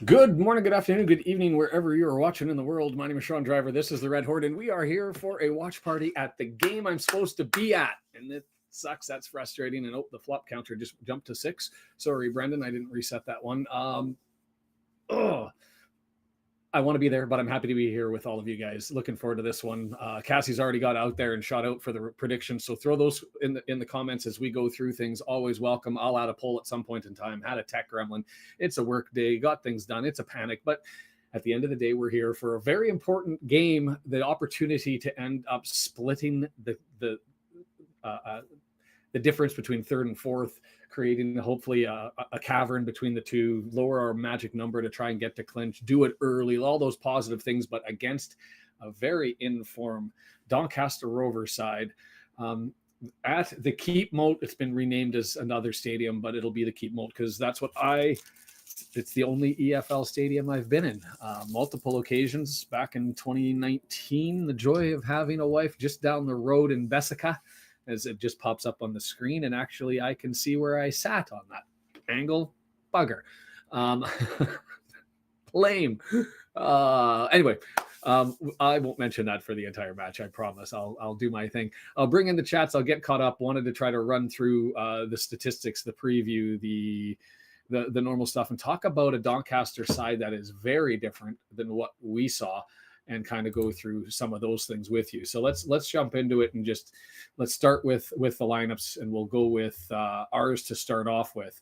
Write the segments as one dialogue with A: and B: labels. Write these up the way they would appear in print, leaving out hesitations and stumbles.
A: Good morning, good afternoon, good evening, wherever you are watching in the world. My name is Sean Driver. This is the Red Horde, and we are here for a watch party at the game I'm supposed to be at. And it sucks. That's frustrating. And the flop counter just jumped to 6. Sorry, Brendan, I didn't reset that one. I want to be there, but I'm happy to be here with all of you guys. Looking forward to this one. Cassie's already got out there and shot out for the predictions, so throw those in the comments as we go through things. Always welcome. I'll add a poll at some point in time. Had a tech gremlin. It's a work day. Got things done. It's a panic, but at the end of the day, we're here for a very important game. The opportunity to end up splitting the difference between third and fourth, creating hopefully a cavern between the two, lower our magic number to try and get to clinch, do it early, all those positive things, but against a very in-form Doncaster Rovers side. At the Keep Moat, it's been renamed as another stadium, but it'll be the Keep Moat because that's what it's the only EFL stadium I've been in. Multiple occasions back in 2019, the joy of having a wife just down the road in Bessica, as it just pops up on the screen, and actually I can see where I sat on that angle. Bugger. Lame. Anyway, I won't mention that for the entire match. I promise. I'll do my thing. I'll bring in the chats. I'll get caught up. Wanted to try to run through the statistics, the preview, the normal stuff, and talk about a Doncaster side that is very different than what we saw, and kind of go through some of those things with you. So let's jump into it and just let's start with the lineups, and we'll go with ours to start off with.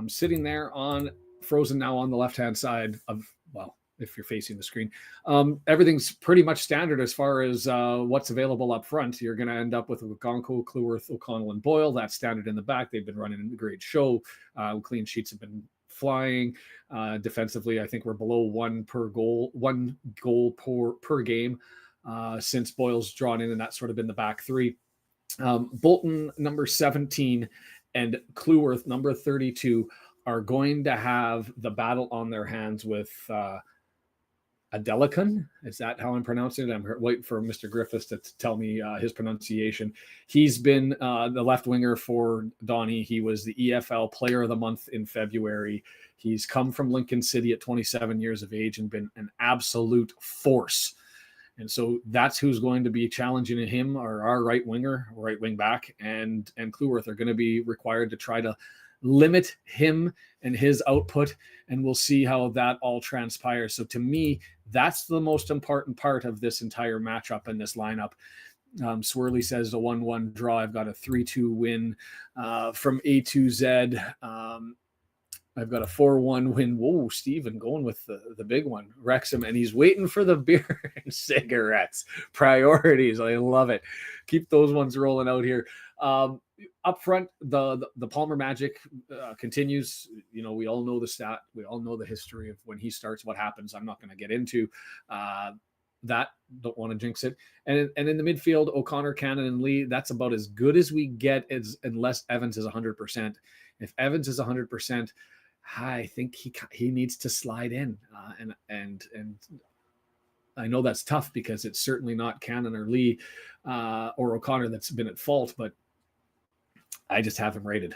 A: Sitting there on frozen now on the left-hand side of, well, if you're facing the screen, everything's pretty much standard as far as what's available up front. You're going to end up with Gonko, Cleworth, O'Connell, and Boyle. That's standard in the back. They've been running a great show. Clean sheets have been flying. Defensively, I think we're below one goal per game since Boyle's drawn in, and that's sort of been the back three. Bolton, number 17, and Cleworth, number 32, are going to have the battle on their hands with Adelakun. Is that how I'm pronouncing it? I'm waiting for Mr. Griffiths to tell me his pronunciation. He's been the left winger for Donny. He was the EFL Player of the Month in February. He's come from Lincoln City at 27 years of age and been an absolute force. And so that's who's going to be challenging him, or our right wing back, and Cleworth are going to be required to try to limit him and his output, and we'll see how that all transpires. So to me, that's the most important part of this entire matchup and this lineup. Swirly says a 1-1 draw. I've got a 3-2 win from A to Z. I've got a 4-1 win. Whoa, Steven going with the big one. Wrexham, and he's waiting for the beer and cigarettes. Priorities. I love it. Keep those ones rolling out here. Up front, the Palmer magic continues. You know, we all know the stat. We all know the history of when he starts, what happens. I'm not going to get into that. Don't want to jinx it. And in the midfield, O'Connor, Cannon, and Lee, that's about as good as we get, unless Evans is 100%. If Evans is 100%, I think he needs to slide in. And I know that's tough because it's certainly not Cannon or Lee or O'Connor that's been at fault, but I just have him rated.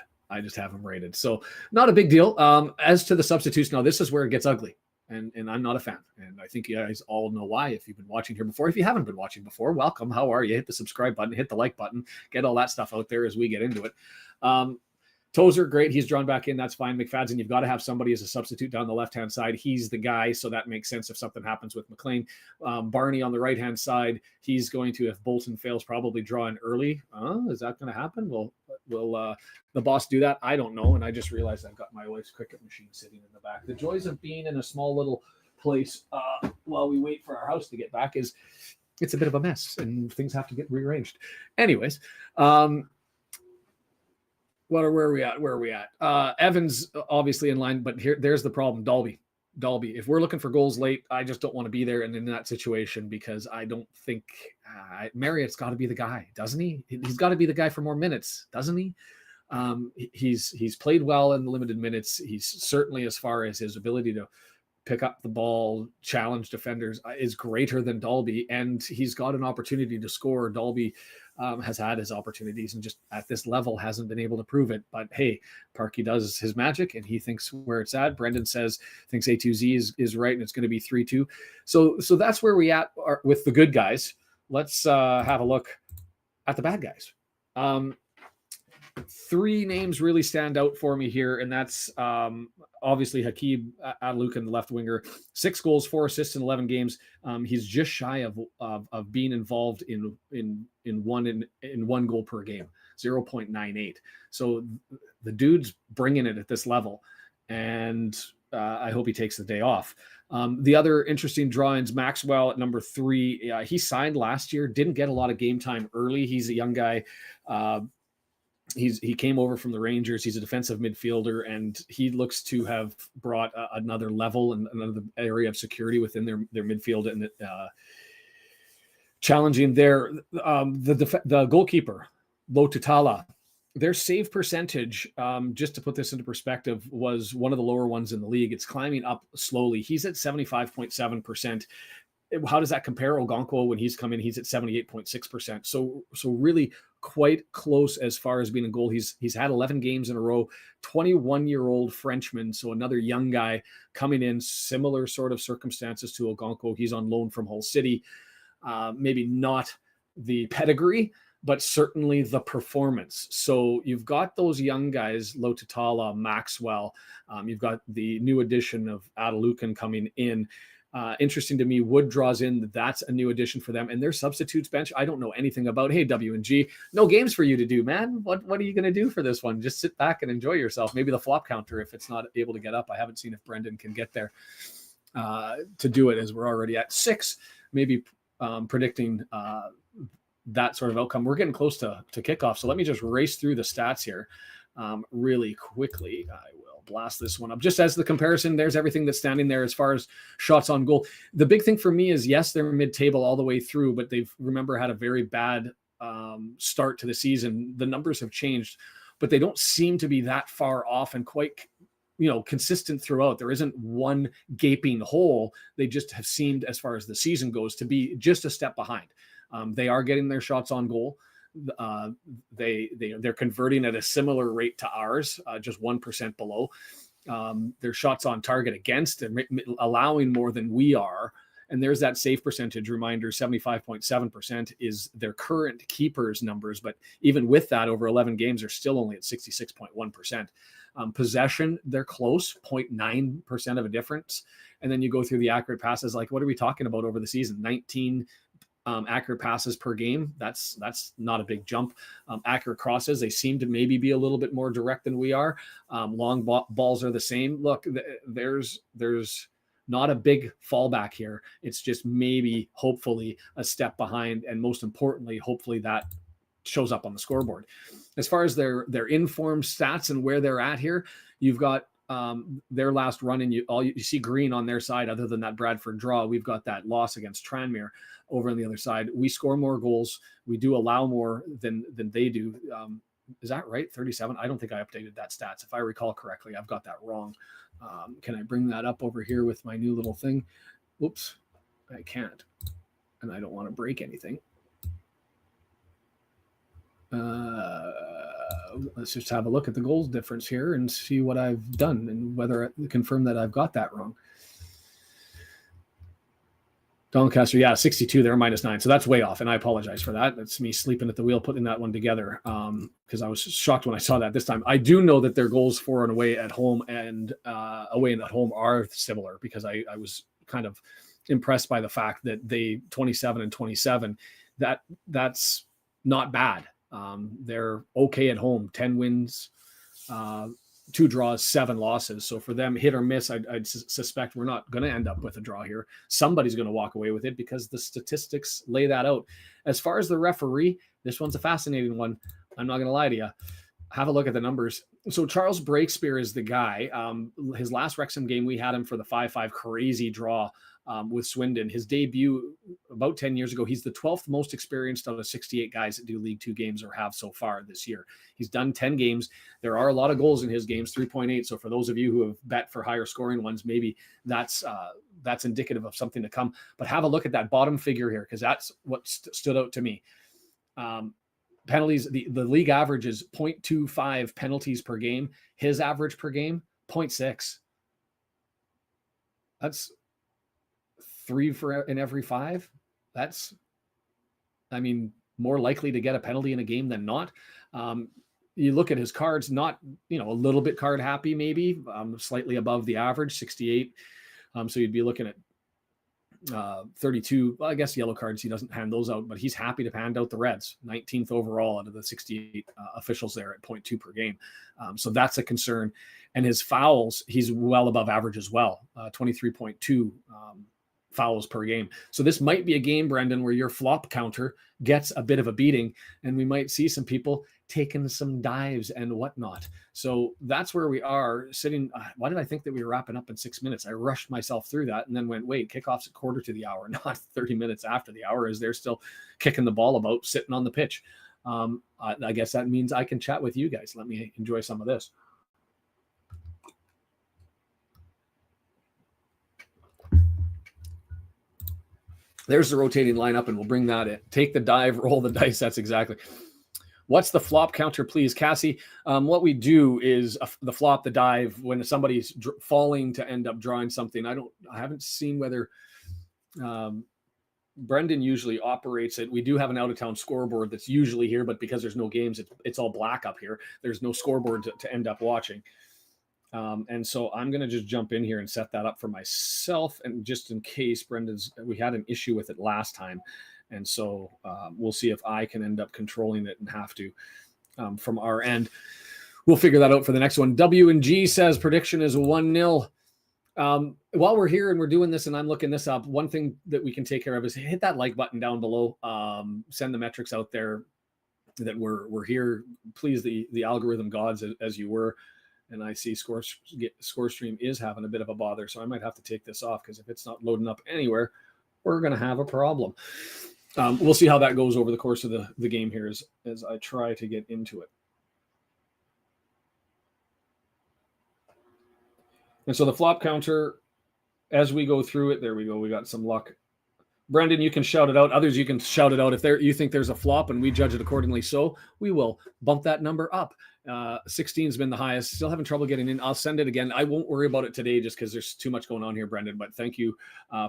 A: So not a big deal. As to the substitutes, now this is where it gets ugly. And I'm not a fan. And I think you guys all know why if you've been watching here before. If you haven't been watching before, welcome. How are you? Hit the subscribe button, hit the like button, get all that stuff out there as we get into it. Tozer, great. He's drawn back in. That's fine. McFadden, you've got to have somebody as a substitute down the left-hand side. He's the guy, so that makes sense if something happens with McLean. Barney on the right-hand side, he's going to, if Bolton fails, probably draw in early. Is that going to happen? Will the boss do that? I don't know, and I just realized I've got my wife's cricket machine sitting in the back. The joys of being in a small little place while we wait for our house to get back is it's a bit of a mess, and things have to get rearranged. Anyways, where are we at? Evans obviously in line, but there's the problem. Dalby. If we're looking for goals late, I just don't want to be there and in that situation because I don't think Marriott's got to be the guy, doesn't he? He's got to be the guy for more minutes, doesn't he? He's played well in the limited minutes. He's certainly, as far as his ability to pick up the ball, challenge defenders, is greater than Dalby, and he's got an opportunity to score. Dalby has had his opportunities and just at this level hasn't been able to prove it. But hey, Parky does his magic and he thinks where it's at. Brendan thinks A2Z is right and it's going to be 3-2. So that's where we at with the good guys. Let's have a look at the bad guys. Three names really stand out for me here, and that's obviously Hakeeb Adelakun, the left winger. 6 goals, 4 assists in 11 games. He's just shy of being involved in one goal per game, 0.98. So the dude's bringing it at this level, and I hope he takes the day off. The other interesting drawings, Maxwell at number 3. He signed last year, didn't get a lot of game time early. He's a young guy. He came over from the Rangers. He's a defensive midfielder, and he looks to have brought another level and another area of security within their midfield and challenging there. The goalkeeper, Lotutala, their save percentage, just to put this into perspective, was one of the lower ones in the league. It's climbing up slowly. He's at 75.7%. How does that compare? Ogonkwo, when he's come in, he's at 78.6%. So really quite close as far as being a goal. He's had 11 games in a row, 21-year-old Frenchman. So another young guy coming in, similar sort of circumstances to Ogonkwo. He's on loan from Hull City. Maybe not the pedigree, but certainly the performance. So you've got those young guys, Lotutala, Maxwell. You've got the new addition of Adelakun coming in. Interesting to me, Wood draws in. That's a new addition for them. And their substitutes bench, I don't know anything about. Hey, W&G, no games for you to do, man. What are you going to do for this one? Just sit back and enjoy yourself. Maybe the flop counter if it's not able to get up. I haven't seen if Brendan can get there to do it, as we're already at 6. Maybe predicting that sort of outcome. We're getting close to kickoff. So let me just race through the stats here really quickly. I will blast this one up just as the comparison. There's everything that's standing there as far as shots on goal. The big thing for me is, yes, they're mid-table all the way through, but they've had a very bad start to the season. The numbers have changed, but they don't seem to be that far off and quite consistent throughout. There isn't one gaping hole. They just have seemed, as far as the season goes, to be just a step behind. They are getting their shots on goal. They're converting at a similar rate to ours, just 1% below. Their shots on target against and allowing more than we are. And there's that save percentage reminder. 75.7% is their current keepers numbers. But even with that, over 11 games, they're still only at 66.1%. Possession, they're close, 0.9% of a difference. And then you go through the accurate passes. Like, what are we talking about over the season? 19 accurate passes per game. That's not a big jump. Accurate crosses, they seem to maybe be a little bit more direct than we are. Long balls are the same. Look, there's not a big fallback here. It's just maybe, hopefully, a step behind, and most importantly, hopefully that shows up on the scoreboard. As far as their informed stats and where they're at here, you've got their last run, and you see green on their side. Other than that Bradford draw, we've got that loss against Tranmere. Over on the other side, we score more goals. We do allow more than they do. Is that right? 37. I don't think I updated that stats. If I recall correctly, I've got that wrong. Can I bring that up over here with my new little thing? Oops, I can't, and I don't want to break anything. Let's just have a look at the goals difference here and see what I've done and whether I confirm that I've got that wrong. Doncaster, yeah, 62 there, -9. So that's way off, and I apologize for that. That's me sleeping at the wheel putting that one together, because I was shocked when I saw that this time. I do know that their goals for and away at home and away and at home are similar, because I was kind of impressed by the fact that they 27 and 27. That's not bad. They're okay at home, 10 wins, 2 draws, 7 losses. So for them, hit or miss, I'd suspect we're not going to end up with a draw here. Somebody's going to walk away with it because the statistics lay that out. As far as the referee, this one's a fascinating one. I'm not going to lie to you. Have a look at the numbers. So Charles Breakspear is the guy. His last Wrexham game, we had him for the 5-5 crazy draw with Swindon. His debut about 10 years ago. He's the 12th most experienced out of 68 guys that do League 2 games or have so far this year. He's done 10 games. There are a lot of goals in his games, 3.8. So for those of you who have bet for higher scoring ones, maybe that's indicative of something to come. But have a look at that bottom figure here, because that's what stood out to me. penalties. The league average is 0.25 penalties per game. His average per game, 0.6. That's 3 in every 5. That's, I mean, more likely to get a penalty in a game than not. You look at his cards, not, a little bit card happy, maybe slightly above the average, 68. So you'd be looking at 32. Well, I guess yellow cards, he doesn't hand those out, but he's happy to hand out the reds. 19th overall out of the 68 officials there at 0.2 per game. So that's a concern. And his fouls, he's well above average as well, 23.2 fouls per game. So this might be a game, Brendan, where your flop counter gets a bit of a beating, and we might see some people taking some dives and whatnot. So that's where we are sitting. Why did I think that we were wrapping up in 6 minutes? I rushed myself through that and then went, wait, kickoff's a quarter to the hour, not 30 minutes after the hour, as they're still kicking the ball about, sitting on the pitch. I guess that means I can chat with you guys. Let me enjoy some of this. There's the rotating lineup, and we'll bring that in. Take the dive, roll the dice. That's exactly. What's the flop counter, please, Cassie? What we do is the flop, the dive, when somebody's falling to end up drawing something. I haven't seen whether Brendan usually operates it. We do have an out-of-town scoreboard that's usually here, but because there's no games, it's all black up here. There's no scoreboard to end up watching. And so I'm going to just jump in here and set that up for myself. And just in case we had an issue with it last time. And so we'll see if I can end up controlling it and have to from our end. We'll figure that out for the next one. W&G says prediction is 1-0. While we're here and we're doing this and I'm looking this up, one thing that we can take care of is hit that like button down below. Send the metrics out there that we're here. Please the algorithm gods as you were. And I see ScoreStream is having a bit of a bother, so I might have to take this off, because if it's not loading up anywhere, we're going to have a problem. We'll see how that goes over the course of the game here as I try to get into it. And so the flop counter, as we go through it, there we go. We got some luck. Brendan, you can shout it out. Others, you can shout it out. If you think there's a flop and we judge it accordingly, so we will bump that number up. 16 has been the highest. Still having trouble getting in. I'll send it again. I won't worry about it today just because there's too much going on here, Brendan. But thank you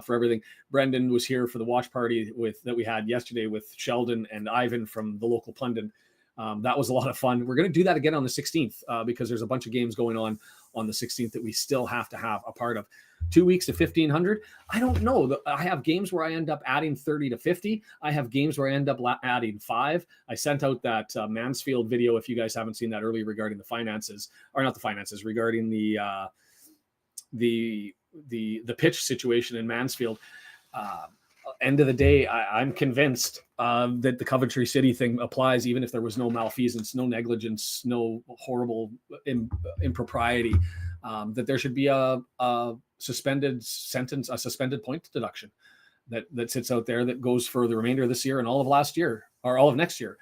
A: for everything. Brendan was here for the watch party that we had yesterday with Sheldon and Ivan from the local Plundon. That was a lot of fun. We're going to do that again on the 16th because there's a bunch of games going on the 16th that we still have to have a part of. 2 weeks to 1,500. I don't know. I have games where I end up adding 30 to 50. I have games where I end up adding 5. I sent out that Mansfield video, if you guys haven't seen that earlier, regarding the finances, or not the finances, regarding the pitch situation in Mansfield. End of the day, I'm convinced that the Coventry City thing applies, even if there was no malfeasance, no negligence, no horrible impropriety, that there should be a suspended sentence, a suspended point deduction that sits out there that goes for the remainder of this year and all of last year, or all of next year,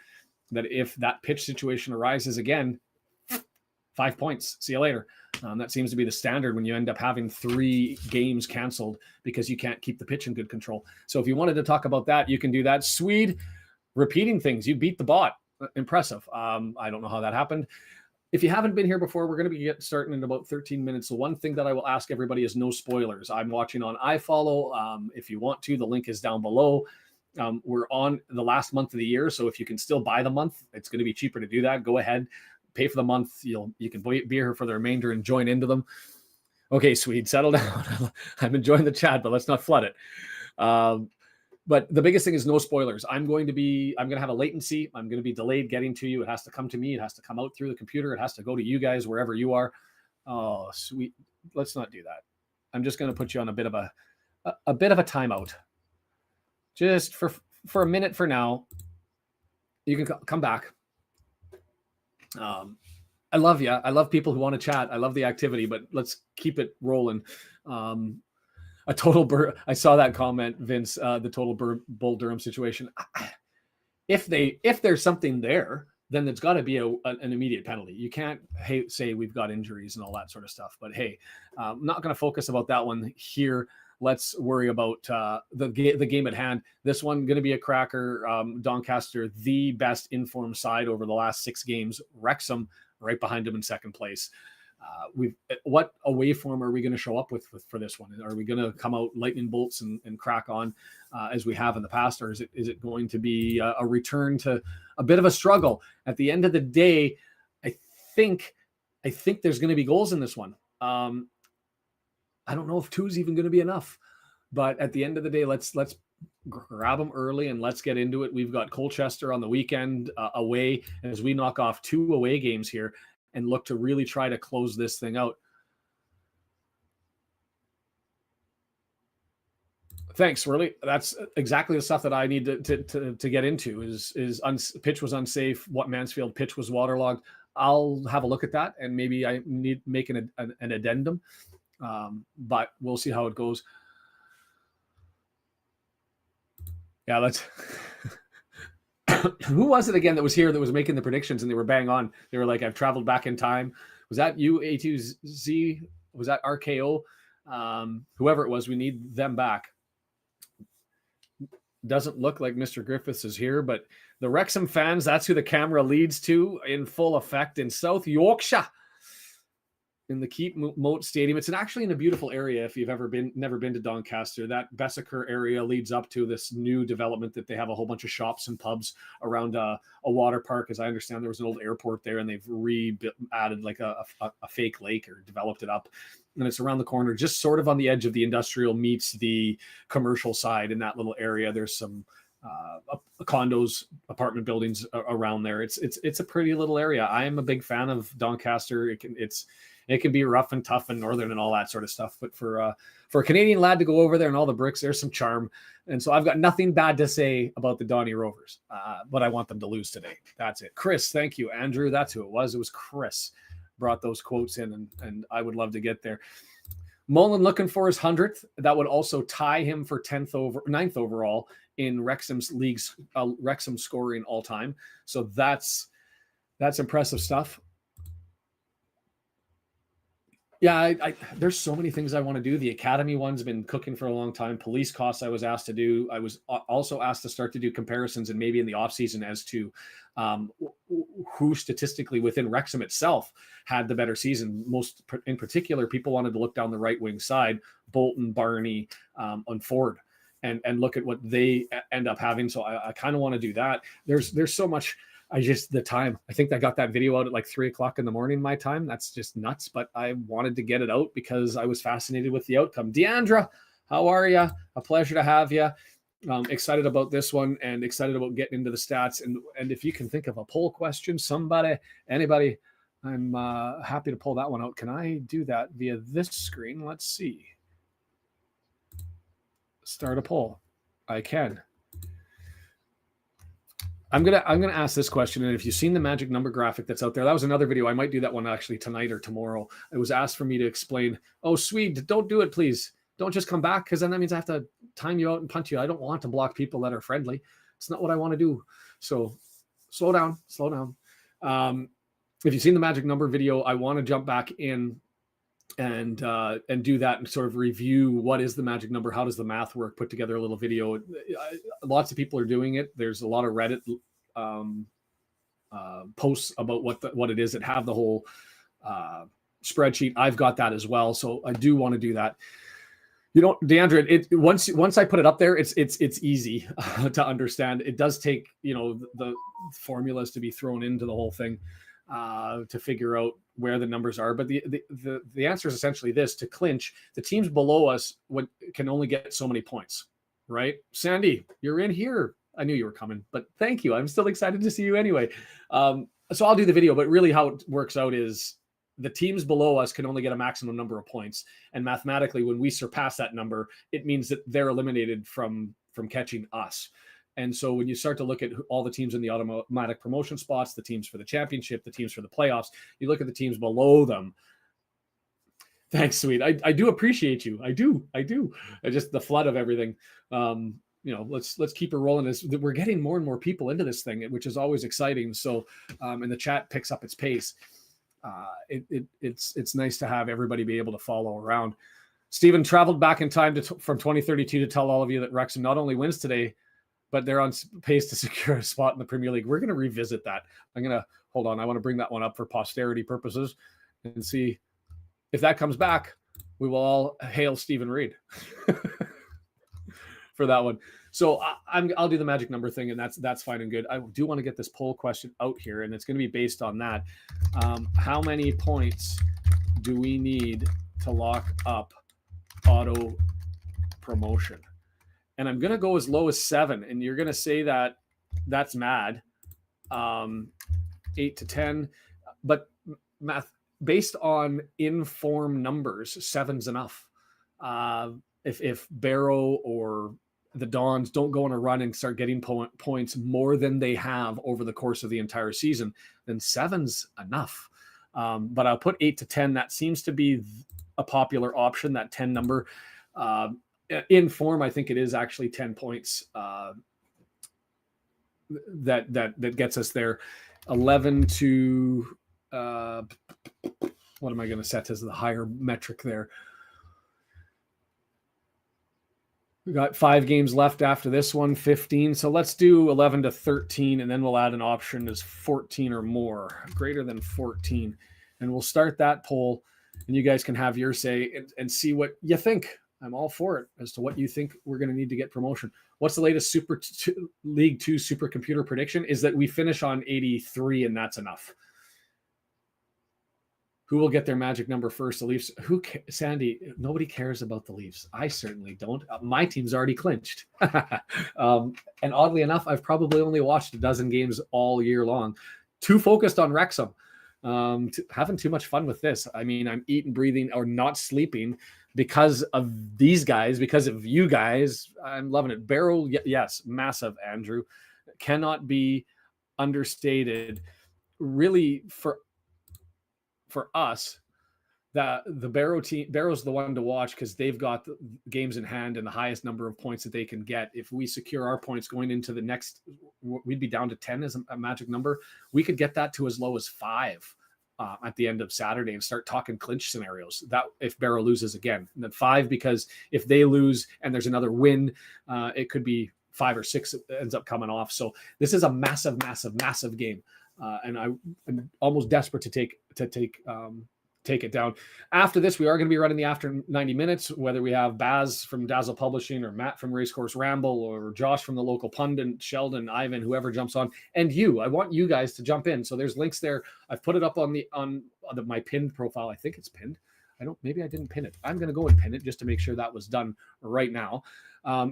A: that if that pitch situation arises again, 5 points, see you later. That seems to be the standard when you end up having 3 games canceled because you can't keep the pitch in good control. So if you wanted to talk about that, you can do that. Swede, repeating things. You beat the bot. Impressive. I don't know how that happened. If you haven't been here before, we're going to be starting in about 13 minutes. So one thing that I will ask everybody is no spoilers. I'm watching on iFollow. If you want to, the link is down below. We're on the last month of the year. So if you can still buy the month, it's going to be cheaper to do that. Go ahead. Pay for the month. You can be here for the remainder and join into them. Okay, Swede, settle down. I'm enjoying the chat, but let's not flood it. But the biggest thing is no spoilers. I'm going to have a latency. I'm going to be delayed getting to you. It has to come to me. It has to come out through the computer. It has to go to you guys wherever you are. Oh, sweet. Let's not do that. I'm just going to put you on a bit of a timeout. Just for a minute for now. You can come back. I love you. I love people who want to chat. I love the activity, but let's keep it rolling. I saw that comment, Vince, the total Bull Durham situation. If there's something there, then there's got to be an immediate penalty. You can't say we've got injuries and all that sort of stuff. But hey, I'm not going to focus about that one here. Let's worry about the game at hand. This one going to be a cracker. Doncaster, the best informed side over the last 6 games. Wrexham right behind them in second place. What away form are we going to show up with for this one? Are we going to come out lightning bolts and crack on as we have in the past, or is it going to be a return to a bit of a struggle? At the end of the day, I think there's going to be goals in this one. I don't know if 2 is even going to be enough, but at the end of the day, let's grab them early and let's get into it. We've got Colchester on the weekend away as we knock off 2 away games here and look to really try to close this thing out. Thanks, Swirly. That's exactly the stuff that I need to get into. Pitch was unsafe. What Mansfield pitch was waterlogged. I'll have a look at that, and maybe I need to make an addendum. But we'll see how it goes. Yeah, let's. Who was it again that was here that was making the predictions and they were bang on? They were like, I've traveled back in time. Was that you, A2Z? Was that RKO? Whoever it was, we need them back. Doesn't look like Mr. Griffiths is here, but the Wrexham fans, that's who the camera leads to in full effect in South Yorkshire. In the Keep Moat Stadium. It's actually in a beautiful area if you've never been to Doncaster. That Bessaker area leads up to this new development that they have a whole bunch of shops and pubs around a water park. As I understand, there was an old airport there and they've added like a fake lake or developed it up. And it's around the corner, just sort of on the edge of the industrial meets the commercial side in that little area. There's some condos, apartment buildings around there. It's a pretty little area. I am a big fan of Doncaster. It can be rough and tough and northern and all that sort of stuff. But for a Canadian lad to go over there and all the bricks, there's some charm. And so I've got nothing bad to say about the Donny Rovers, but I want them to lose today. That's it. Chris, thank you. Andrew, that's who it was. It was Chris brought those quotes in, and I would love to get there. Mullen looking for his 100th. That would also tie him for 9th overall in Wrexham's league's Wrexham scoring all time. So that's impressive stuff. Yeah, there's so many things I want to do. The academy one's been cooking for a long time. Police costs I was asked to do. I was also asked to start to do comparisons and maybe in the offseason as to who statistically within Wrexham itself had the better season. Most in particular, people wanted to look down the right wing side, Bolton, Barney, and Ford, and look at what they end up having. So I kind of want to do that. There's so much. The time, I think I got that video out at like 3:00 in the morning, my time. That's just nuts, but I wanted to get it out because I was fascinated with the outcome. Deandra, how are you? A pleasure to have you. Excited about this one and excited about getting into the stats. And if you can think of a poll question, anybody, I'm happy to pull that one out. Can I do that via this screen? Let's see. Start a poll. I can. I'm gonna ask this question, and if you've seen the magic number graphic that's out there, that was another video. I might do that one actually tonight or tomorrow. It was asked for me to explain. Oh, Swede, don't do it, please. Don't just come back, because then that means I have to time you out and punch you. I don't want to block people that are friendly. It's not what I want to do. So slow down. If you've seen the magic number video, I want to jump back in and do that and sort of review what is the magic number, how does the math work, put together a little video. Lots of people are doing it. There's a lot of Reddit posts about what it is that have the whole spreadsheet. I've got that as well, so I do want to do that. Deandra, once I put it up there, it's easy to understand. It does take the formulas to be thrown into the whole thing to figure out where the numbers are. But the answer is essentially this: to clinch, the teams below us can only get so many points, right? Sandy, you're in here. I knew you were coming, but thank you. I'm still excited to see you anyway. So I'll do the video, but really how it works out is the teams below us can only get a maximum number of points. And mathematically, when we surpass that number, it means that they're eliminated from catching us. And so when you start to look at all the teams in the automatic promotion spots, the teams for the championship, the teams for the playoffs, you look at the teams below them. Thanks, sweet. I do appreciate you. I do. Just the flood of everything. let's keep it rolling. We're getting more and more people into this thing, which is always exciting. So, and the chat picks up its pace. It's nice to have everybody be able to follow around. Stephen traveled back in time from 2032 to tell all of you that Wrexham not only wins today, but they're on pace to secure a spot in the Premier League. We're going to revisit that. Hold on. I want to bring that one up for posterity purposes and see if that comes back. We will all hail Stephen Reid for that one. So I'll do the magic number thing, and that's fine and good. I do want to get this poll question out here, and it's going to be based on that. How many points do we need to lock up auto promotion? And I'm going to go as low as 7, and you're going to say that that's mad. 8 to 10, but math based on inform numbers, 7's enough. If Barrow or the Dons don't go on a run and start getting points more than they have over the course of the entire season, then 7's enough. But I'll put 8 to 10. That seems to be a popular option, that 10 number. In form, I think it is actually 10 points that gets us there. 11 to what am I going to set as the higher metric there? We got 5 games left after this one, 15. So let's do 11 to 13, and then we'll add an option as 14 or more, greater than 14. And we'll start that poll, and you guys can have your say and see what you think. I'm all for it as to what you think we're going to need to get promotion. What's the latest League 2 supercomputer prediction? Is that we finish on 83, and that's enough. Who will get their magic number first? The Leafs. Sandy, nobody cares about the Leafs. I certainly don't. My team's already clinched. And oddly enough, I've probably only watched a dozen games all year long. Too focused on Wrexham. Having too much fun with this. I mean, I'm eating, breathing, or not sleeping because of these guys, because of you guys. I'm loving it. Barrow, yes, massive, Andrew. Cannot be understated. Really, for us, that the Barrow's the one to watch because they've got the games in hand and the highest number of points that they can get. If we secure our points going into the next, we'd be down to 10 as a magic number. We could get that to as low as 5 at the end of Saturday and start talking clinch scenarios. That if Barrow loses again, and then 5, because if they lose and there's another win, it could be 5 or 6 that ends up coming off. So this is a massive, massive, massive game. And I'm almost desperate to take it down. After this, we are going to be running the after 90 minutes, whether we have Baz from Dazzle Publishing or Matt from Racecourse Ramble or Josh from the local pundit, Sheldon, Ivan, whoever jumps on, and you. I want you guys to jump in. So there's links there. I've put it up on my pinned profile. I think it's pinned. Maybe I didn't pin it. I'm going to go and pin it just to make sure that was done right now.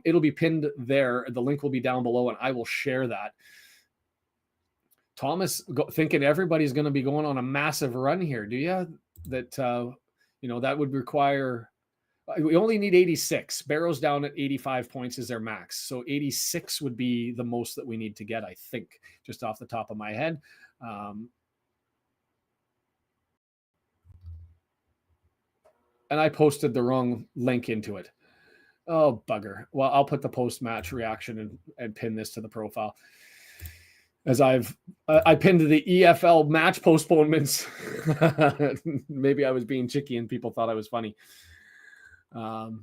A: It'll be pinned there. The link will be down below, and I will share that. Thomas, thinking everybody's going to be going on a massive run here. Do you? That, that would require, we only need 86. Barrow's down at 85 points is their max. So 86 would be the most that we need to get, I think, just off the top of my head. And I posted the wrong link into it. Oh, bugger. Well, I'll put the post-match reaction and pin this to the profile. As I pinned the EFL match postponements. Maybe I was being cheeky and people thought I was funny. So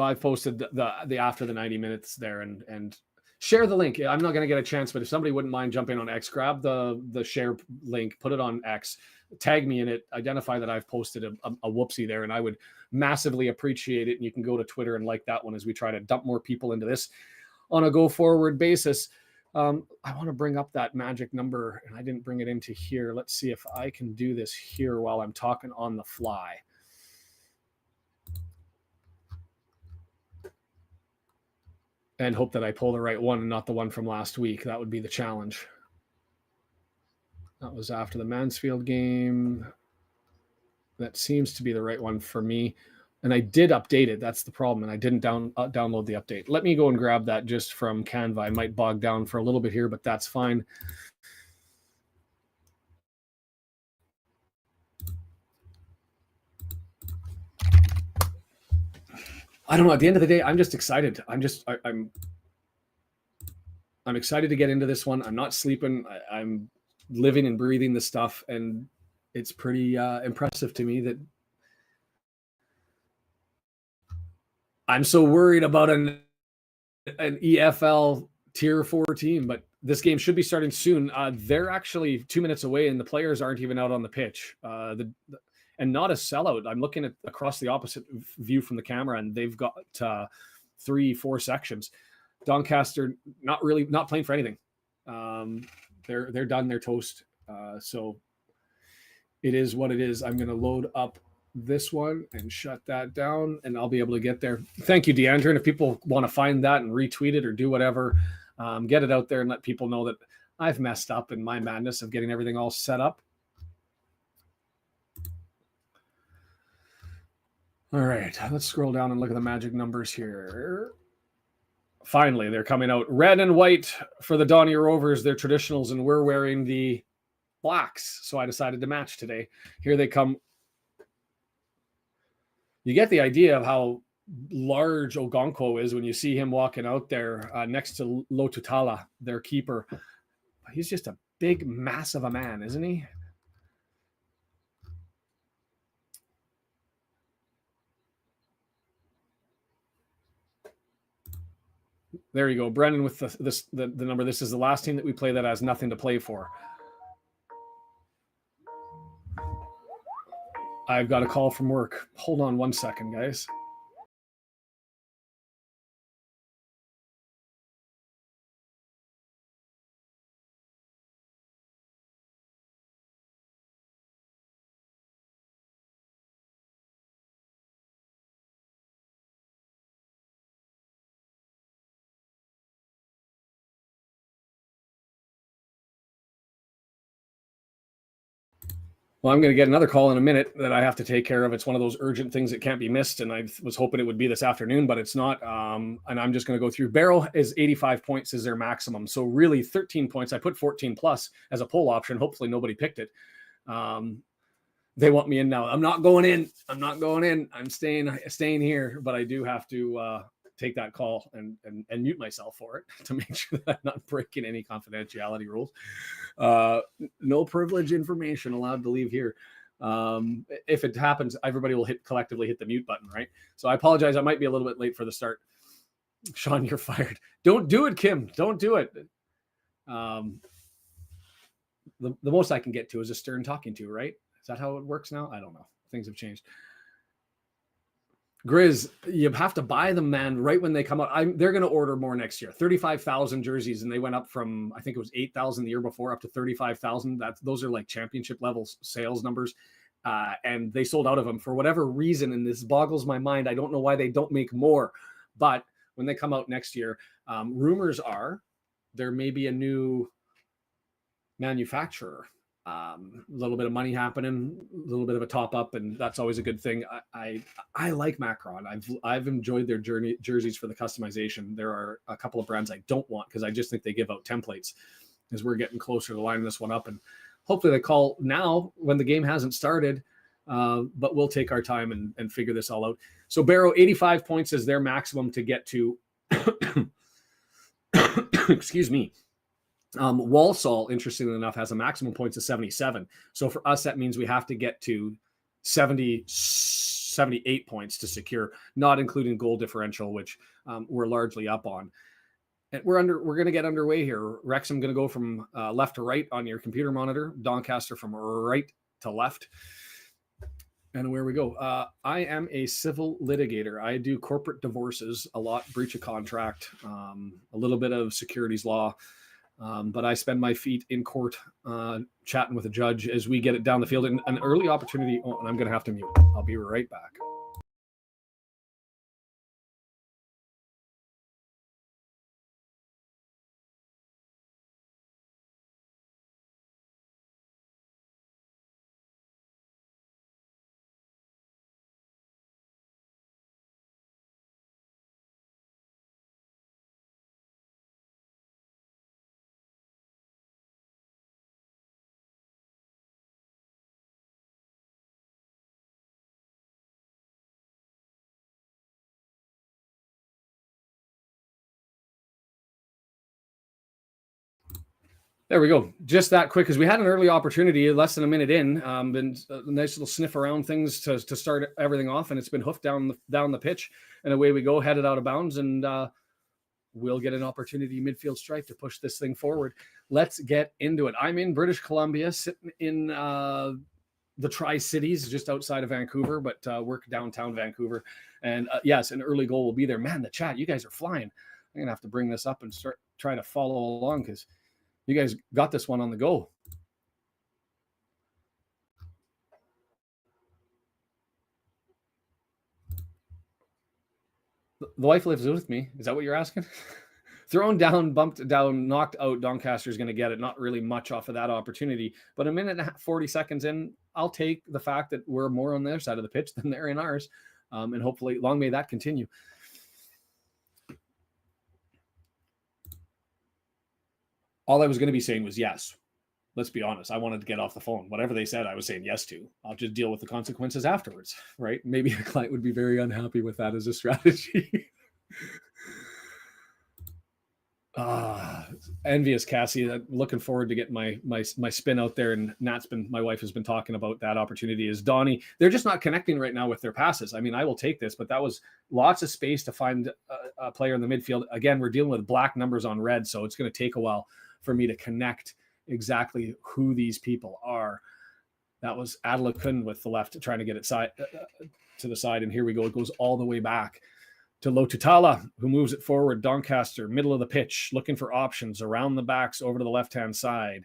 A: I posted the after the 90 minutes there and share the link. I'm not going to get a chance, but if somebody wouldn't mind jumping on X, grab the share link, put it on X, tag me in it, identify that I've posted a whoopsie there, and I would massively appreciate it. And you can go to Twitter and like that one as we try to dump more people into this on a go-forward basis. I want to bring up that magic number, and I didn't bring it into here. Let's see if I can do this here while I'm talking on the fly. And hope that I pull the right one and not the one from last week. That would be the challenge. That was after the Mansfield game. That seems to be the right one for me. And I did update it. That's the problem. And I didn't download the update. Let me go and grab that just from Canva. I might bog down for a little bit here, but that's fine. I don't know. At the end of the day, I'm just excited. I'm excited to get into this one. I'm not sleeping. I'm living and breathing the stuff, and it's pretty impressive to me that I'm so worried about an EFL Tier 4 team, but this game should be starting soon. They're actually 2 minutes away, and the players aren't even out on the pitch. And not a sellout. I'm looking at across the opposite view from the camera, and they've got 3-4 sections. Doncaster not playing for anything. They're done. They're toast. So it is what it is. I'm going to load up this one and shut that down, and I'll be able to get there. Thank you, DeAndre. And if people want to find that and retweet it or do whatever, get it out there and let people know that I've messed up in my madness of getting everything all set up. All right, let's scroll down and look at the magic numbers here. Finally, they're coming out. Red and white for the Donny Rovers, they're traditionals, and we're wearing the blacks. So I decided to match today. Here they come. You get the idea of how large Ogonko is when you see him walking out there next to Lotutala, their keeper. He's just a big, massive a man, isn't he? There you go. Brendan with the number. This is the last team that we play that has nothing to play for. I've got a call from work. Hold on 1 second, guys. Well, I'm going to get another call in a minute that I have to take care of. It's one of those urgent things that can't be missed, and I was hoping it would be this afternoon, but it's not. And I'm just going to go through. Barrow is 85 points is their maximum. So really 13 points. I put 14 plus as a poll option. Hopefully nobody picked it. They want me in now. I'm not going in. I'm staying here, but I do have to take that call and mute myself for it to make sure that I'm not breaking any confidentiality rules. No privilege information allowed to leave here. If it happens, everybody will collectively hit the mute button, right? So I apologize. I might be a little bit late for the start. Sean, you're fired. Don't do it, Kim. Don't do it. The most I can get to is a stern talking to, right? Is that how it works now? I don't know. Things have changed. Grizz, you have to buy them, man, right when they come out. They're going to order more next year. 35,000 jerseys, and they went up from, I think it was 8,000 the year before, up to 35,000. Those are like championship level sales numbers. And they sold out of them for whatever reason, and this boggles my mind. I don't know why they don't make more. But when they come out next year, rumors are there may be a new manufacturer. A little bit of money happening, a little bit of a top up, and that's always a good thing. I like Macron. I've enjoyed their jerseys for the customization. There are a couple of brands I don't want because I just think they give out templates. As we're getting closer to lining this one up, and hopefully they call now when the game hasn't started. But we'll take our time and figure this all out. So Barrow, 85 points is their maximum to get to. Excuse me. Walsall, interestingly enough, has a maximum points of 77. So for us, that means we have to get to 78 points to secure, not including goal differential, which we're largely up on. And we're going to get underway here. Wrexham going to go from left to right on your computer monitor. Doncaster from right to left. And where we go. I am a civil litigator. I do corporate divorces, a lot, breach of contract, a little bit of securities law. But I spend my feet in court chatting with a judge as we get it down the field. And an early opportunity. Oh, and I'm going to have to mute. I'll be right back. There we go. Just that quick, because we had an early opportunity, less than a minute in. Been a nice little sniff around things to start everything off, and it's been hoofed down the pitch, and away we go, headed out of bounds, and we'll get an opportunity midfield strike to push this thing forward. Let's get into it. I'm in British Columbia, sitting in the Tri-Cities, just outside of Vancouver, but work downtown Vancouver. And yes, an early goal will be there. Man, the chat, you guys are flying. I'm gonna have to bring this up and start trying to follow along, because you guys got this one on the go. The wife lives with me. Is that what you're asking? Thrown down, bumped down, knocked out. Doncaster is going to get it. Not really much off of that opportunity. But a minute and a half, 40 seconds in, I'll take the fact that we're more on their side of the pitch than they're in ours. And hopefully, long may that continue. All I was going to be saying was yes. Let's be honest. I wanted to get off the phone. Whatever they said, I was saying yes to. I'll just deal with the consequences afterwards, right? Maybe a client would be very unhappy with that as a strategy. Envious, Cassie. Looking forward to getting my spin out there. And my wife has been talking about that opportunity. Is Donnie? They're just not connecting right now with their passes. I mean, I will take this, but that was lots of space to find a player in the midfield. Again, we're dealing with black numbers on red, so it's going to take a while for me to connect exactly who these people are. That was Adelakun with the left trying to get it to the side. And here we go. It goes all the way back to Lotutala, who moves it forward. Doncaster, middle of the pitch, looking for options around the backs over to the left-hand side.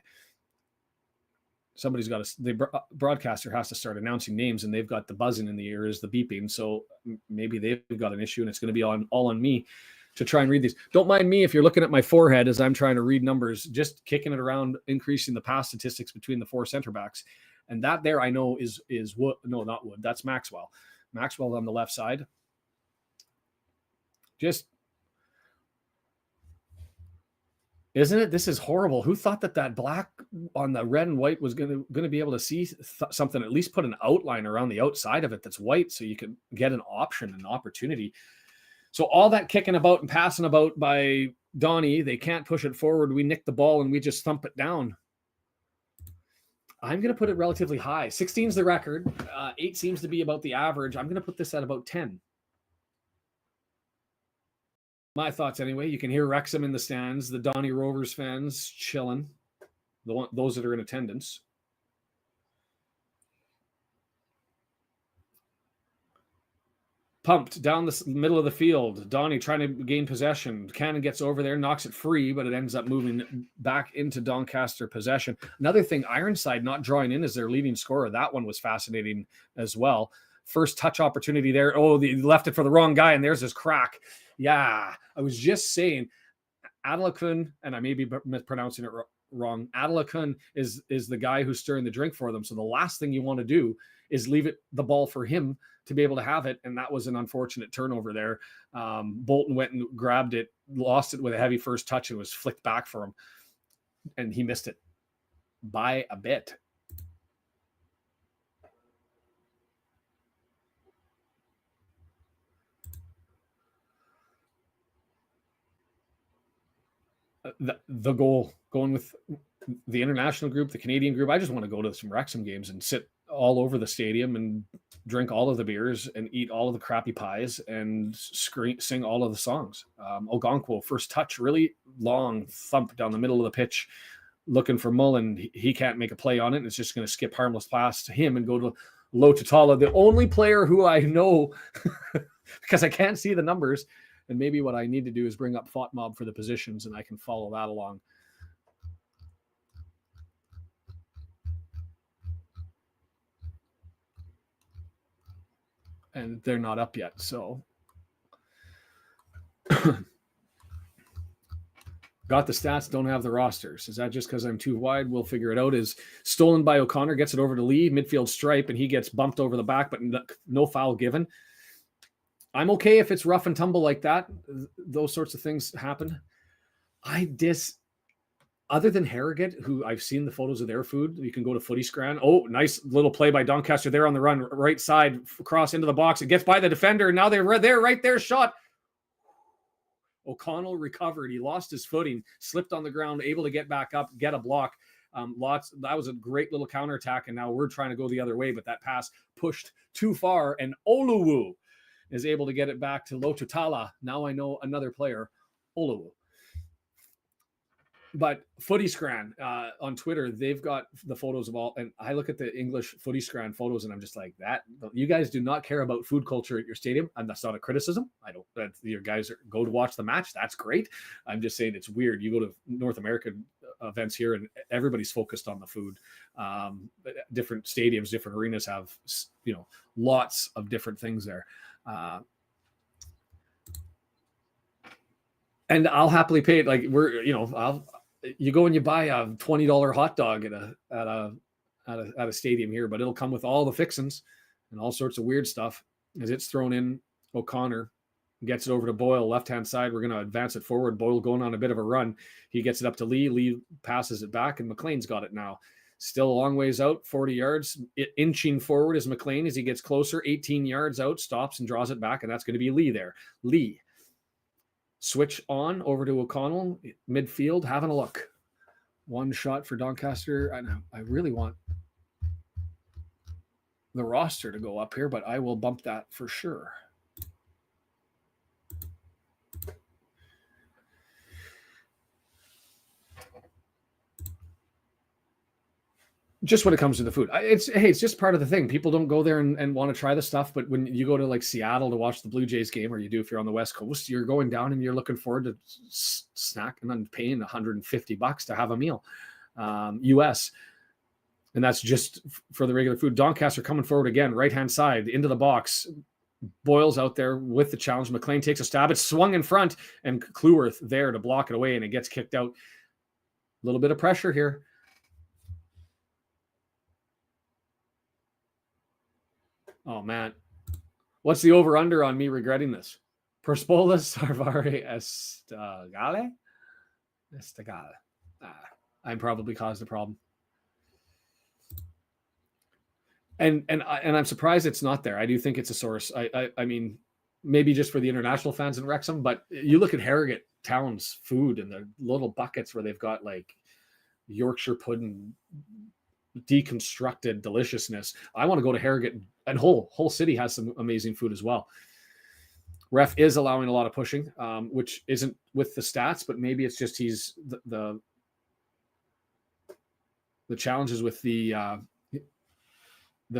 A: Somebody's got the broadcaster has to start announcing names, and they've got the buzzing in the ears, the beeping. So maybe they've got an issue, and it's going to be all on me to try and read these. Don't mind me if you're looking at my forehead as I'm trying to read numbers, just kicking it around, increasing the pass statistics between the four center backs. And that there I know is Wood. No, not Wood. That's Maxwell. Maxwell on the left side. Just, isn't it? This is horrible. Who thought that black on the red and white was going to be able to see something, at least put an outline around the outside of it that's white so you can get an option, an opportunity. So all that kicking about and passing about by Donnie, they can't push it forward. We nick the ball and we just thump it down. I'm going to put it relatively high. 16 is the record. 8 seems to be about the average. I'm going to put this at about 10. My thoughts anyway. You can hear Wrexham in the stands, the Donnie Rovers fans chilling, those that are in attendance. Pumped down the middle of the field. Donnie trying to gain possession. Cannon gets over there, knocks it free, but it ends up moving back into Doncaster possession. Another thing, Ironside not drawing in as their leading scorer. That one was fascinating as well. First touch opportunity there. Oh, they left it for the wrong guy, and there's this crack. Yeah, I was just saying, Adelakun, and I may be mispronouncing it wrong. Adelakun is the guy who's stirring the drink for them. So the last thing you want to do is leave the ball for him to be able to have it. And that was an unfortunate turnover there. Bolton went and grabbed it, lost it with a heavy first touch, and was flicked back for him. And he missed it by a bit. The goal, going with the international group, the Canadian group. I just want to go to some Wrexham games and sit all over the stadium and drink all of the beers and eat all of the crappy pies and sing all of the songs. Ogonkwo, first touch, really long thump down the middle of the pitch, looking for Mullen. He can't make a play on it. And it's just going to skip harmless past him and go to Lotutala, the only player who I know because I can't see the numbers. And maybe what I need to do is bring up FOTMob for the positions, and I can follow that along. And they're not up yet, so. Got the stats, don't have the rosters. Is that just because I'm too wide? We'll figure it out. Is stolen by O'Connor, gets it over to Lee, midfield stripe, and he gets bumped over the back, but no foul given. I'm okay if it's rough and tumble like that. Those sorts of things happen. Other than Harrogate, who I've seen the photos of their food, you can go to Footy Scran. Oh, nice little play by Doncaster there on the run, right side, cross into the box. It gets by the defender, and now they're there, right there, shot. O'Connell recovered. He lost his footing, slipped on the ground, able to get back up, get a block. That was a great little counterattack, and now we're trying to go the other way, but that pass pushed too far, and Oluwu is able to get it back to Lotutala. Now I know another player, Oluwu. But Footy Scran on Twitter, they've got the photos of all, and I look at the English Footy Scran photos, and I'm just like, that you guys do not care about food culture at your stadium, and that's not a criticism. I don't. Your guys go to watch the match. That's great. I'm just saying it's weird. You go to North American events here, and everybody's focused on the food. Different stadiums, different arenas have lots of different things there. And I'll happily pay it. Like you go and you buy a $20 hot dog at a stadium here, but it'll come with all the fixins and all sorts of weird stuff. As it's thrown in, O'Connor gets it over to Boyle, left-hand side. We're going to advance it forward. Boyle going on a bit of a run. He gets it up to Lee. Lee passes it back, and McLean's got it now. Still a long ways out, 40 yards. Inching forward is McLean as he gets closer, 18 yards out, stops and draws it back, and that's going to be Lee there. Lee. Switch on over to O'Connell, midfield, having a look. One shot for Doncaster. I really want the roster to go up here, but I will bump that for sure. Just when it comes to the food, it's just part of the thing. People don't go there and want to try the stuff, but when you go to like Seattle to watch the Blue Jays game, or you do if you're on the West Coast, you're going down and you're looking forward to snack and then paying $150 to have a meal, US, and that's just for the regular food. Doncaster coming forward again, right hand side into the box. Boyle's out there with the challenge. McLean takes a stab. It's swung in front, and Cleworth there to block it away, and it gets kicked out. A little bit of pressure here. Oh, man. What's the over-under on me regretting this? Perspolis Sarvari Estegale? I probably caused a problem. And I'm surprised it's not there. I do think it's a source. I mean, maybe just for the international fans in Wrexham, but you look at Harrogate Town's food and the little buckets where they've got like Yorkshire pudding, deconstructed deliciousness. I want to go to Harrogate, and Hull City has some amazing food as well. Ref is allowing a lot of pushing, which isn't with the stats, but maybe it's just he's the challenges with the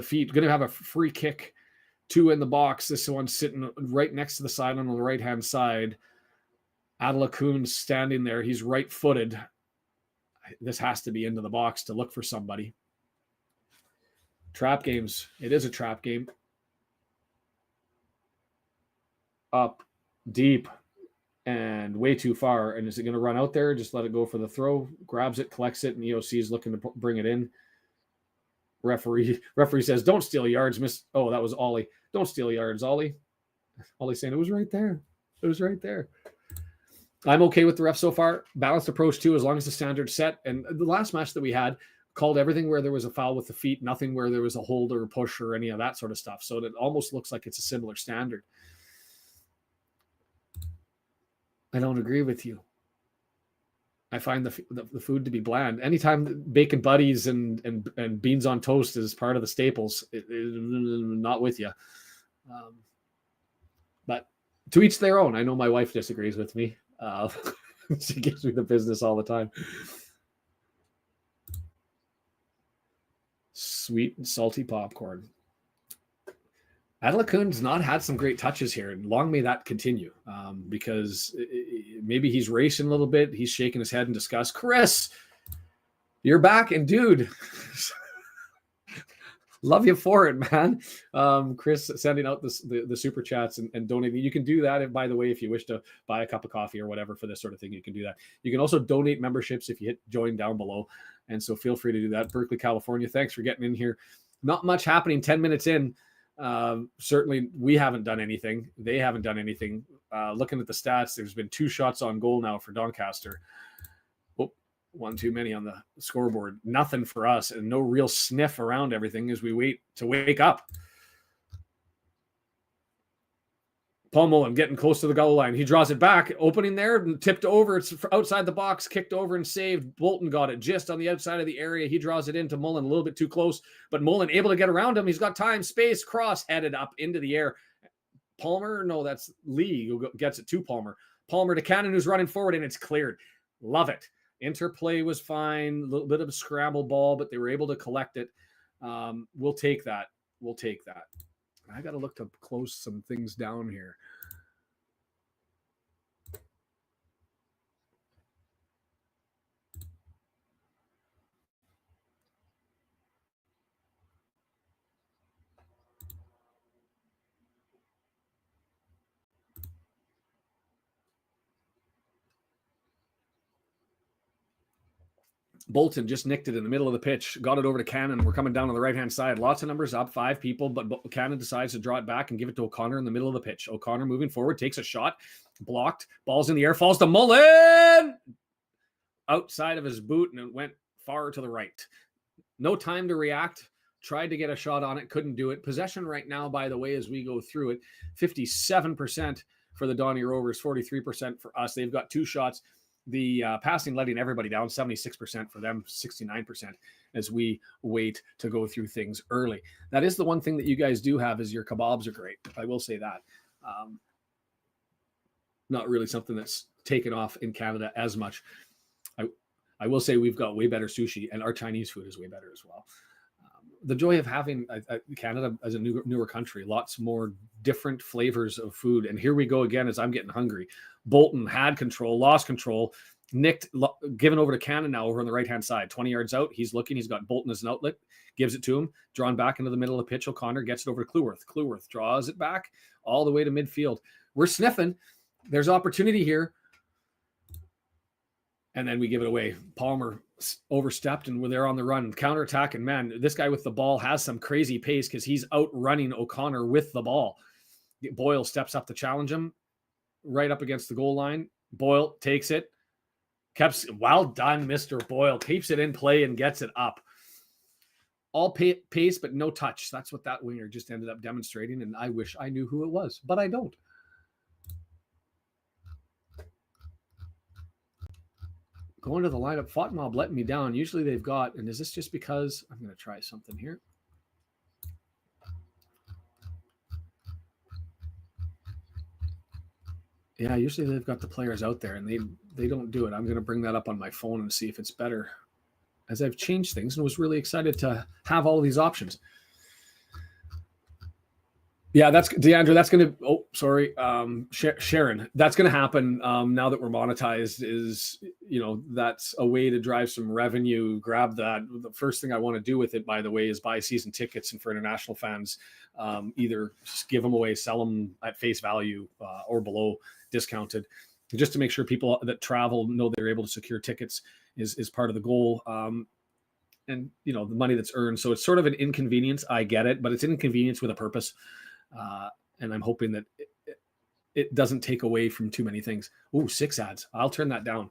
A: feet. Going to have a free kick, 2 in the box. This one's sitting right next to the side on the right hand side. Adelakun's standing there. He's right-footed. This has to be into the box to look for somebody. Trap games. It is a trap game. Up, deep, and way too far. And is it going to run out there? Just let it go for the throw. Grabs it, collects it, and EOC is looking to bring it in. Referee says, don't steal yards, miss. Oh, that was Ollie. Don't steal yards, Ollie. Ollie's saying, it was right there. It was right there. I'm okay with the ref so far. Balanced approach too, as long as the standard's set. And the last match that we had called everything where there was a foul with the feet, nothing where there was a hold or a push or any of that sort of stuff. So it almost looks like it's a similar standard. I don't agree with you. I find the food to be bland. Anytime bacon buddies and beans on toast is part of the staples, not with you. But to each their own. I know my wife disagrees with me. She gives me the business all the time. Sweet and salty popcorn. Adelakun's not had some great touches here, and long may that continue, because maybe he's racing a little bit. He's shaking his head in disgust. Chris, you're back, and dude, love you for it, man. Chris sending out the super chats and donating. You can do that, by the way, if you wish to buy a cup of coffee or whatever for this sort of thing, you can do that. You can also donate memberships if you hit join down below, and so feel free to do that. Berkeley, California, thanks for getting in here. Not much happening 10 minutes in. Certainly we haven't done anything. They haven't done anything. Looking at the stats, there's been 2 shots on goal now for Doncaster. Oh, one too many on the scoreboard. Nothing for us, and no real sniff around everything as we wait to wake up. Paul Mullen getting close to the goal line. He draws it back, opening there, and tipped over. It's outside the box, kicked over and saved. Bolton got it just on the outside of the area. He draws it into Mullen a little bit too close, but Mullen able to get around him. He's got time, space, cross, headed up into the air. Palmer, no, that's Lee who gets it to Palmer. Palmer to Cannon, who's running forward, and it's cleared. Love it. Interplay was fine. A little bit of a scramble ball, but they were able to collect it. We'll take that. We'll take that. I got to look to close some things down here. Bolton just nicked it in the middle of the pitch, got it over to Cannon. We're coming down on the right-hand side. Lots of numbers up, 5 people, but Cannon decides to draw it back and give it to O'Connor in the middle of the pitch. O'Connor moving forward, takes a shot, blocked, ball's in the air, falls to Mullen! Outside of his boot, and it went far to the right. No time to react. Tried to get a shot on it, couldn't do it. Possession right now, by the way, as we go through it, 57% for the Donny Rovers, 43% for us. They've got 2 shots. The passing letting everybody down, 76% for them, 69% as we wait to go through things early. That is the one thing that you guys do have is your kebabs are great. I will say that. Not really something that's taken off in Canada as much. I will say we've got way better sushi, and our Chinese food is way better as well. The joy of having Canada as a newer country, lots more different flavors of food. And here we go again as I'm getting hungry. Bolton had control, lost control, nicked, given over to Cannon now over on the right-hand side. 20 yards out, he's looking. He's got Bolton as an outlet, gives it to him, drawn back into the middle of the pitch. O'Connor gets it over to Cleworth. Cleworth draws it back all the way to midfield. We're sniffing. There's opportunity here. And then we give it away. Palmer overstepped, and they're on the run. Counterattack, and man, this guy with the ball has some crazy pace because he's outrunning O'Connor with the ball. Boyle steps up to challenge him right up against the goal line. Boyle takes it. Well done, Mr. Boyle. Keeps it in play and gets it up. All pace, but no touch. That's what that winger just ended up demonstrating, and I wish I knew who it was, but I don't. Going to the lineup, Fotmob letting me down. Usually they've got, and is this just because I'm going to try something here? Yeah, usually they've got the players out there, and they don't do it. I'm going to bring that up on my phone and see if it's better, as I've changed things and was really excited to have all of these options. Yeah, that's DeAndre. That's going to. Oh, sorry, Sharon. That's going to happen now that we're monetized. Is that's a way to drive some revenue. Grab that. The first thing I want to do with it, by the way, is buy season tickets, and for international fans, either just give them away, sell them at face value or below discounted, just to make sure people that travel know they're able to secure tickets is part of the goal. And the money that's earned. So it's sort of an inconvenience. I get it, but it's an inconvenience with a purpose. And I'm hoping that it doesn't take away from too many things. Ooh, 6 ads. I'll turn that down.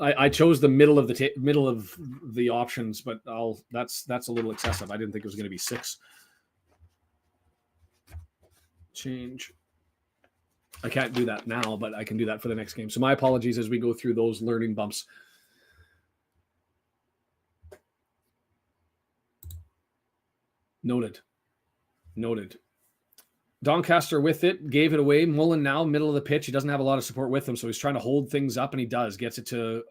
A: I chose the middle of the options, but that's a little excessive. I didn't think it was going to be 6. Change. I can't do that now, but I can do that for the next game. So my apologies as we go through those learning bumps. Noted. Doncaster with it, gave it away. Mullen now, middle of the pitch. He doesn't have a lot of support with him, so he's trying to hold things up, and he does. Gets it to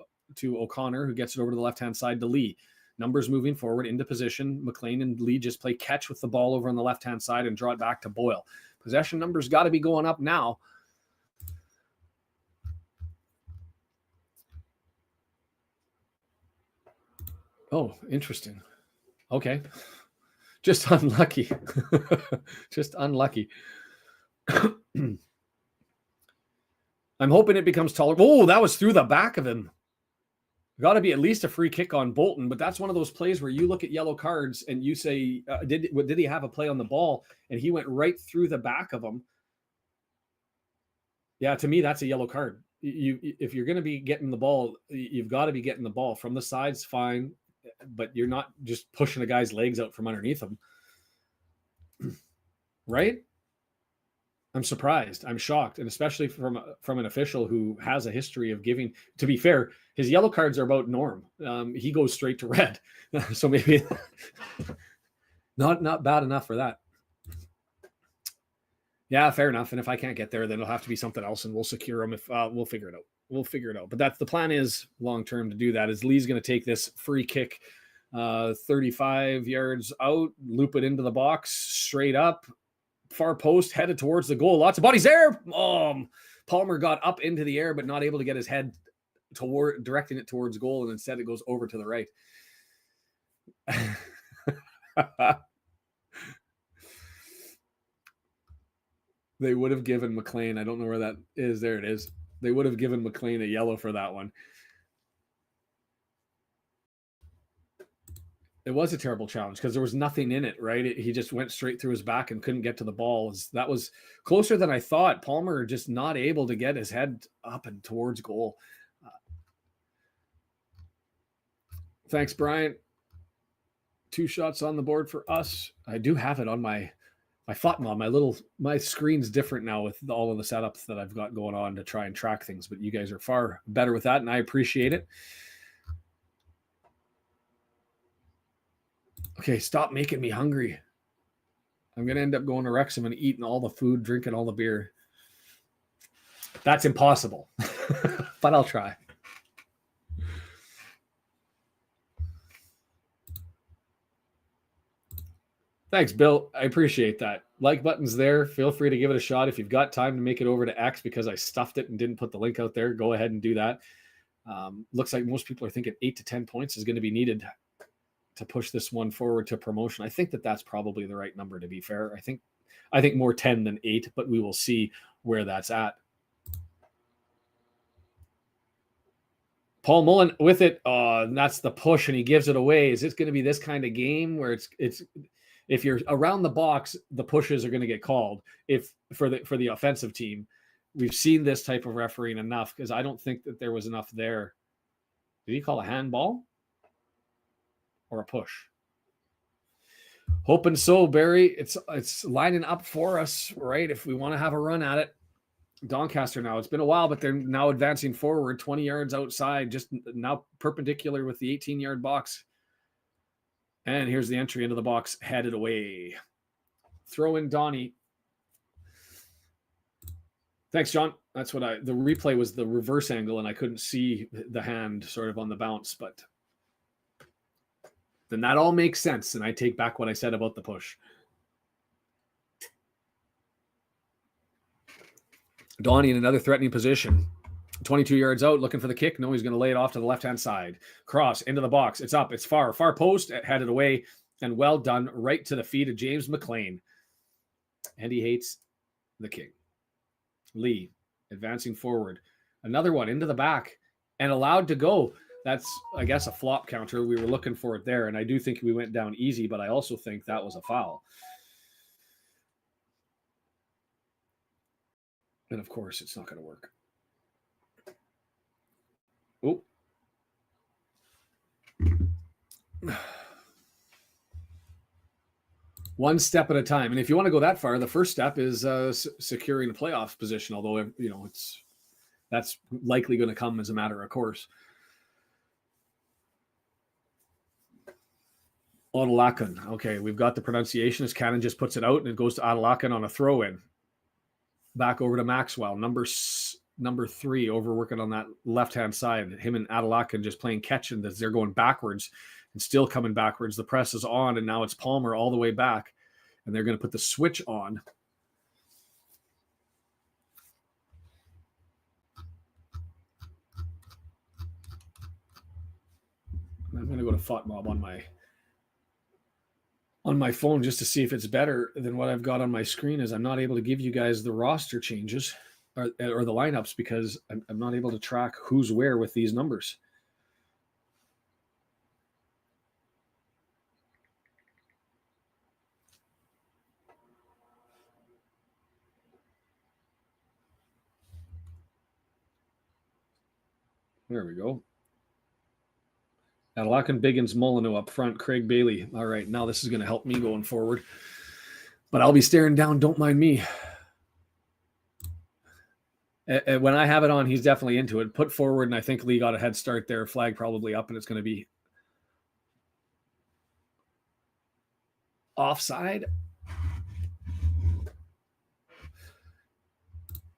A: O'Connor, who gets it over to the left-hand side to Lee. Numbers moving forward into position. McLean and Lee just play catch with the ball over on the left-hand side and draw it back to Boyle. Possession numbers got to be going up now. Oh, interesting. Okay. Just unlucky. Just unlucky. I'm hoping it becomes tolerable. Oh, that was through the back of him. Got to be at least a free kick on Bolton, but that's one of those plays where you look at yellow cards and you say, did he have a play on the ball? And he went right through the back of him. Yeah, to me, that's a yellow card. If you're going to be getting the ball, you've got to be getting the ball from the sides, fine. But you're not just pushing a guy's legs out from underneath him. Right? I'm surprised. I'm shocked, and especially from an official who has a history of giving. To be fair, his yellow cards are about norm. He goes straight to red, so maybe not bad enough for that. Yeah, fair enough. And if I can't get there, then it'll have to be something else, and we'll secure him. If we'll figure it out. We'll figure it out. But that's the plan is long term to do that. Is Lee's going to take this free kick 35 yards out, loop it into the box, straight up, far post, headed towards the goal. Lots of bodies there. Palmer got up into the air, but not able to get his head toward directing it towards goal, and instead it goes over to the right. They would have given McLean, I don't know where that is. There it is. They would have given McLean a yellow for that one. It was a terrible challenge because there was nothing in it, right? He just went straight through his back and couldn't get to the ball. That was closer than I thought. Palmer just not able to get his head up and towards goal. Thanks, Brian. 2 shots on the board for us. I do have it on my FOTMOD. My screen's different now with all of the setups that I've got going on to try and track things, but you guys are far better with that, and I appreciate it. Okay, stop making me hungry. I'm going to end up going to Wrexham and eating all the food, drinking all the beer. That's impossible, but I'll try. Thanks, Bill. I appreciate that. Like button's there. Feel free to give it a shot. If you've got time to make it over to X because I stuffed it and didn't put the link out there, go ahead and do that. Looks like most people are thinking 8 to 10 points is going to be needed to push this one forward to promotion. I think that's probably the right number, to be fair. I think more 10 than 8, but we will see where that's at. Paul Mullen with it. That's the push, and he gives it away. Is it going to be this kind of game where it's if you're around the box, the pushes are going to get called. If for the offensive team, we've seen this type of refereeing enough because I don't think that there was enough there. Did he call a handball or a push? Hoping so, Barry. It's lining up for us, right? If we want to have a run at it. Doncaster now. It's been a while, but they're now advancing forward 20 yards outside, just now perpendicular with the 18-yard box. And here's the entry into the box, headed away. Throw in Donnie. Thanks, John. That's what the replay was the reverse angle, and I couldn't see the hand sort of on the bounce, but then that all makes sense, and I take back what I said about the push. Donnie in another threatening position. 22 yards out, looking for the kick. No, he's going to lay it off to the left-hand side. Cross into the box. It's up. It's far post. Headed away, and well done. Right to the feet of James McLean. And he hates the king. Lee advancing forward. Another one into the back and allowed to go. That's, I guess, a flop counter. We were looking for it there, and I do think we went down easy, but I also think that was a foul. And, of course, it's not going to work. Oh. One step at a time. And if you want to go that far, the first step is securing a playoff position, although, that's likely going to come as a matter of course. Adelakun. Okay, we've got the pronunciation as Cannon just puts it out, and it goes to Adelakun on a throw-in. Back over to Maxwell, number 3, over working on that left-hand side. Him and Adelakun just playing catch, and they're going backwards and still coming backwards. The press is on, and now it's Palmer all the way back, and they're going to put the switch on. I'm going to go to FOTMOB on my phone just to see if it's better than what I've got on my screen, as I'm not able to give you guys the roster changes or the lineups because I'm not able to track who's where with these numbers. There we go. Adelakun, Biggins, Molyneux up front, Craig Bailey. All right, now this is going to help me going forward. But I'll be staring down, don't mind me. When I have it on, he's definitely into it. Put forward, and I think Lee got a head start there. Flag probably up, and it's going to be offside.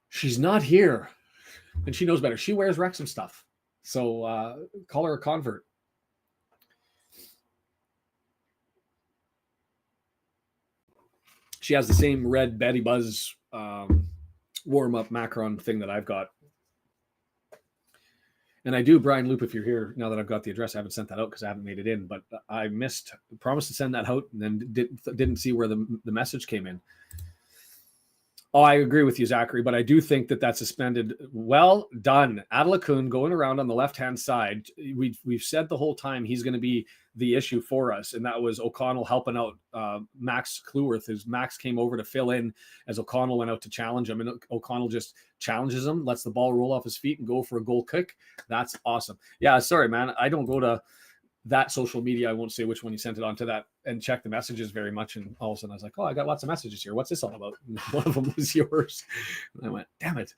A: She's not here, and she knows better. She wears Wrexham stuff, so call her a convert. She has the same red Betty Buzz warm-up Macron thing that I've got. And I do, Brian Loop, if you're here, now that I've got the address, I haven't sent that out because I haven't made it in, but I promised to send that out and then didn't see where the message came in. Oh, I agree with you, Zachary, but I do think that's suspended. Well done. Adelakun going around on the left-hand side. We've said the whole time he's going to be the issue for us, and that was O'Connell helping out Max Cleworth, as Max came over to fill in as O'Connell went out to challenge him, and O'Connell just challenges him, lets the ball roll off his feet and go for a goal kick. That's awesome. Yeah, sorry, man. I don't go to that social media. I won't say which one you sent it on to that and check the messages very much. And all of a sudden I was like, oh, I got lots of messages here. What's this all about? And one of them was yours. And I went, damn it.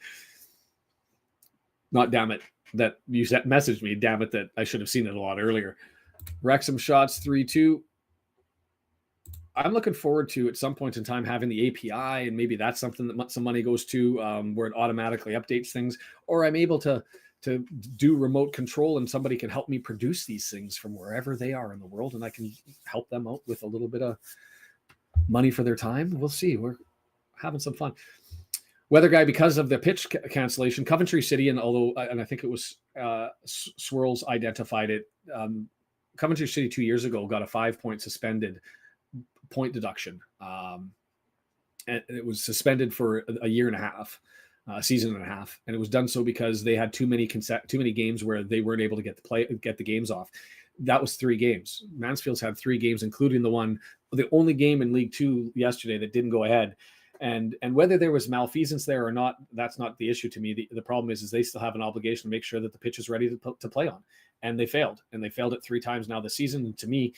A: Not damn it that you messaged me. Damn it that I should have seen it a lot earlier. Wrexham shots 3-2. I'm looking forward to at some point in time having the API, and maybe that's something that some money goes to, where it automatically updates things, or I'm able to do remote control and somebody can help me produce these things from wherever they are in the world, and I can help them out with a little bit of money for their time. We'll see. We're having some fun. Weather guy, because of the pitch cancellation, Coventry City, and I think it was Swirls identified it. Coventry City 2 years ago got a 5-point suspended point deduction. And it was suspended for a year and a half. Season and a half, and it was done so because they had too many games where they weren't able to get the games off. That was 3 games. Mansfield's had 3 games, including the only game in League 2 yesterday that didn't go ahead. And whether there was malfeasance there or not, that's not the issue to me. The problem is they still have an obligation to make sure that the pitch is ready to play on, and they failed. And they failed it 3 times now this season. And to me,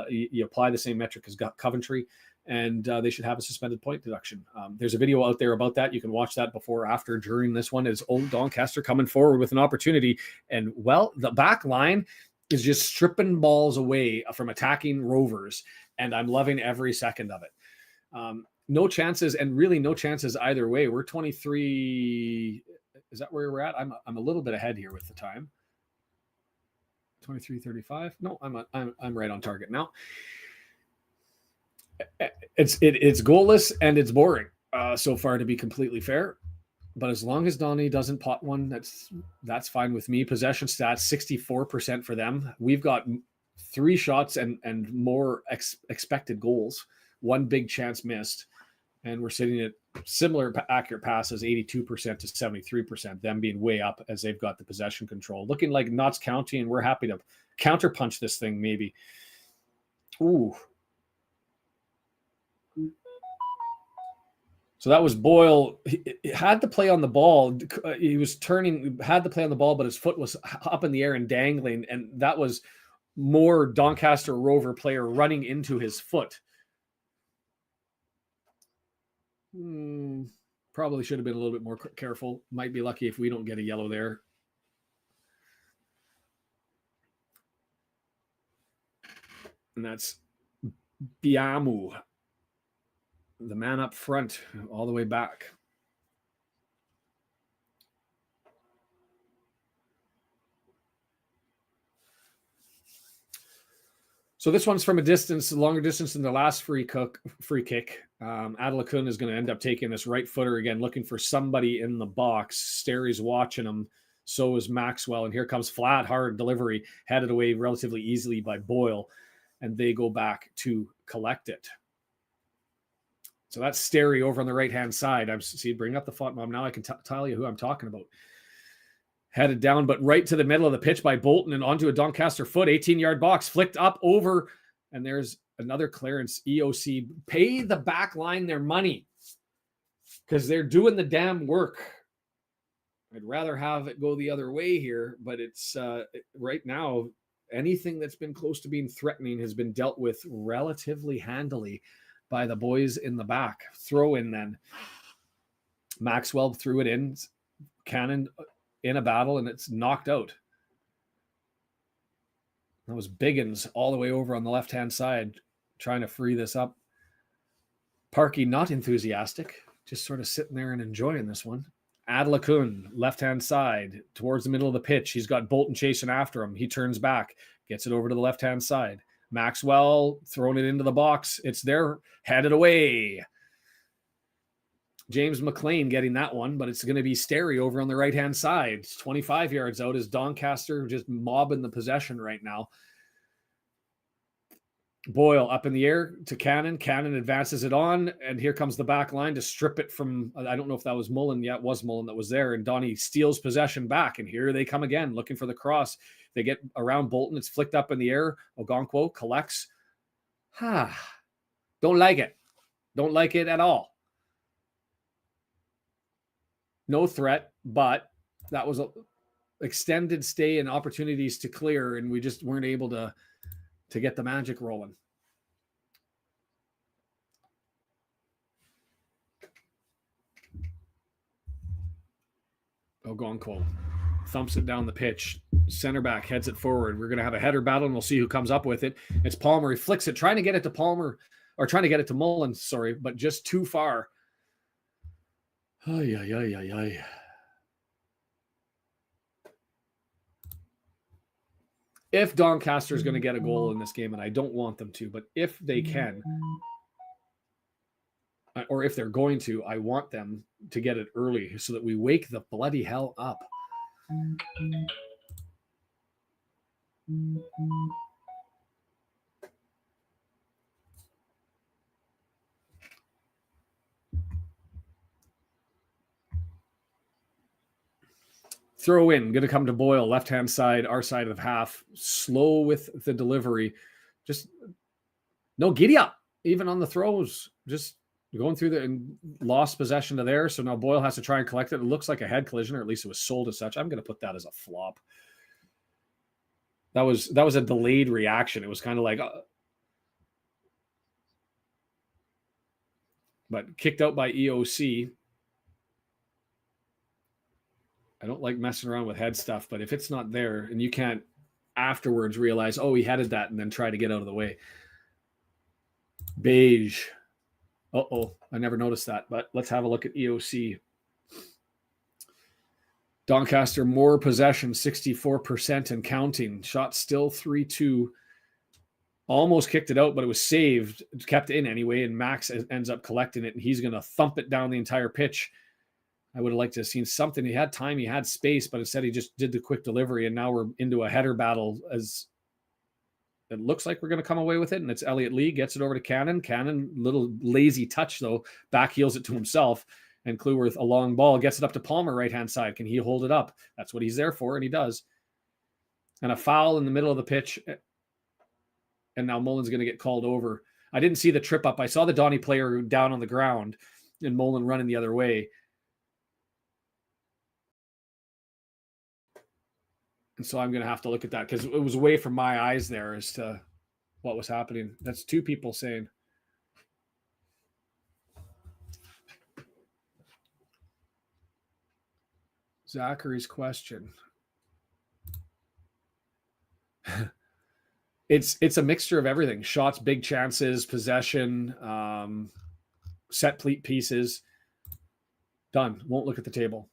A: you apply the same metric as Coventry, and they should have a suspended point deduction. There's a video out there about that. You can watch that before, after, during this one. Is old Doncaster coming forward with an opportunity. And, well, the back line is just stripping balls away from attacking Rovers, and I'm loving every second of it. No chances, and really no chances either way. We're 23. Is that where we're at? I'm a little bit ahead here with the time. 23:35. No, I'm right on target now. It's goalless and it's boring so far, to be completely fair. But as long as Donny doesn't pot one, that's fine with me. Possession stats 64% for them. We've got 3 shots and more expected goals. 1 big chance missed, and we're sitting at similar accurate passes, 82% to 73%. Them being way up as they've got the possession control, looking like Notts County, and we're happy to counterpunch this thing maybe. Ooh. So that was Boyle. He had to play on the ball. He was had to play on the ball, but his foot was up in the air and dangling. And that was more Doncaster Rover player running into his foot. Probably should have been a little bit more careful. Might be lucky if we don't get a yellow there. And that's Biamu, the man up front, all the way back. So this one's from a distance, longer distance than the last free kick. Adelakun is going to end up taking this right footer again, looking for somebody in the box. Sterry's watching him. So is Maxwell. And here comes flat, hard delivery, headed away relatively easily by Boyle. And they go back to collect it. So that's Sterry over on the right-hand side. Bring up the font, Mom. Now I can tell you who I'm talking about. Headed down, but right to the middle of the pitch by Bolton and onto a Doncaster foot, 18-yard box, flicked up over, and there's another clearance. EOC, pay the back line their money because they're doing the damn work. I'd rather have it go the other way here, but it's right now, anything that's been close to being threatening has been dealt with relatively handily by the boys in the back. Throw in then. Maxwell threw it in. Cannon in a battle, and it's knocked out. That was Biggins all the way over on the left-hand side, trying to free this up. Parkey not enthusiastic, just sort of sitting there and enjoying this one. Adelakun, left-hand side, towards the middle of the pitch. He's got Bolton chasing after him. He turns back, gets it over to the left-hand side. Maxwell throwing it into the box. It's there, headed away. James McLean getting that one, but it's going to be Sterry over on the right-hand side. It's 25 yards out as Doncaster just mobbing the possession right now. Boyle up in the air to Cannon. Cannon advances it on, and here comes the back line to strip it from, I don't know if that was Mullen. Yeah, it was Mullen that was there, and Donnie steals possession back, and here they come again, looking for the cross. They get around Bolton. It's flicked up in the air. Ogonkwo collects. Don't like it. Don't like it at all. No threat, but that was an extended stay and opportunities to clear, and we just weren't able to get the magic rolling. Ogonkwo thumps it down the pitch. Center back heads it forward. We're going to have a header battle, and we'll see who comes up with it. It's Palmer. He flicks it, trying to get it to Palmer, or trying to get it to Mullins, sorry, but just too far. Ay. If Doncaster is going to get a goal in this game, and I don't want them to, but if they can, or if they're going to, I want them to get it early so that we wake the bloody hell up. Throw in, going to come to Boyle, left-hand side, our side of the half. Slow with the delivery. Just no giddy up, even on the throws. Just going through and lost possession to there. So now Boyle has to try and collect it. It looks like a head collision, or at least it was sold as such. I'm going to put that as a flop. That was a delayed reaction. It was kind of like, but kicked out by EOC. I don't like messing around with head stuff, but if it's not there and you can't afterwards realize, oh, he headed that, and then try to get out of the way. Beige. Uh-oh, I never noticed that, but let's have a look at EOC. Doncaster, more possession, 64% and counting. Shot still 3-2. Almost kicked it out, but it was saved. It kept in anyway, and Max ends up collecting it, and he's going to thump it down the entire pitch. I would have liked to have seen something. He had time, he had space, but instead he just did the quick delivery, and now we're into a header battle as it looks like we're going to come away with it, and it's Elliott Lee, gets it over to Cannon. Cannon, little lazy touch, though, back heels it to himself, and Cleworth, a long ball, gets it up to Palmer, right-hand side. Can he hold it up? That's what he's there for, and he does. And a foul in the middle of the pitch, and now Mullen's going to get called over. I didn't see the trip up. I saw the Donny player down on the ground, and Mullen running the other way. And so I'm going to have to look at that because it was away from my eyes there as to what was happening. That's two people saying. Zachary's question. It's a mixture of everything. Shots, big chances, possession, set pieces. Done. Won't look at the table.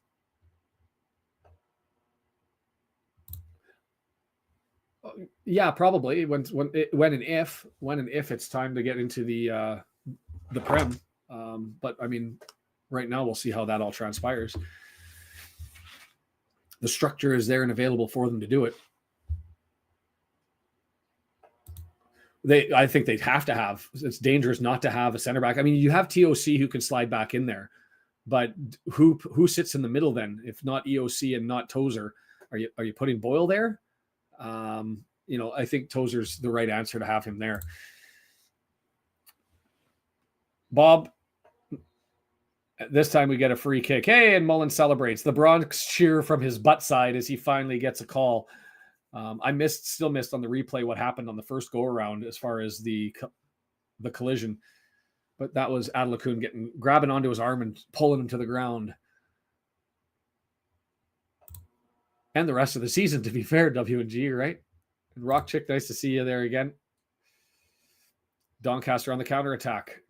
A: Yeah, probably when and if it's time to get into the Prem. But I mean, right now we'll see how that all transpires. The structure is there and available for them to do it. I think they'd have to have. It's dangerous not to have a center back. I mean, you have TOC who can slide back in there, but who sits in the middle then? If not EOC and not Tozer, are you putting Boyle there? I think Tozer's the right answer to have him there. Bob, this time we get a free kick. Hey, and Mullen celebrates. The Bronx cheer from his butt side as he finally gets a call. I still missed on the replay what happened on the first go around as far as the collision, but that was Adelakun grabbing onto his arm and pulling him to the ground. and the rest of the season, to be fair, W&G, right? And Rock Chick, nice to see you there again. Doncaster on the counterattack.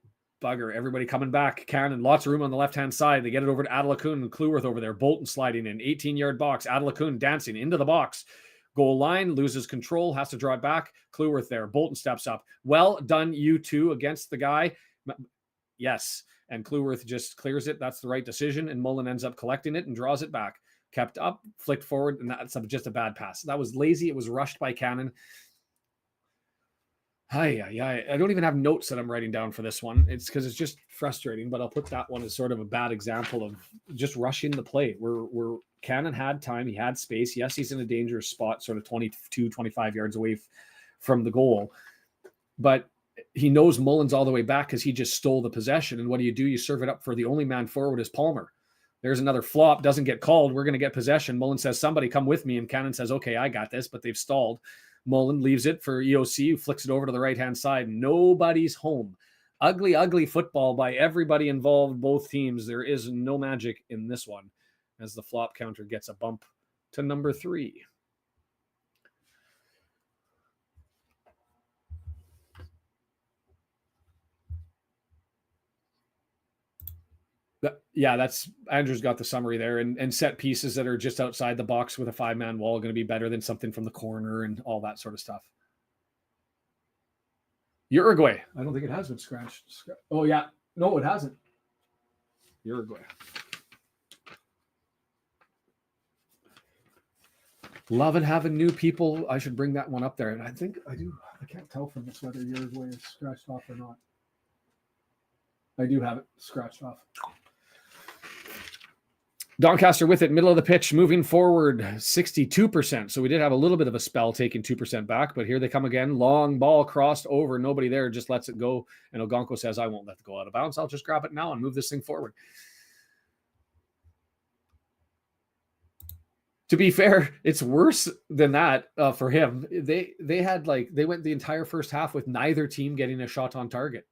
A: Bugger, everybody coming back. Cannon, lots of room on the left-hand side. They get it over to Adelakun and Cleworth over there. Bolton sliding in. 18-yard box. Adelakun dancing into the box. Goal line, loses control, has to draw it back. Cleworth there. Bolton steps up. Well done, you two, against the guy. Yes. And Cleworth just clears it. That's the right decision. And Mullen ends up collecting it and draws it back. Kept up, flicked forward, and that's just a bad pass. That was lazy. It was rushed by Cannon. I don't even have notes that I'm writing down for this one. It's because it's just frustrating, but I'll put that one as sort of a bad example of just rushing the play. Where Cannon had time, he had space. Yes, he's in a dangerous spot, sort of 22, 25 yards away from the goal. But he knows Mullen's all the way back because he just stole the possession. And what do? You serve it up for the only man forward is Palmer. There's another flop, doesn't get called. We're going to get possession. Mullen says, somebody come with me. And Cannon says, okay, I got this, but they've stalled. Mullen leaves it for EOC, who flicks it over to the right-hand side. Nobody's home. Ugly, ugly football by everybody involved, both teams. There is no magic in this one as the flop counter gets a bump to number 3. That's Andrew's got the summary there, and set pieces that are just outside the box with a 5-man wall going to be better than something from the corner and all that sort of stuff. Uruguay. I don't think it has been scratched. Oh, yeah. No, it hasn't. Uruguay. Loving having new people. I should bring that one up there. And I think I do. I can't tell from this whether Uruguay is scratched off or not. I do have it scratched off. Doncaster with it, middle of the pitch, moving forward, 62%. So we did have a little bit of a spell taking 2% back, but here they come again. Long ball crossed over. Nobody there, just lets it go. And Ogonko says, I won't let it go out of bounds. I'll just grab it now and move this thing forward. To be fair, it's worse than that for him. They went the entire first half with neither team getting a shot on target.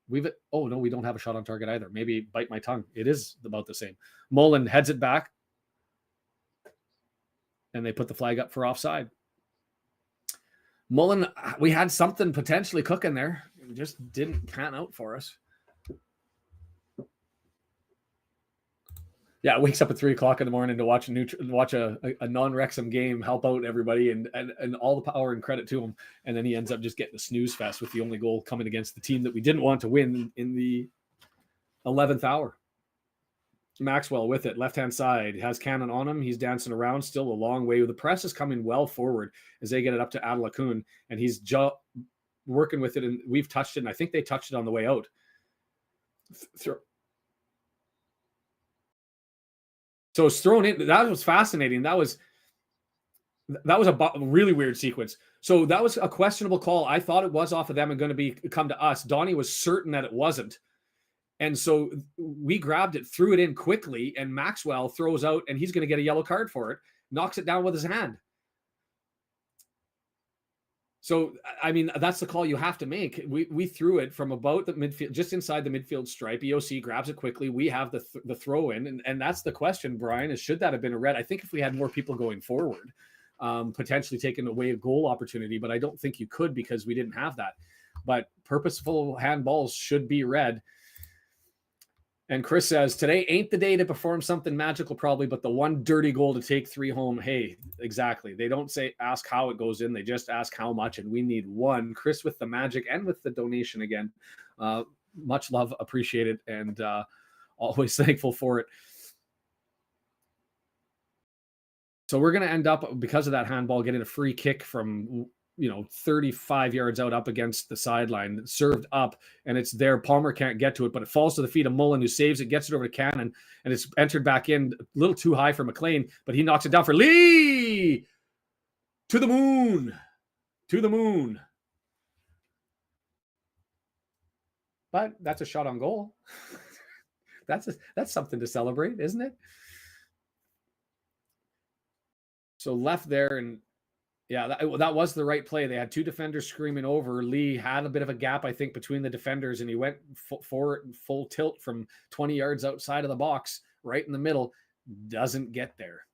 A: We don't have a shot on target either. Maybe bite my tongue. It is about the same. Mullen heads it back, and they put the flag up for offside. Mullen, we had something potentially cooking there. It just didn't pan out for us. Yeah, wakes up at 3:00 in the morning to watch a non-Wrexham game, help out everybody, and all the power and credit to him. And then he ends up just getting a snooze fest with the only goal coming against the team that we didn't want to win in the 11th hour. Maxwell with it, left-hand side, has Cannon on him. He's dancing around, still a long way. The press is coming well forward as they get it up to Adelakun, and he's working with it, and we've touched it, and I think they touched it on the way out. So it's thrown in. That was fascinating. That was a really weird sequence. So that was a questionable call. I thought it was off of them and going to come to us. Donnie was certain that it wasn't. And so we grabbed it, threw it in quickly, and Maxwell throws out, and he's going to get a yellow card for it, knocks it down with his hand. So, I mean, that's the call you have to make. We threw it from about the midfield, just inside the midfield stripe. EOC grabs it quickly. We have the throw in. And that's the question, Brian, is should that have been a red? I think if we had more people going forward, potentially taking away a goal opportunity, but I don't think you could because we didn't have that. But purposeful handballs should be red. And Chris says, today ain't the day to perform something magical probably, but the one dirty goal to take 3 home. Hey, exactly. They don't ask how it goes in. They just ask how much, and we need 1. Chris with the magic and with the donation again. Much love, appreciated, and always thankful for it. So we're going to end up, because of that handball, getting a free kick from 35 yards out up against the sideline, served up, and it's there. Palmer can't get to it, but it falls to the feet of Mullen, who saves it, gets it over to Cannon, and it's entered back in a little too high for McLean, but he knocks it down for Lee! To the moon! To the moon! But that's a shot on goal. That's something to celebrate, isn't it? So left there, and yeah, that was the right play. They had 2 defenders screaming over. Lee had a bit of a gap, I think, between the defenders, and he went forward full tilt from 20 yards outside of the box, right in the middle. Doesn't get there.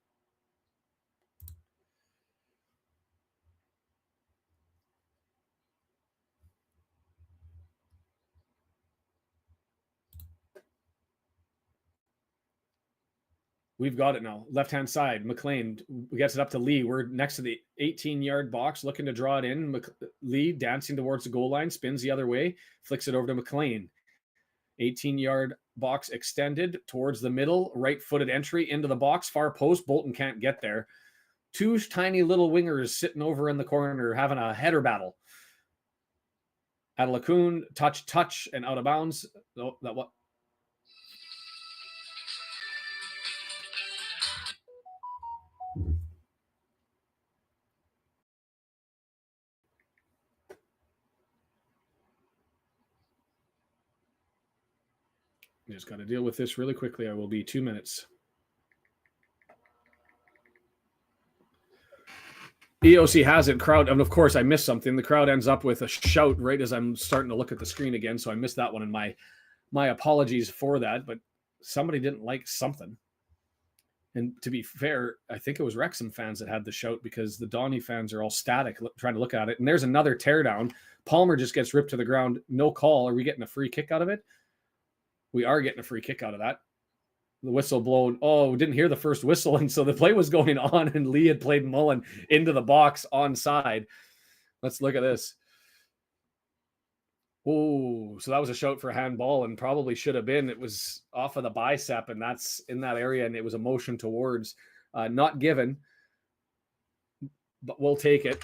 A: We've got it now. Left-hand side, McLean gets it up to Lee. We're next to the 18-yard box, looking to draw it in. Lee dancing towards the goal line, spins the other way, flicks it over to McLean. 18-yard box extended towards the middle, right-footed entry into the box, far post. Bolton can't get there. Two tiny little wingers sitting over in the corner having a header battle. Adelakun, touch, and out of bounds. Oh, that what? Just got to deal with this really quickly. I will be 2 minutes. EOC has it. Crowd, and of course I missed something. The crowd ends up with a shout right as I'm starting to look at the screen again, so I missed that one, and my apologies for that, but somebody didn't like something. And to be fair, I think it was Wrexham fans that had the shout because the Donny fans are all static trying to look at it. And there's another teardown. Palmer just gets ripped to the ground. No call. Are we getting a free kick out of it? We are getting a free kick out of that. The whistle blown. Oh, we didn't hear the first whistle. And so the play was going on and Lee had played Mullen into the box onside. Let's look at this. Oh, so that was a shout for handball and probably should have been. It was off of the bicep and that's in that area. And it was a motion towards, not given, but we'll take it.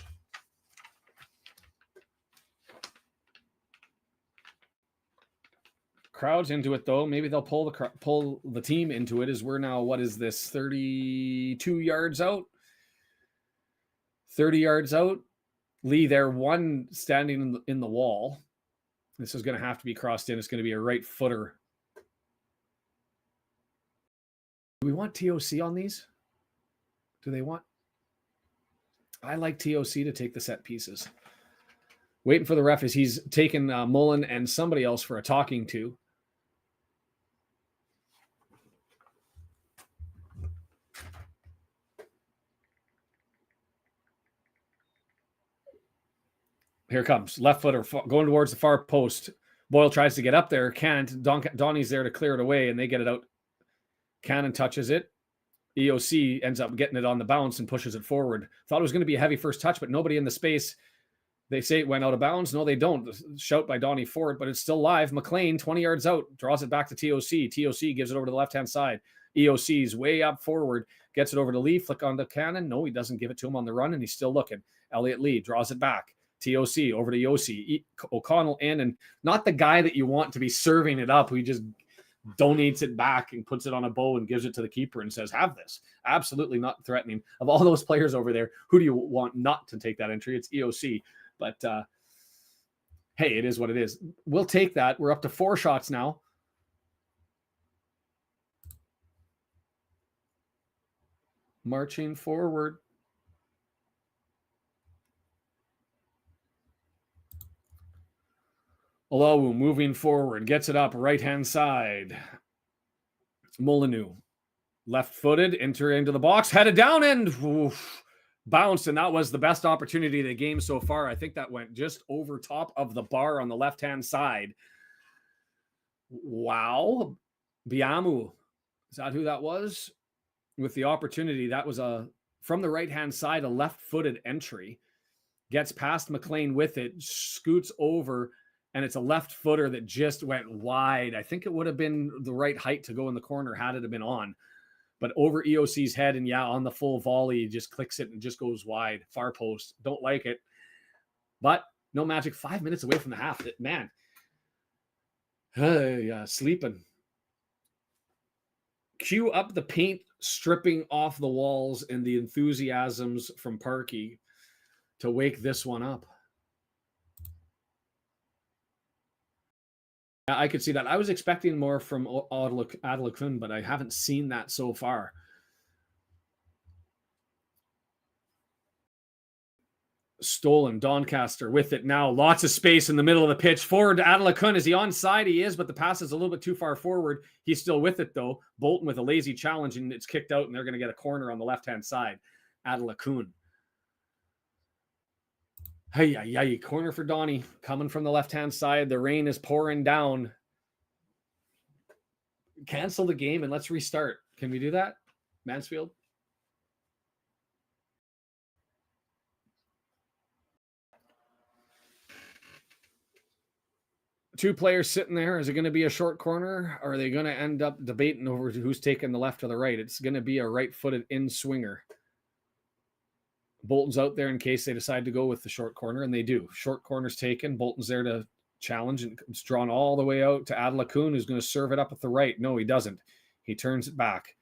A: Crowds into it though. Maybe they'll pull the team into it as we're now, what is this, 32 yards out? 30 yards out. Lee there, one standing in the wall. This is going to have to be crossed in. It's going to be a right footer. Do we want TOC on these? Do they want? I like TOC to take the set pieces. Waiting for the ref as he's taken Mullen and somebody else for a talking to. Here comes left footer going towards the far post. Boyle tries to get up there. Can't. Donnie's there to clear it away and they get it out. Cannon touches it. EOC ends up getting it on the bounce and pushes it forward. Thought it was going to be a heavy first touch, but nobody in the space. They say it went out of bounds. No, they don't. Shout by Donnie Ford, but it's still live. McLean, 20 yards out, draws it back to TOC. TOC gives it over to the left-hand side. EOC's way up forward, gets it over to Lee, flick on the cannon. No, he doesn't give it to him on the run, and he's still looking. Elliot Lee draws it back. TOC over to Yossi. O'Connell in, and not the guy that you want to be serving it up. He just donates it back and puts it on a bow and gives it to the keeper and says, have this. Absolutely not threatening. Of all those players over there, who do you want not to take that entry? It's EOC. But, hey, it is what it is. We'll take that. We're up to 4 shots now. Marching forward. Olawu moving forward, gets it up, right-hand side. Molyneux, left-footed, enter into the box, headed down and bounced, and that was the best opportunity of the game so far. I think that went just over top of the bar on the left-hand side. Wow. Biamu, is that who that was? With the opportunity, that was from the right-hand side, a left-footed entry. Gets past McLean with it, scoots over, and it's a left footer that just went wide. I think it would have been the right height to go in the corner had it have been on. But over EOC's head, and yeah, on the full volley, just clicks it and just goes wide. Far post. Don't like it. But no magic. 5 minutes away from the half. Man. Yeah, sleeping. Cue up the paint stripping off the walls and the enthusiasms from Parky to wake this one up. I could see that. I was expecting more from Adelakun, but I haven't seen that so far. Stolen. Doncaster with it now. Lots of space in the middle of the pitch. Forward to Adelakun. Is he onside? He is, but the pass is a little bit too far forward. He's still with it, though. Bolton with a lazy challenge, and it's kicked out, and they're going to get a corner on the left-hand side. Adelakun. Hey, corner for Donnie coming from the left-hand side. The rain is pouring down. Cancel the game and let's restart. Can we do that? Mansfield. Two players sitting there. Is it going to be a short corner? Or are they going to end up debating over who's taking the left or the right? It's going to be a right-footed in-swinger. Bolton's out there in case they decide to go with the short corner, and they do. Short corner's taken. Bolton's there to challenge, and it's drawn all the way out to Adelakun, who's going to serve it up at the right. No, he doesn't. He turns it back.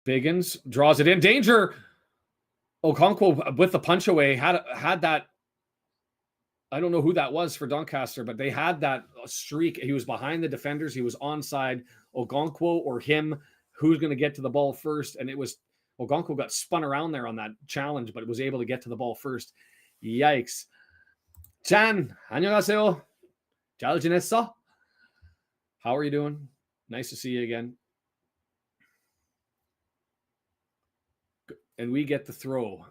A: Biggins draws it in. Danger! Okonkwo with the punch away had that. I don't know who that was for Doncaster, but they had that streak. He was behind the defenders. He was onside. Okonkwo or him, who's going to get to the ball first? And it was Okonkwo got spun around there on that challenge, but it was able to get to the ball first. Yikes. Chan, 안녕하세요. 잘 지냈어? How are you doing? Nice to see you again. And we get the throw.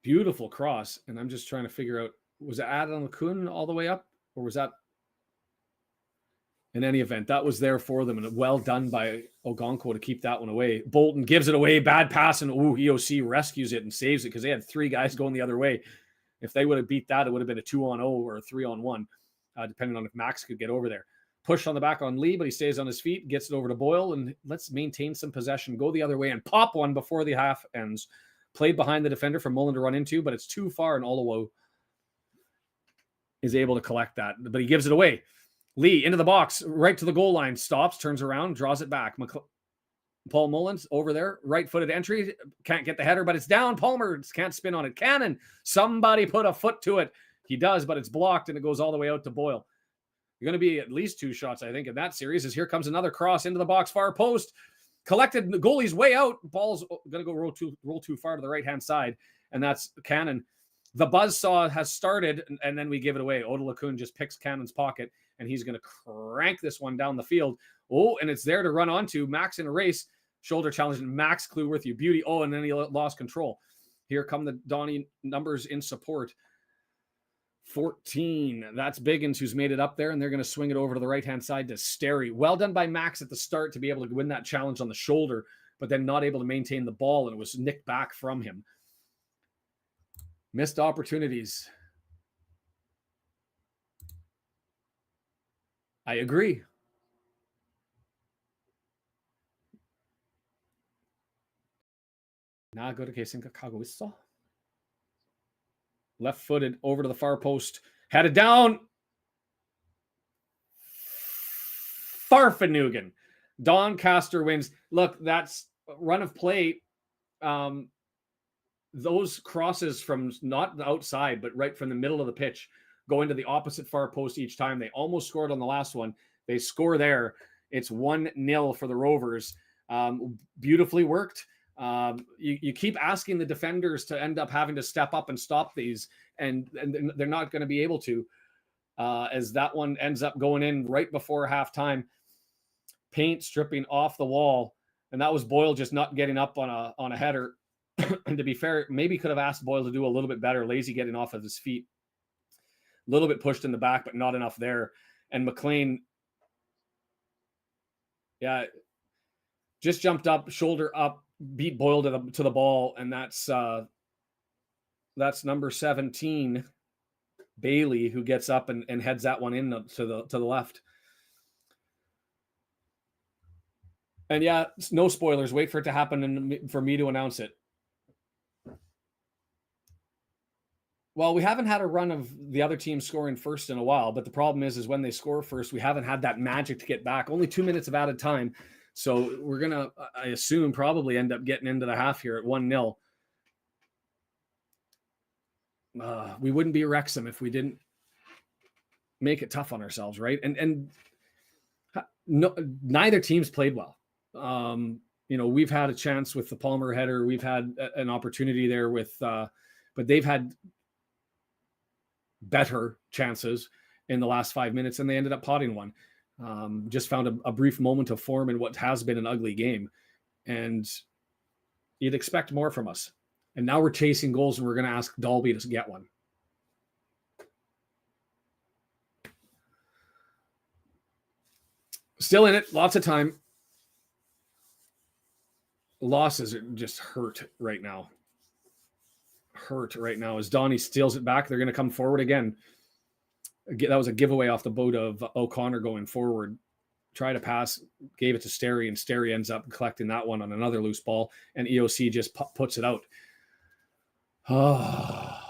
A: Beautiful cross. And I'm just trying to figure out, was it Adelakun all the way up? Or was that? In any event, that was there for them. And well done by Okonkwo to keep that one away. Bolton gives it away. Bad pass. And EOC rescues it and saves it because they had three guys going the other way. If they would have beat that, it would have been a 2-on-0 or a 3-on-1, depending on if Max could get over there. Push on the back on Lee, but he stays on his feet, gets it over to Boyle, and let's maintain some possession, go the other way, and pop one before the half ends. Played behind the defender for Mullen to run into, but it's too far, and Olowo is able to collect that. But he gives it away. Lee into the box, right to the goal line, stops, turns around, draws it back. Paul Mullins over there, right-footed entry, can't get the header, but it's down. Palmer can't spin on it. Cannon, somebody put a foot to it. He does, but it's blocked, and it goes all the way out to Boyle. You're going to be at least 2 shots, I think, in that series, as here comes another cross into the box, far post. Collected, the goalie's way out. Ball's going to go roll too far to the right-hand side, and that's Cannon. The buzzsaw has started, and then we give it away. Adelakun just picks Cannon's pocket, and he's going to crank this one down the field. Oh, and it's there to run onto. Max in a race. Shoulder challenge, and Max Clue-Worth you. Beauty. Oh, and then he lost control. Here come the Donny numbers in support. 14. That's Biggins who's made it up there, and they're going to swing it over to the right-hand side to Sterry. Well done by Max at the start to be able to win that challenge on the shoulder, but then not able to maintain the ball, and it was nicked back from him. Missed opportunities. I agree. Now go to Kesinka Kagoiso. Left-footed over to the far post. Had it down. Farfanugan. Doncaster wins. Look, that's run of play. Those crosses from not the outside, but right from the middle of the pitch, going to the opposite far post each time. They almost scored on the last one. They score there. It's 1-0 for the Rovers. Beautifully worked. You keep asking the defenders to end up having to step up and stop these, and they're not going to be able to, as that one ends up going in right before halftime. Paint stripping off the wall, and that was Boyle just not getting up on a header. And to be fair, maybe could have asked Boyle to do a little bit better. Lazy getting off of his feet, a little bit pushed in the back, but not enough there. And McLean, just jumped up, shoulder up, beat Boyle to the ball, and that's number 17, Bailey, who gets up and heads that one in to the left. And no spoilers. Wait for it to happen and for me to announce it. Well, we haven't had a run of the other team scoring first in a while, but the problem is when they score first, we haven't had that magic to get back. Only 2 minutes of added time. So we're going to, I assume, probably end up getting into the half here at 1-0. We wouldn't be Wrexham if we didn't make it tough on ourselves, right? And no, neither team's played well. We've had a chance with the Palmer header. We've had an opportunity there but they've had better chances in the last 5 minutes, and they ended up potting one. Just found a brief moment of form in what has been an ugly game, and you'd expect more from us. And now we're chasing goals, and we're going to ask Dalby to get one. Still in it. Lots of time. Losses are just hurt right now. As Donnie steals it back. They're going to come forward again. That was a giveaway off the boat of O'Connor going forward. Try to pass, gave it to Sterry, and Sterry ends up collecting that one on another loose ball, and EOC just puts it out. Oh.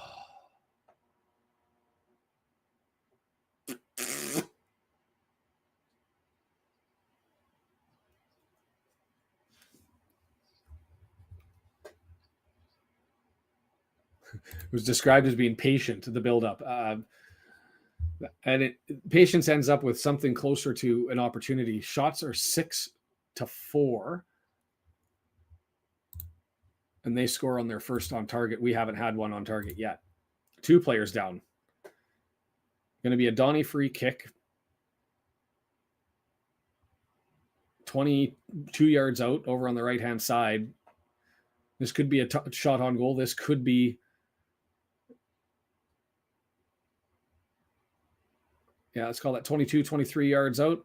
A: It was described as being patient, the buildup. And patience ends up with something closer to an opportunity. Shots are 6-4. And they score on their first on target. We haven't had one on target yet. 2 players down. Going to be a Donnie free kick. 22 yards out over on the right-hand side. This could be a shot on goal. This could be... Yeah, let's call that 22, 23 yards out.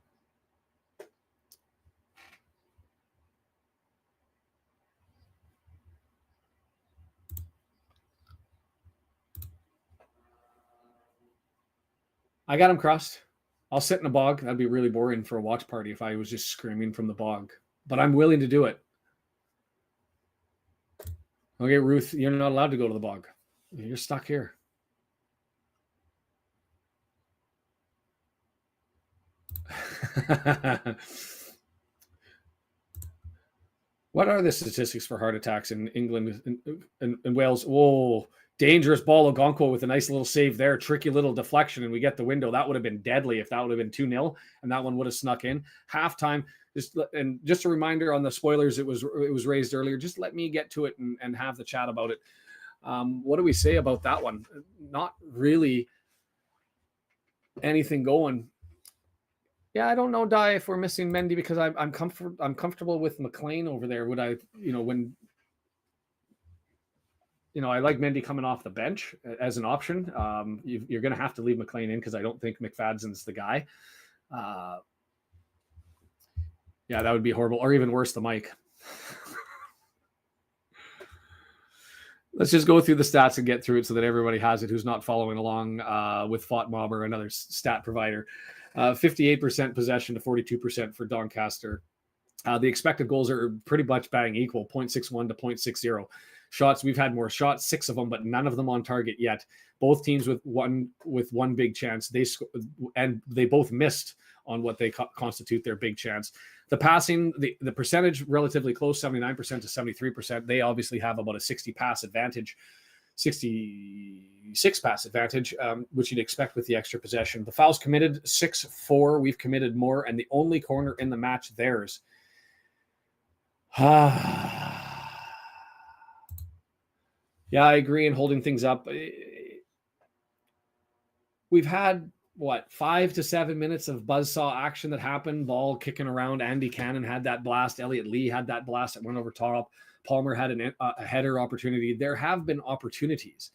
A: I got him crossed. I'll sit in a bog. That'd be really boring for a watch party if I was just screaming from the bog. But I'm willing to do it. Okay, Ruth, you're not allowed to go to the bog. You're stuck here. What are the statistics for heart attacks in England and Wales? Whoa, dangerous ball. Ogonko with a nice little save there. Tricky little deflection, and we get the window. That would have been deadly if that would have been 2-0, and that one would have snuck in. Halftime, just a reminder on the spoilers, it was raised earlier. Just let me get to it and have the chat about it. What do we say about that one? Not really anything going. Yeah, I don't know, Di, if we're missing Mendy because I'm comfortable with McLean over there. Would I, when I like Mendy coming off the bench as an option. You're going to have to leave McLean in because I don't think McFadden's the guy. Yeah, that would be horrible, or even worse, the Mike. Let's just go through the stats and get through it so that everybody has it who's not following along with FOTMob or another stat provider. 58% possession to 42% for Doncaster. The expected goals are pretty much bang equal, 0.61 to 0.60. Shots, we've had more shots, 6 of them, but none of them on target yet. Both teams with one big chance. They both missed on what they constitute their big chance. The passing, the percentage relatively close, 79% to 73%. They obviously have about a 66 pass advantage, which you'd expect with the extra possession. The fouls committed, 6-4. We've committed more, and the only corner in the match, theirs. Yeah, I agree in holding things up. We've had 5 to 7 minutes of buzzsaw action that happened. Ball kicking around. Andy Cannon had that blast. Elliot Lee had that blast that went over top. Palmer had a header opportunity. There have been opportunities,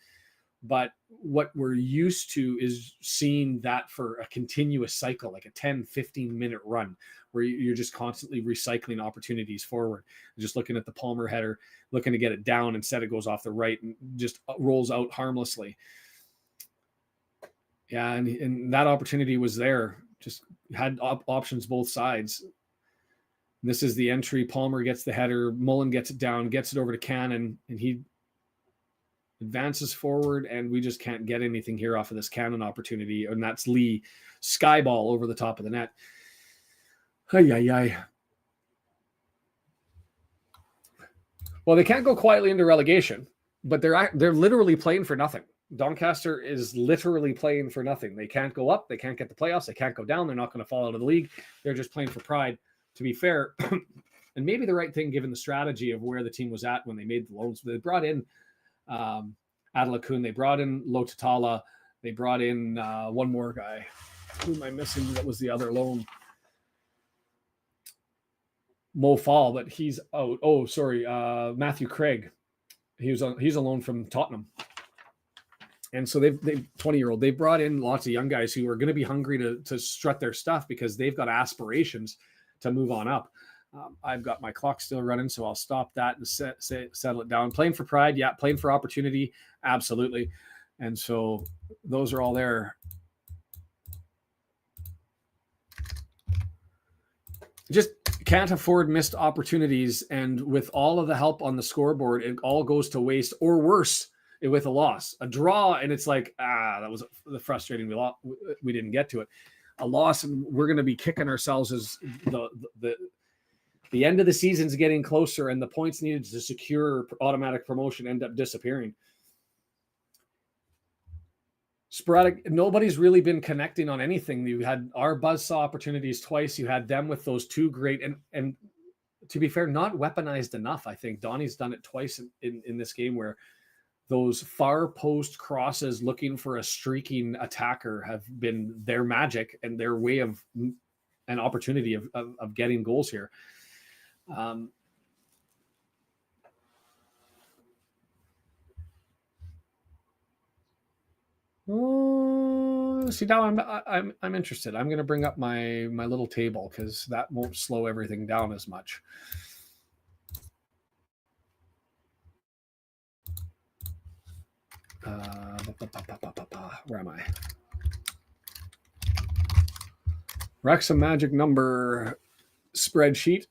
A: but what we're used to is seeing that for a continuous cycle, like a 10, 15-minute run where you're just constantly recycling opportunities forward. Just looking at the Palmer header, looking to get it down. Instead, it goes off the right and just rolls out harmlessly. Yeah, and that opportunity was there. Just had options both sides. This is the entry. Palmer gets the header. Mullen gets it down, gets it over to Cannon, and he advances forward, and we just can't get anything here off of this Cannon opportunity. And that's Lee. Sky ball over the top of the net. Ay. Well, they can't go quietly into relegation, but they're literally playing for nothing. Doncaster is literally playing for nothing. They can't go up. They can't get the playoffs. They can't go down. They're not going to fall out of the league. They're just playing for pride, to be fair. And maybe the right thing given the strategy of where the team was at when they made the loans. They brought in Adelakun. They brought in Lotatala. They brought in one more guy. Who am I missing? That was the other loan. Mo Fall, but he's out. Oh, sorry. Matthew Craig. He's a loan from Tottenham. And so they've 20-year-old, they brought in lots of young guys who are going to be hungry to strut their stuff because they've got aspirations to move on up. I've got my clock still running, so I'll stop that and settle it down. Playing for pride, yeah. Playing for opportunity, absolutely. And so those are all there. Just can't afford missed opportunities. And with all of the help on the scoreboard, it all goes to waste, or worse, with a loss. A draw, and it's like, that was the frustrating. We didn't get to it. A loss, and we're going to be kicking ourselves as the end of the season's getting closer, and the points needed to secure automatic promotion end up disappearing. Sporadic. Nobody's really been connecting on anything. You had our buzzsaw opportunities twice. You had them with those two great, and to be fair, not weaponized enough. I think Donnie's done it twice in this game where those far post crosses looking for a streaking attacker have been their magic and their way of an opportunity of getting goals here. See, now I'm interested. I'm going to bring up my little table because that won't slow everything down as much. Where am I? Wrexham magic number spreadsheet.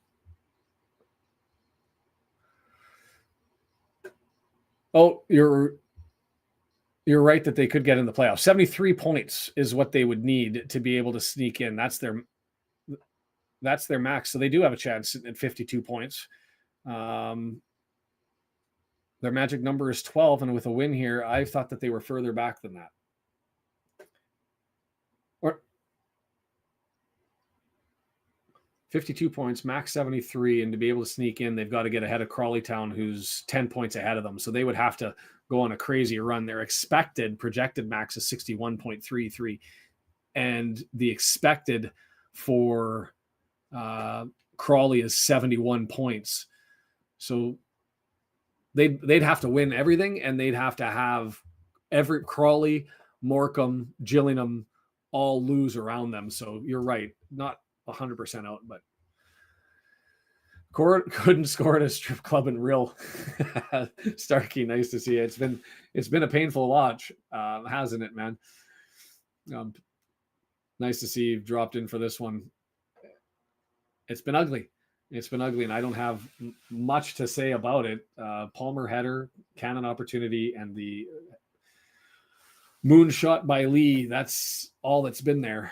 A: Oh, you're right that they could get in the playoffs. 73 points is what they would need to be able to sneak in. That's their max. So they do have a chance at 52 points. Their magic number is 12, and with a win here, I thought that they were further back than that. Or 52 points, max 73, and to be able to sneak in, they've got to get ahead of Crawley Town, who's 10 points ahead of them. So they would have to go on a crazy run. Their projected max is 61.33, and the expected for Crawley is 71 points. So they'd have to win everything, and they'd have to have every Crawley, Morecambe, Gillingham all lose around them. So you're right, not 100% out, but couldn't score at a strip club in Rill. Starkey, nice to see it. It's been a painful watch, hasn't it, man? Nice to see you've dropped in for this one. It's been ugly. And I don't have much to say about it. Palmer header, cannon opportunity, and the moonshot by Lee. That's all that's been there.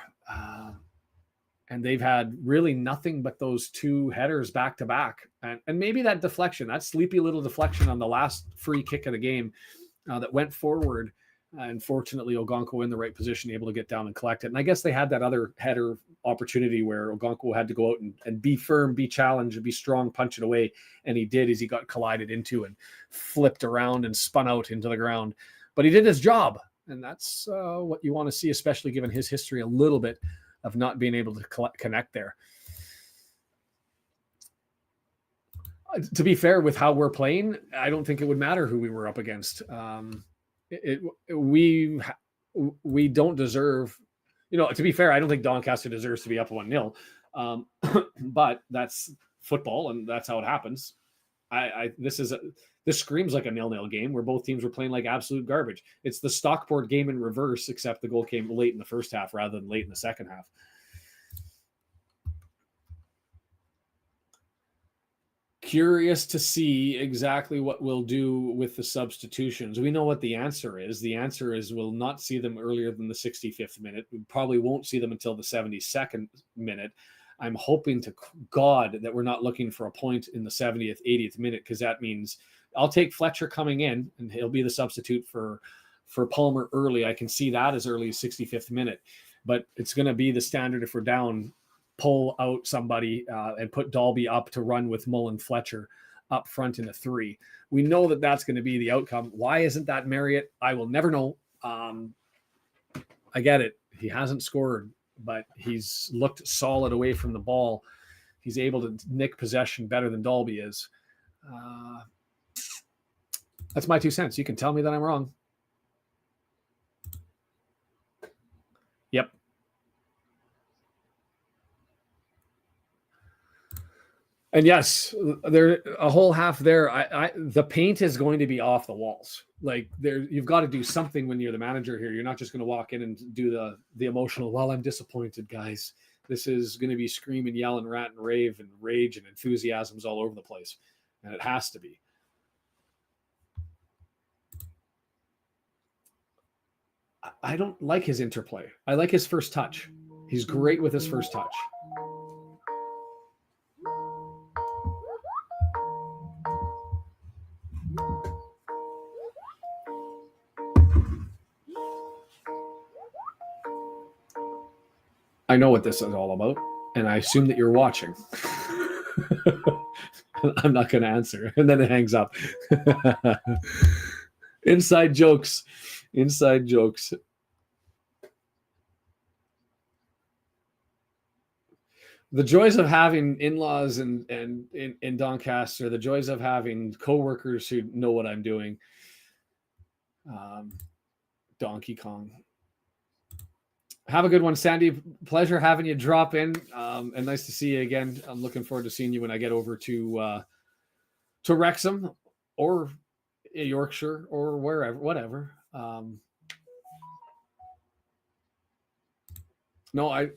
A: And they've had really nothing but those two headers back to back. And maybe that deflection, that sleepy little deflection on the last free kick of the game that went forward. Unfortunately, Ogonko in the right position, able to get down and collect it. And I guess they had that other header opportunity where Ogonko had to go out and be firm, be challenged, and be strong, punch it away. And he did, as he got collided into and flipped around and spun out into the ground. But he did his job. And that's what you want to see, especially given his history a little bit of not being able to connect there. To be fair, with how we're playing, I don't think it would matter who we were up against. We don't deserve, to be fair, I don't think Doncaster deserves to be up 1-0. But that's football, and that's how it happens. This screams like a 0-0 game where both teams were playing like absolute garbage. It's the Stockport game in reverse, except the goal came late in the first half rather than late in the second half. Curious to see exactly what we'll do with the substitutions. We know what the answer is. The answer is we'll not see them earlier than the 65th minute. We probably won't see them until the 72nd minute. I'm hoping to God that we're not looking for a point in the 70th, 80th minute, because that means I'll take Fletcher coming in, and he'll be the substitute for Palmer early. I can see that as early as 65th minute. But it's going to be the standard if we're down, pull out somebody and put Dalby up to run with Mullen Fletcher up front in a 3. We know that that's going to be the outcome. Why isn't that Marriott? I will never know. I get it. He hasn't scored, but he's looked solid away from the ball. He's able to nick possession better than Dalby is. That's my 2 cents. You can tell me that I'm wrong. And yes, there a whole half there. The paint is going to be off the walls. Like there, you've got to do something when you're the manager here. You're not just going to walk in and do the emotional. Well, I'm disappointed, guys. This is going to be screaming, yelling, rant, and rave, and rage, and enthusiasms all over the place, and it has to be. I don't like his interplay. I like his first touch. He's great with his first touch. I know what this is all about, and I assume that you're watching. I'm not going to answer. And then it hangs up. Inside jokes. Inside jokes. The joys of having in-laws and in Doncaster, the joys of having coworkers who know what I'm doing. Donkey Kong. Have a good one, Sandy. Pleasure having you drop in, and nice to see you again. I'm looking forward to seeing you when I get over to Wrexham or Yorkshire or wherever, whatever. No,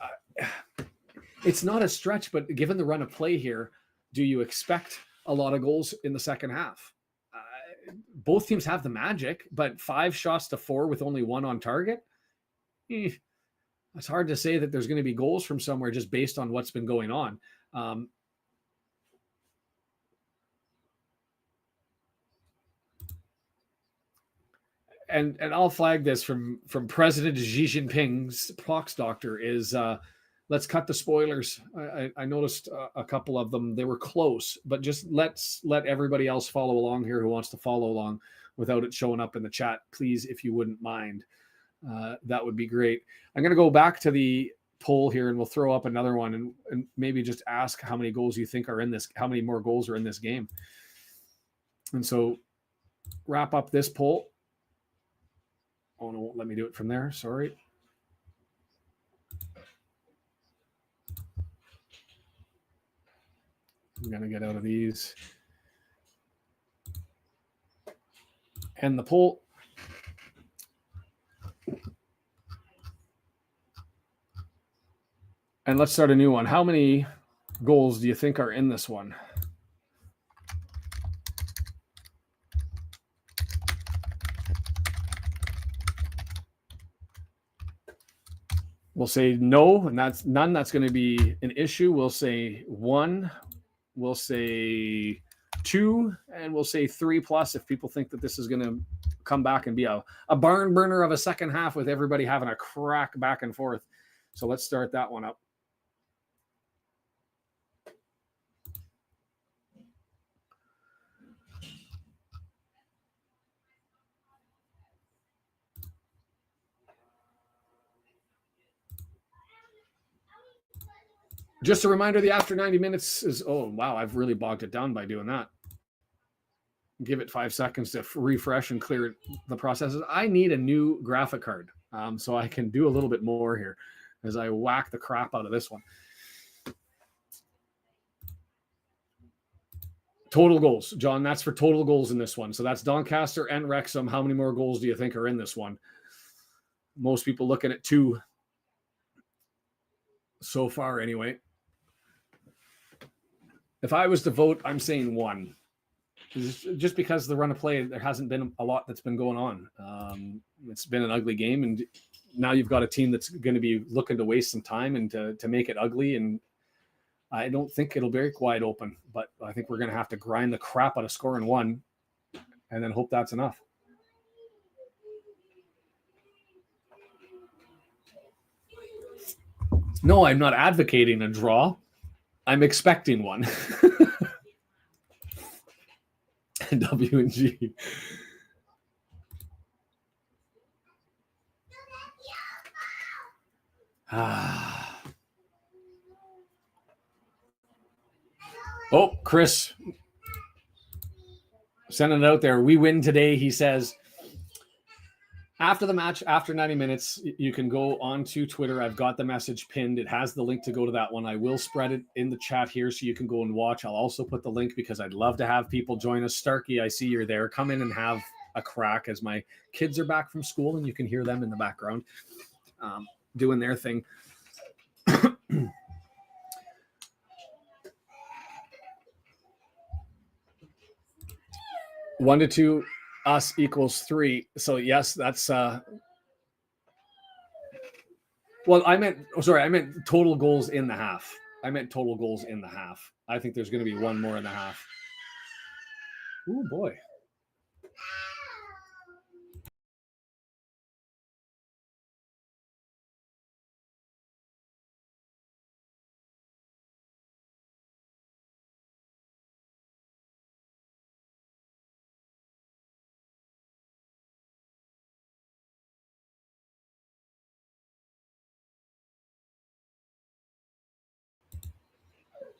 A: it's not a stretch, but given the run of play here, do you expect a lot of goals in the second half? Both teams have the magic, but 5 shots to 4 with only 1 on target. It's hard to say that there's going to be goals from somewhere just based on what's been going on. And I'll flag this from President Xi Jinping's pox doctor is let's cut the spoilers. I noticed a couple of them. They were close, but just let's let everybody else follow along here who wants to follow along without it showing up in the chat. Please, if you wouldn't mind. That would be great. I'm going to go back to the poll here and we'll throw up another one and maybe just ask how many goals you think are in this, how many more goals are in this game. And so wrap up this poll. Oh, no, won't let me do it from there. Sorry. I'm going to get out of these. And the poll. And let's start a new one. How many goals do you think are in this one? We'll say no, and that's none. That's going to be an issue. We'll say 1. We'll say 2, and we'll say 3+ if people think that this is going to come back and be a barn burner of a second half with everybody having a crack back and forth. So let's start that one up. Just a reminder, the after 90 minutes is, oh, wow, I've really bogged it down by doing that. Give it 5 seconds to refresh and clear the processes. I need a new graphic card so I can do a little bit more here as I whack the crap out of this one. Total goals, John, that's for total goals in this one. So that's Doncaster and Wrexham. How many more goals do you think are in this one? Most people looking at 2 so far anyway. If I was to vote, I'm saying 1. Just because the run of play, there hasn't been a lot that's been going on. It's been an ugly game, and now you've got a team that's going to be looking to waste some time and to make it ugly. And I don't think it'll be wide open, but I think we're going to have to grind the crap out of scoring 1 and then hope that's enough. No, I'm not advocating a draw. I'm expecting one. W and G. Oh, Chris. Sending it out there. We win today, he says. After the match, after 90 minutes, you can go onto Twitter. I've got the message pinned. It has the link to go to that one. I will spread it in the chat here so you can go and watch. I'll also put the link because I'd love to have people join us. Starkey, I see you're there. Come in and have a crack as my kids are back from school and you can hear them in the background doing their thing. 1-2, us equals 3. So yes, that's well, I meant total goals in the half. I think there's going to be one more in the half. Oh boy.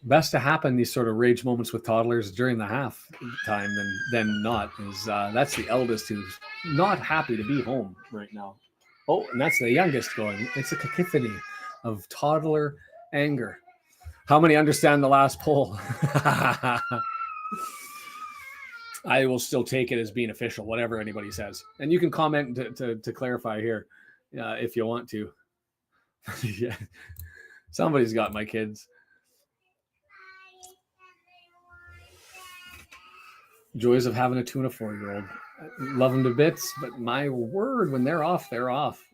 A: Best to happen these sort of rage moments with toddlers during the half time than not. Is that's the eldest who's not happy to be home right now. Oh, and that's the youngest going. It's a cacophony of toddler anger. How many understand the last poll? I will still take it as being official, whatever anybody says. And you can comment to clarify here if you want to. Yeah. Somebody's got my kids. Joys of having a tuna 4-year-old. Love them to bits, but my word, when they're off, they're off.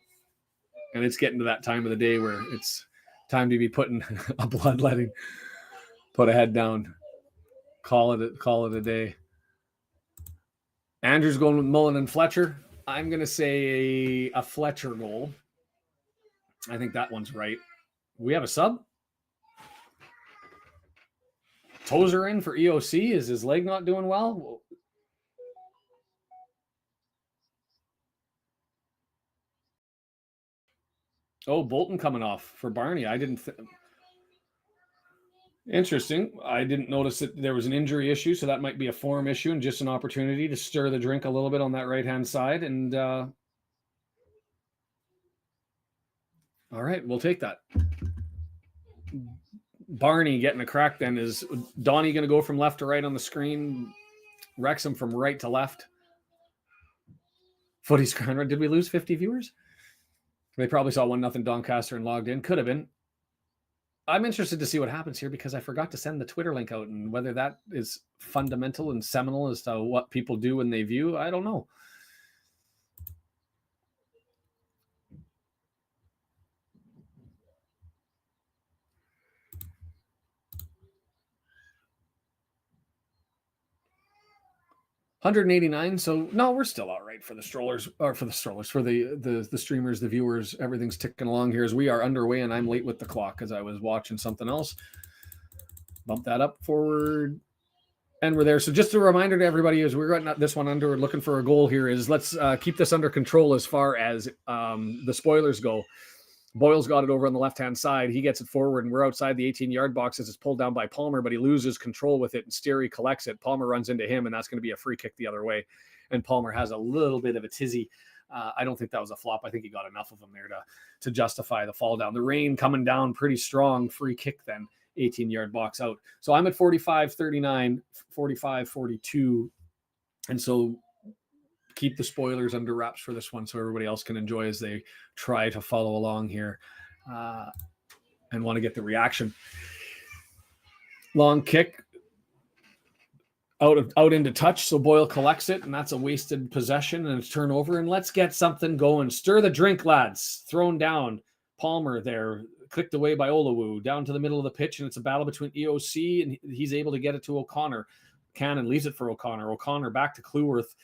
A: And it's getting to that time of the day where it's time to be putting a bloodletting, put a head down, call it a day. Andrew's going with Mullen and Fletcher. I'm going to say a Fletcher goal. I think that one's right. We have a sub. Tozer in for EOC. Is his leg not doing well? Oh, Bolton coming off for Barney. I didn't. Interesting. I didn't notice that there was an injury issue, so that might be a form issue and just an opportunity to stir the drink a little bit on that right-hand side. And all right, we'll take that. Barney getting a crack then. Is Donnie going to go from left to right on the screen? Wrexham from right to left. Footy's Crown. Did we lose 50 viewers? They probably saw 1-0 Doncaster and logged in. Could have been. I'm interested to see what happens here because I forgot to send the Twitter link out, and whether that is fundamental and seminal as to what people do when they view, I don't know. $189. So no, we're still all right for the strollers, or for the streamers, the viewers. Everything's ticking along here as we are underway, and I'm late with the clock because I was watching something else. Bump that up forward, and we're there. So just a reminder to everybody as we're getting this one under, looking for a goal here, is let's keep this under control as far as the spoilers go. Boyle's got it over on the left-hand side. He gets it forward, and we're outside the 18-yard box as it's pulled down by Palmer, but he loses control with it, and Steary collects it. Palmer runs into him, and that's going to be a free kick the other way. And Palmer has a little bit of a tizzy. I don't think that was a flop. I think he got enough of them there to justify the fall down. The rain coming down pretty strong. Free kick then, 18-yard box out. So I'm at 45-39, 45-42. And so keep the spoilers under wraps for this one so everybody else can enjoy as they try to follow along here and want to get the reaction. Long kick out into touch, so Boyle collects it, and that's a wasted possession and a turnover. And let's get something going. Stir the drink, lads. Thrown down. Palmer there, clicked away by Olawu, down to the middle of the pitch, and it's a battle between EOC, and he's able to get it to O'Connor. Cannon leaves it for O'Connor. O'Connor back to Cleworth,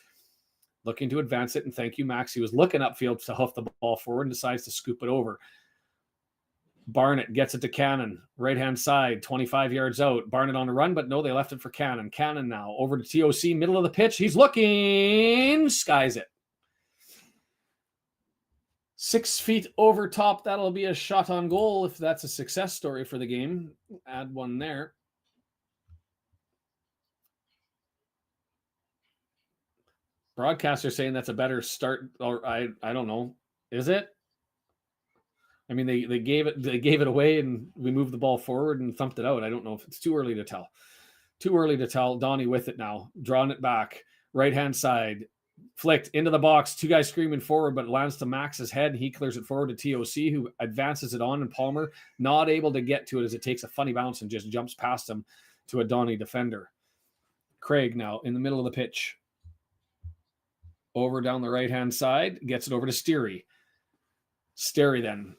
A: looking to advance it, and thank you, Max. He was looking upfield to hoof the ball forward and decides to scoop it over. Barnett gets it to Cannon, right-hand side, 25 yards out. Barnett on the run, but no, they left it for Cannon. Cannon now over to TOC, middle of the pitch. He's looking, skies it. 6 feet over top. That'll be a shot on goal if that's a success story for the game. Add one there. Broadcaster saying that's a better start, or I don't know. Is it? I mean, they gave it away, and we moved the ball forward and thumped it out. I don't know if it's too early to tell. Too early to tell. Donnie with it now, drawing it back, right hand side, flicked into the box. Two guys screaming forward, but it lands to Max's head. He clears it forward to TOC, who advances it on, and Palmer not able to get to it as it takes a funny bounce and just jumps past him to a Donnie defender. Craig now in the middle of the pitch. Over down the right-hand side, gets it over to Steery. Steery then.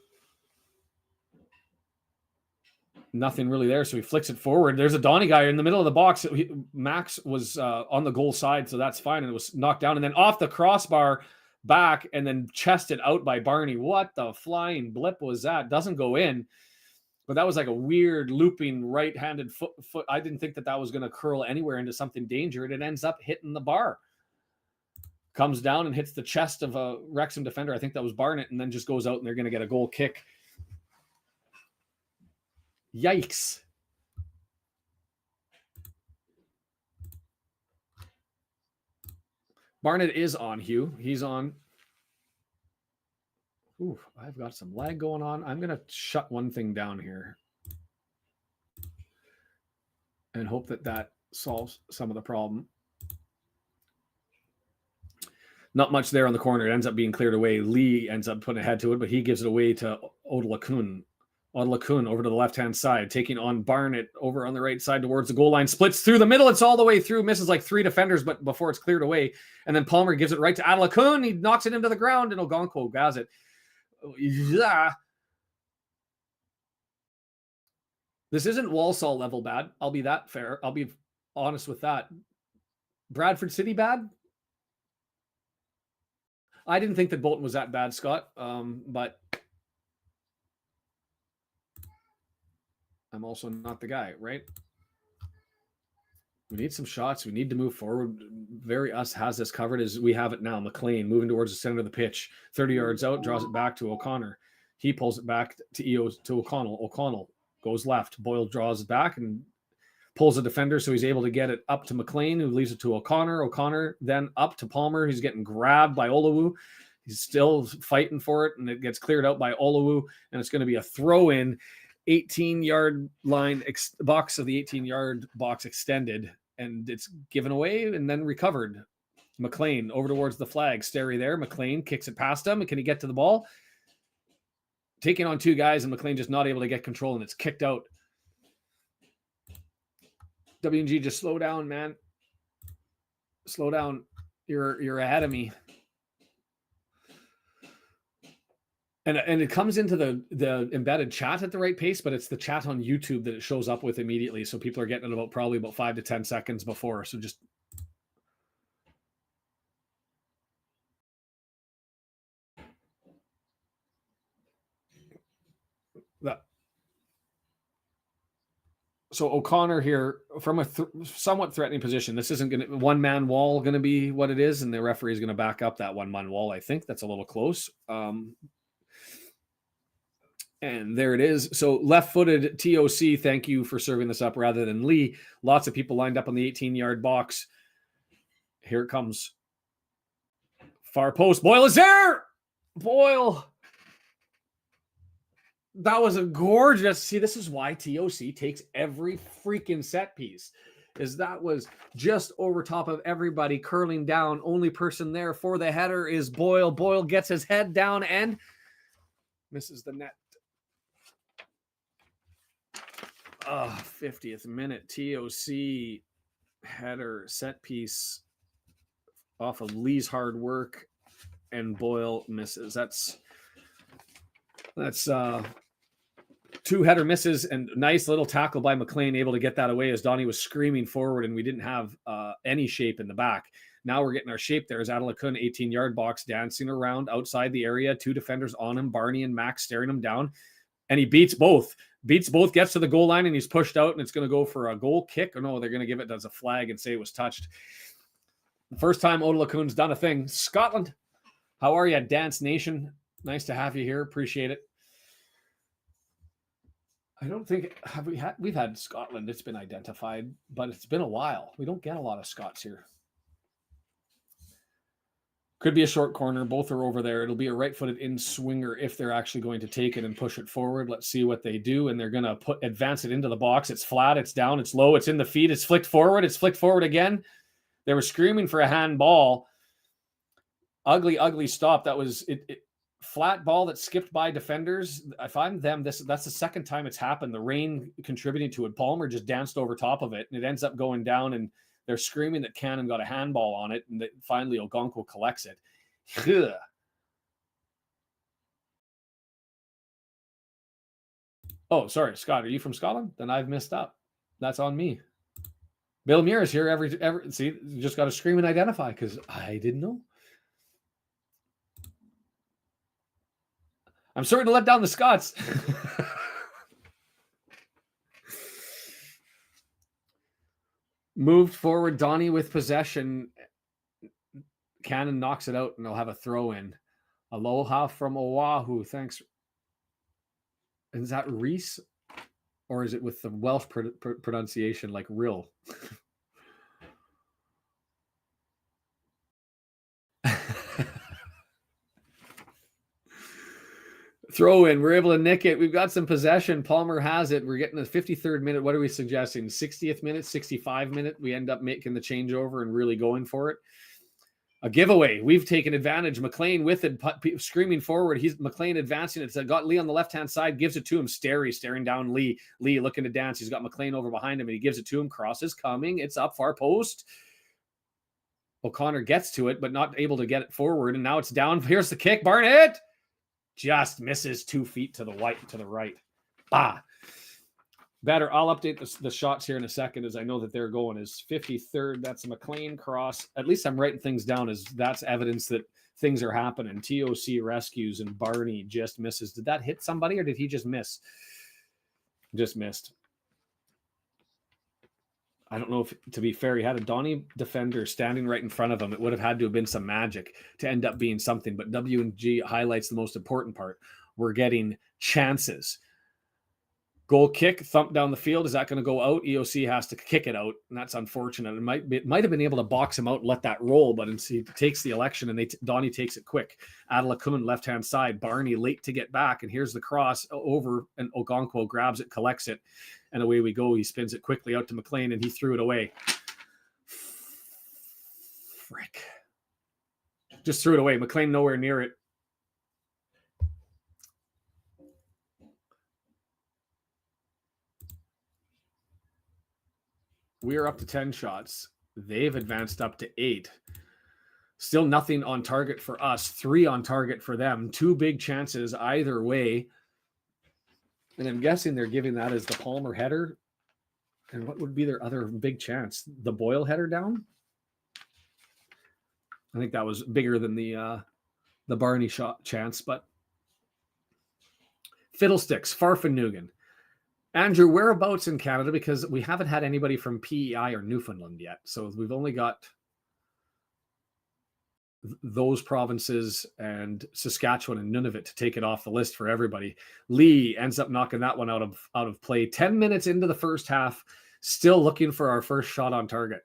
A: Nothing really there, so he flicks it forward. There's a Donnie guy in the middle of the box. Max was on the goal side, so that's fine, and it was knocked down. And then off the crossbar, back, and then chested out by Barney. What the flying blip was that? Doesn't go in, but that was like a weird looping right-handed foot. I didn't think that was going to curl anywhere into something dangerous. It ends up hitting the bar. Comes down and hits the chest of a Wrexham defender. I think that was Barnett, and then just goes out, and they're going to get a goal kick. Yikes. Barnett is on, Hugh. He's on. Ooh, I've got some lag going on. I'm going to shut one thing down here and hope that solves some of the problem. Not much there on the corner. It ends up being cleared away. Lee ends up putting a head to it, but he gives it away to Adelakun. Adelakun over to the left-hand side, taking on Barnett over on the right side towards the goal line. Splits through the middle. It's all the way through. Misses like three defenders, but before it's cleared away. And then Palmer gives it right to Adelakun. He knocks it into the ground, and Ogonko has it. Yeah. This isn't Walsall level bad. I'll be that fair. I'll be honest with that. Bradford City bad? I didn't think that Bolton was that bad, Scott, but I'm also not the guy, right? We need some shots. We need to move forward. Very Us has this covered as we have it now. McLean moving towards the center of the pitch. 30 yards out, draws it back to O'Connor. He pulls it back to O'Connell. O'Connell goes left. Boyle draws it back and pulls a defender, so he's able to get it up to McLean, who leaves it to O'Connor. O'Connor then up to Palmer. He's getting grabbed by Olawu. He's still fighting for it, and it gets cleared out by Olawu, and it's going to be a throw-in. 18-yard line box of the 18-yard box extended, and it's given away and then recovered. McLean over towards the flag. Sterry there. McLean kicks it past him. Can he get to the ball? Taking on two guys, and McLean just not able to get control, and it's kicked out. W&G, just slow down, man. Slow down. You're ahead of me. And it comes into the embedded chat at the right pace, but it's the chat on YouTube that it shows up with immediately. So people are getting it probably about 5 to 10 seconds before. So just that. So O'Connor here from a somewhat threatening position. This isn't going to one-man wall going to be what it is, and the referee is going to back up that one-man wall. I think that's a little close. And there it is. So left-footed TOC, thank you for serving this up rather than Lee. Lots of people lined up on the 18-yard box. Here it comes. Far post. Boyle is there! Boyle. That was a gorgeous. See, this is why TOC takes every freaking set piece. Is that was just over top of everybody, curling down. Only person there for the header is Boyle. Boyle gets his head down and misses the net. 50th minute. TOC header set piece off of Lee's hard work, and Boyle misses. That's two header misses and nice little tackle by McLean, able to get that away as Donnie was screaming forward, and we didn't have any shape in the back. Now we're getting our shape there as Adelakun, 18-yard box, dancing around outside the area. Two defenders on him, Barney and Max staring him down, and he beats both, gets to the goal line, and he's pushed out, and it's going to go for a goal kick. Or no, they're going to give it as a flag and say it was touched. The first time Adelakun's done a thing. Scotland, how are you, Dance Nation? Nice to have you here. Appreciate it. I don't think we've had Scotland. It's been identified, but it's been a while. We don't get a lot of Scots here. Could be a short corner. Both are over there. It'll be a right-footed in swinger if they're actually going to take it and push it forward. Let's see what they do. And they're going to advance it into the box. It's flat. It's down. It's low. It's in the feet. It's flicked forward. It's flicked forward again. They were screaming for a handball. Ugly, ugly stop. That was it. Flat ball that skipped by defenders. If I'm them, that's the second time it's happened. The rain contributing to it. Palmer just danced over top of it, and it ends up going down, and they're screaming that Cannon got a handball on it, and that finally Ogonko collects it. Ugh. Oh, sorry, Scott. Are you from Scotland? Then I've messed up. That's on me. Bill Muir is here every see, you just got to scream and identify because I didn't know. I'm sorry to let down the Scots. Moved forward, Donnie with possession. Cannon knocks it out, and they'll have a throw in. Aloha from Oahu. Thanks. Is that Reese? Or is it with the Welsh pronunciation like real? Throw in. We're able to nick it. We've got some possession. Palmer has it. We're getting the 53rd minute. What are we suggesting? 60th minute, 65 minute. We end up making the changeover and really going for it. A giveaway. We've taken advantage. McLean with it, screaming forward. He's McLean advancing. It's got Lee on the left-hand side, gives it to him. Staring down Lee. Lee looking to dance. He's got McLean over behind him, and he gives it to him. Cross is coming. It's up far post. O'Connor gets to it, but not able to get it forward, and now it's down. Here's the kick. Barnett just misses 2 feet to the right. Bah. Better. I'll update the shots here in a second as I know that they're going as 53rd. That's a McLean cross. At least I'm writing things down as that's evidence that things are happening. TOC rescues and Barney just misses. Did that hit somebody or did he just miss? Just missed. I don't know if, to be fair, he had a Donnie defender standing right in front of him. It would have had to have been some magic to end up being something. But W&G highlights the most important part. We're getting chances. Goal kick, thump down the field. Is that going to go out? EOC has to kick it out, and that's unfortunate. It might have been able to box him out and let that roll, but he takes the election, and Donnie takes it quick. Adelakun, left-hand side. Barney late to get back, and here's the cross over, and Ogonko grabs it, collects it, and away we go. He spins it quickly out to McLean, and he threw it away. Frick. Just threw it away. McLean nowhere near it. We are up to 10 shots. They've advanced up to 8. Still nothing on target for us. 3 on target for them. 2 big chances either way. And I'm guessing they're giving that as the Palmer header. And what would be their other big chance? The Boyle header down? I think that was bigger than the Barney shot chance. But Fiddlesticks, Farfanugan. Andrew, whereabouts in Canada? Because we haven't had anybody from PEI or Newfoundland yet. So we've only got those provinces and Saskatchewan and Nunavut to take it off the list for everybody. Lee ends up knocking that one out of play. 10 minutes into the first half, still looking for our first shot on target.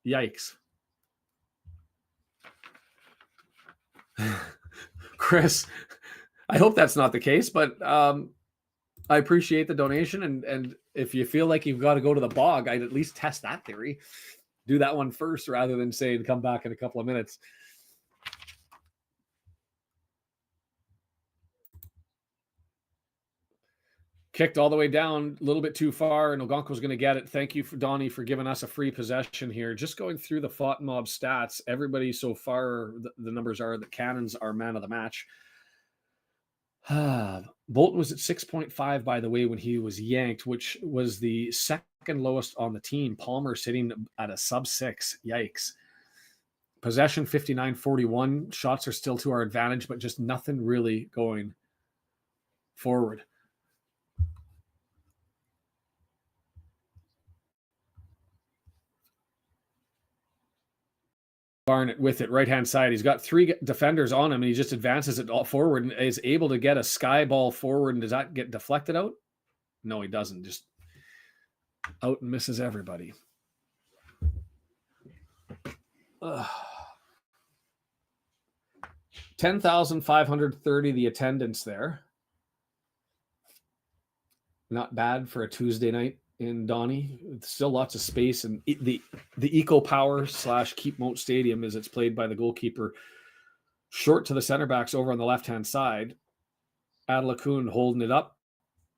A: Yikes. Chris, I hope that's not the case, but I appreciate the donation, and if you feel like you've got to go to the bog, I'd at least test that theory. Do that one first rather than saying come back in a couple of minutes. Kicked all the way down, a little bit too far, and Ogonko's going to get it. Thank you, Donnie, for giving us a free possession here. Just going through the Fought Mob stats, everybody so far, the numbers are that Cannon's our man of the match. Bolton was at 6.5, by the way, when he was yanked, which was the second lowest on the team. Palmer sitting at a sub-6. Yikes. Possession 59-41. Shots are still to our advantage, but just nothing really going forward. Barnett with it, right-hand side. He's got 3 defenders on him, and he just advances it all forward and is able to get a sky ball forward. And does that get deflected out? No, he doesn't. Just out and misses everybody. 10,530 the attendance there. Not bad for a Tuesday night in Donny. Still lots of space, and the Eco Power / Keep Moat Stadium, as it's played by the goalkeeper, short to the center backs over on the left-hand side. Adelakun holding it up.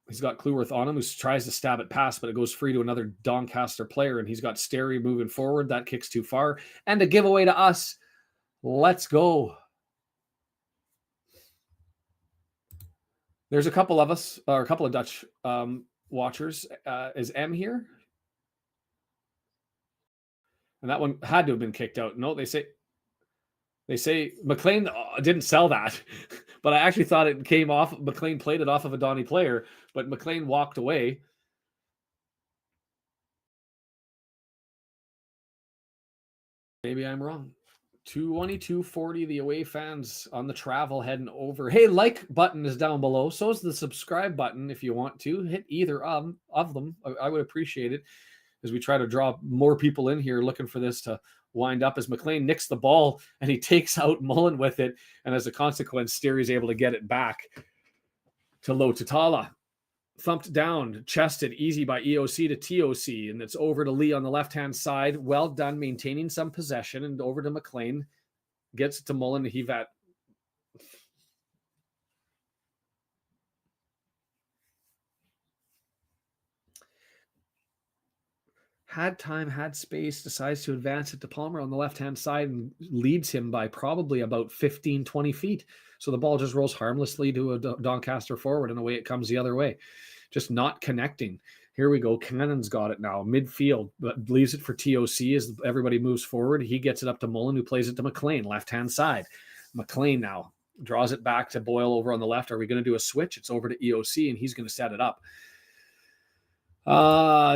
A: He's got Cleworth on him, who tries to stab it past, but it goes free to another Doncaster player, and he's got Sterry moving forward. That kicks too far. And a giveaway to us. Let's go. There's a couple of us, or a couple of Dutch watchers. Is M here? And that one had to have been kicked out. No, they say McLean didn't sell that, but I actually thought it came off. McLean played it off of a Donny player, but McLean walked away. Maybe I'm wrong. 2240 the away fans on the travel heading over. Hey, like button is down below. So is the subscribe button if you want to. Hit either of them. I would appreciate it as we try to draw more people in here looking for this to wind up, as McLean nicks the ball and he takes out Mullen with it. And as a consequence, Sterry's able to get it back to Lotutala. Thumped down, chested, easy by EOC to TOC, and it's over to Lee on the left-hand side. Well done, maintaining some possession, and over to McLean. Gets it to Mullen to heave at. Had time, had space, decides to advance it to Palmer on the left-hand side and leads him by probably about 15, 20 feet. So the ball just rolls harmlessly to a Doncaster forward, and away it comes the other way. Just not connecting. Here we go. Cannon's got it now. Midfield, but leaves it for TOC as everybody moves forward. He gets it up to Mullen, who plays it to McLean, left-hand side. McLean now draws it back to Boyle over on the left. Are we going to do a switch? It's over to EOC, and he's going to set it up.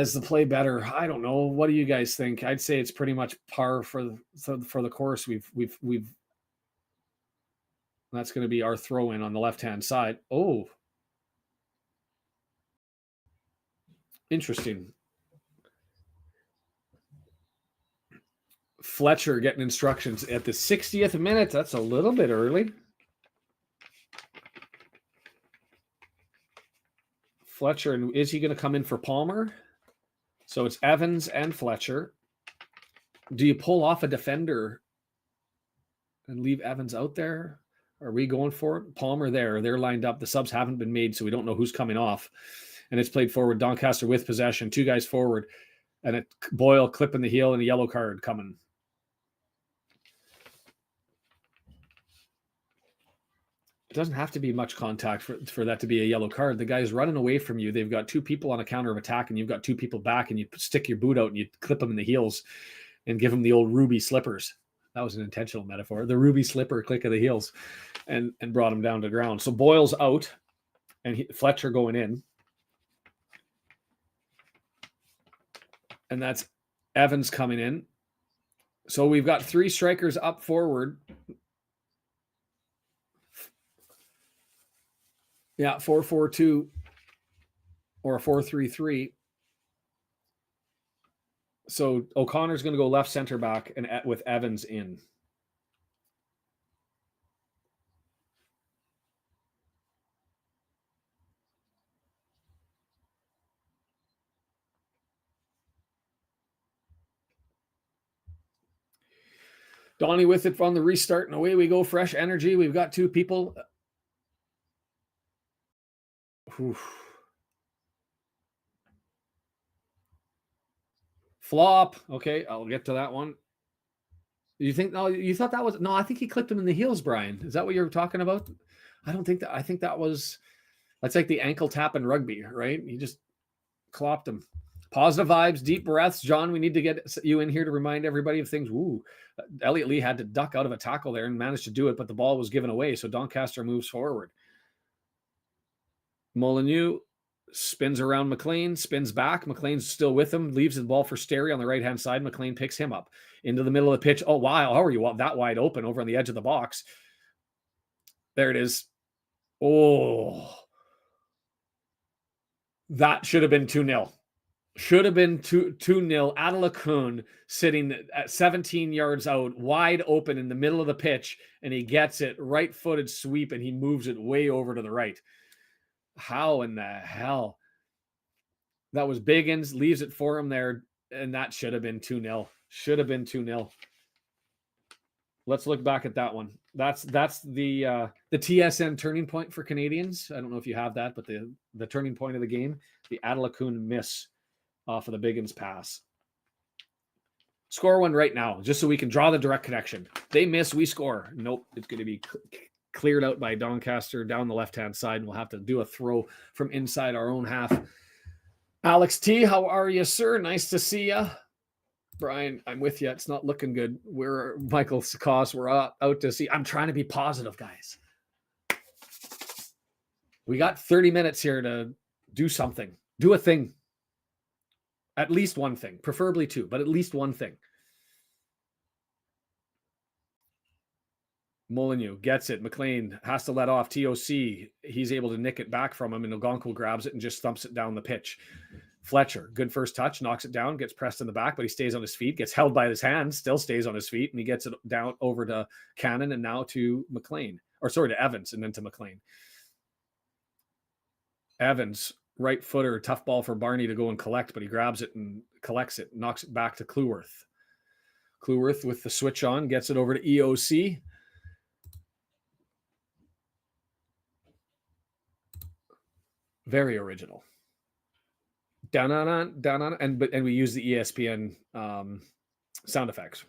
A: Is the play better? I don't know. What do you guys think? I'd say it's pretty much par for the course. We've that's going to be our throw in on the left-hand side. Oh, interesting. Fletcher getting instructions at the 60th minute. That's a little bit early. Fletcher, and is he going to come in for Palmer? So it's Evans and Fletcher. Do you pull off a defender and leave Evans out there? Are we going for it? Palmer there. They're lined up. The subs haven't been made, so we don't know who's coming off. And it's played forward. Doncaster with possession. Two guys forward. And it Boyle clipping the heel and a yellow card coming. It doesn't have to be much contact for that to be a yellow card. The guy's running away from you. They've got two people on a counter of attack, and you've got two people back, and you stick your boot out and you clip them in the heels and give them the old ruby slippers. That was an intentional metaphor. The ruby slipper click of the heels and brought him down to ground. So Boyle's out and Fletcher going in. And that's Evans coming in. So we've got three strikers up forward. Yeah, 4-4-2 or a 4-3-3. So O'Connor's going to go left center back and with Evans in. Donnie with it on the restart, and away we go. Fresh energy. We've got two people. Oof. Flop. Okay, I'll get to that one. You think? No, you thought that was no. I think he clipped him in the heels, Brian. Is that what you're talking about? I don't think that. I think that's like the ankle tap in rugby, right? He just clopped him. Positive vibes, deep breaths, John. We need to get you in here to remind everybody of things. Ooh, Elliot Lee had to duck out of a tackle there and managed to do it, but the ball was given away. So Doncaster moves forward. Molyneux spins around McLean, spins back. McLean's still with him, leaves the ball for Sterry on the right-hand side. McLean picks him up into the middle of the pitch. Oh, wow. How are you that wide open over on the edge of the box? There it is. Oh, that should have been 2-0. Should have been 2-0. Adelakun sitting at 17 yards out, wide open in the middle of the pitch, and he gets it, right-footed sweep, and he moves it way over to the right. How in the hell? That was Biggins, leaves it for him there, and that should have been 2-0. Should have been 2-0. Let's look back at that one. That's the TSN turning point for Canadians. I don't know if you have that, but the turning point of the game, the Adelakun miss off of the Biggins pass. Score one right now, just so we can draw the direct connection. They miss, we score. Nope, it's going to be cleared out by Doncaster down the left-hand side, and we'll have to do a throw from inside our own half. Alex T, how are you, sir? Nice to see you. Brian, I'm with you. It's not looking good. We're Michael Sakos. We're out to see. I'm trying to be positive, guys. We got 30 minutes here to do something. Do a thing. At least one thing, preferably two, but at least one thing. Molyneux gets it. McLean has to let off TOC. He's able to nick it back from him, and Ogonkwo grabs it and just thumps it down the pitch. Fletcher, good first touch, knocks it down, gets pressed in the back, but he stays on his feet, gets held by his hands, still stays on his feet, and he gets it down over to Cannon and now to McLean. Or sorry, to Evans and then to McLean. Evans, right footer, tough ball for Barney to go and collect, but he grabs it and collects it, knocks it back to Cleworth. Cleworth with the switch on, gets it over to EOC. Very original. Down on, and we use the ESPN sound effects.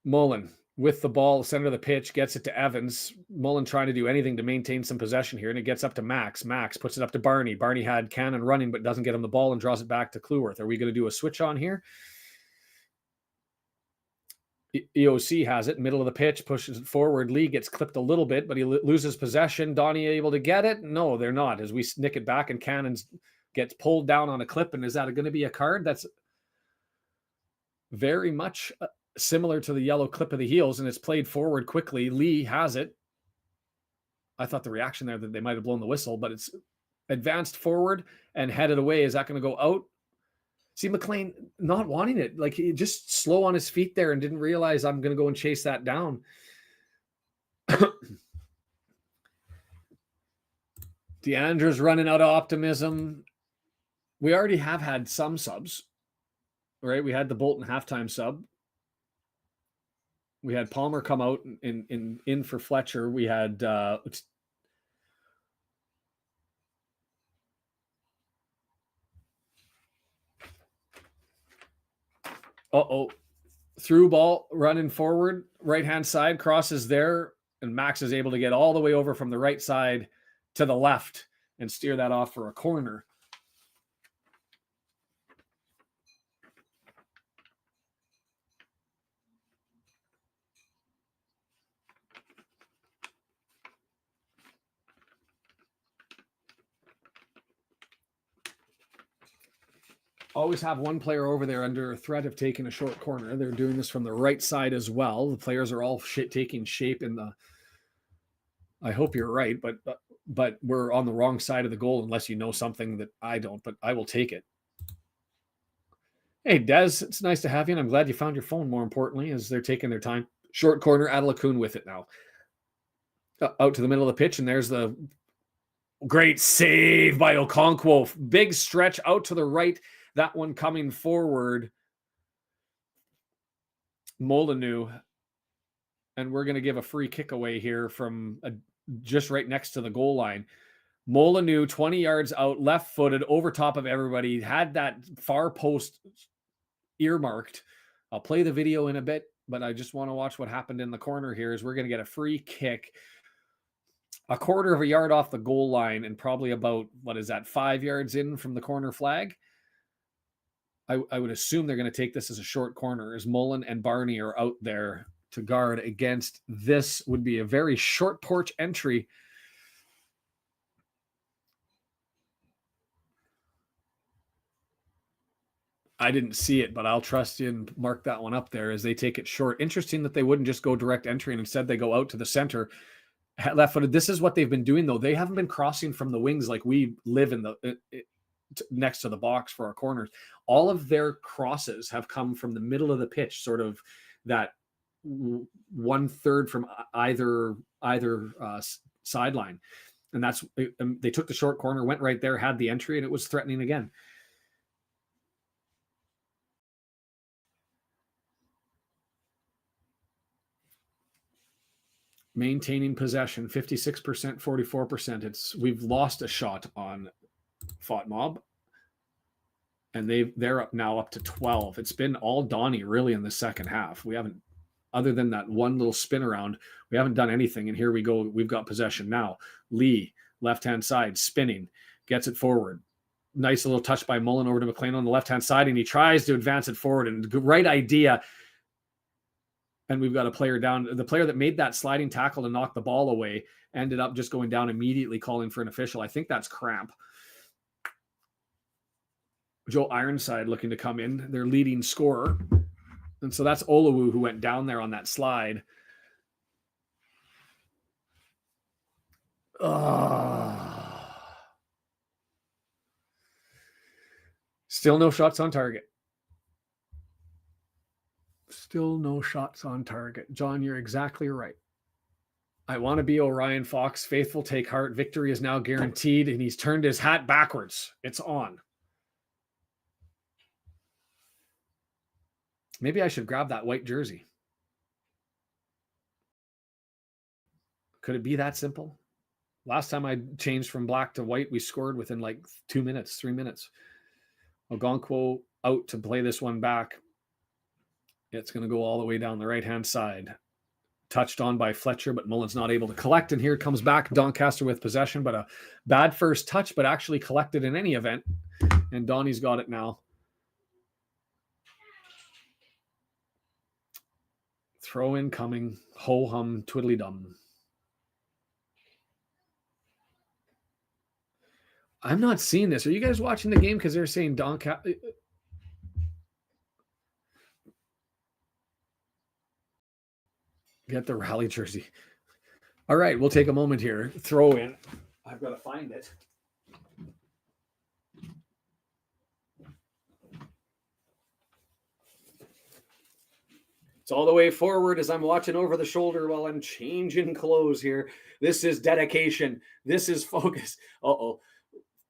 A: Mullen with the ball, center of the pitch, gets it to Evans. Mullen trying to do anything to maintain some possession here, and it gets up to Max. Max puts it up to Barney. Barney had Cannon running, but doesn't get him the ball and draws it back to Cleworth. Are we going to do a switch on here? EOC has it, middle of the pitch, pushes it forward. Lee gets clipped a little bit, but he loses possession. Donnie able to get it? No, they're not. As we nick it back, and Cannon gets pulled down on a clip. And is that going to be a card? That's very much similar to the yellow clip of the heels, and it's played forward quickly. Lee has it. I thought the reaction there that they might have blown the whistle, but it's advanced forward and headed away. Is that going to go out? See, McLean not wanting it. Like, he just slow on his feet there and didn't realize I'm going to go and chase that down. Deandra's running out of optimism. We already have had some subs, right? We had the Bolton halftime sub. We had Palmer come out in for Fletcher. We had through ball running forward, right-hand side, crosses there, and Max is able to get all the way over from the right side to the left and steer that off for a corner. Always have one player over there under threat of taking a short corner. They're doing this from the right side as well. The players are all taking shape in the... I hope you're right, but we're on the wrong side of the goal unless you know something that I don't, but I will take it. Hey, Des, it's nice to have you, and I'm glad you found your phone, more importantly, as they're taking their time. Short corner, Adelakun with it now. Out to the middle of the pitch, and there's the great save by Okonkwo. Big stretch out to the right. That one coming forward. Molyneux. And we're going to give a free kick away here from just right next to the goal line. Molyneux, 20 yards out, left-footed, over top of everybody. Had that far post earmarked. I'll play the video in a bit, but I just want to watch what happened in the corner here. Is we're going to get a free kick a quarter of a yard off the goal line and probably about, 5 yards in from the corner flag. I would assume they're going to take this as a short corner, as Mullen and Barney are out there to guard against. This would be a very short porch entry. I didn't see it, but I'll trust you and mark that one up there as they take it short. Interesting that they wouldn't just go direct entry and instead they go out to the center. left-footed. This is what they've been doing, though. They haven't been crossing from the wings like we live in the next to the box for our corners. All of their crosses have come from the middle of the pitch, sort of that 1/3 from either sideline. And that's, they took the short corner, went right there, had the entry, and it was threatening again. Maintaining possession, 56%, 44%. We've lost a shot on FOTMob, and they're now up to 12. It's been all Donnie really in the second half. We haven't, other than that one little spin around, we haven't done anything. And here we go. We've got possession now. Lee, left-hand side, spinning, gets it forward. Nice little touch by Mullen over to McLean on the left-hand side, and he tries to advance it forward. And the right idea. And we've got a player down. The player that made that sliding tackle to knock the ball away ended up just going down immediately, calling for an official. I think that's cramp. Joe Ironside looking to come in, their leading scorer. And so that's Olawu who went down there on that slide. Still no shots on target. Still no shots on target. John, you're exactly right. I want to be Orion Fox. Faithful take heart. Victory is now guaranteed, and he's turned his hat backwards. It's on. Maybe I should grab that white jersey. Could it be that simple? Last time I changed from black to white, we scored within like 2 minutes, 3 minutes. Ogonkwo out to play this one back. It's going to go all the way down the right-hand side. Touched on by Fletcher, but Mullen's not able to collect. And here it comes back. Doncaster with possession, but a bad first touch, but actually collected in any event. And Donnie's got it now. Throw in coming. Ho-hum, twiddly-dum. I'm not seeing this. Are you guys watching the game? Because they're saying Doncaster... Get the rally jersey. All right, we'll take a moment here. Throw in. I've got to find it. It's all the way forward as I'm watching over the shoulder while I'm changing clothes here. This is dedication. This is focus.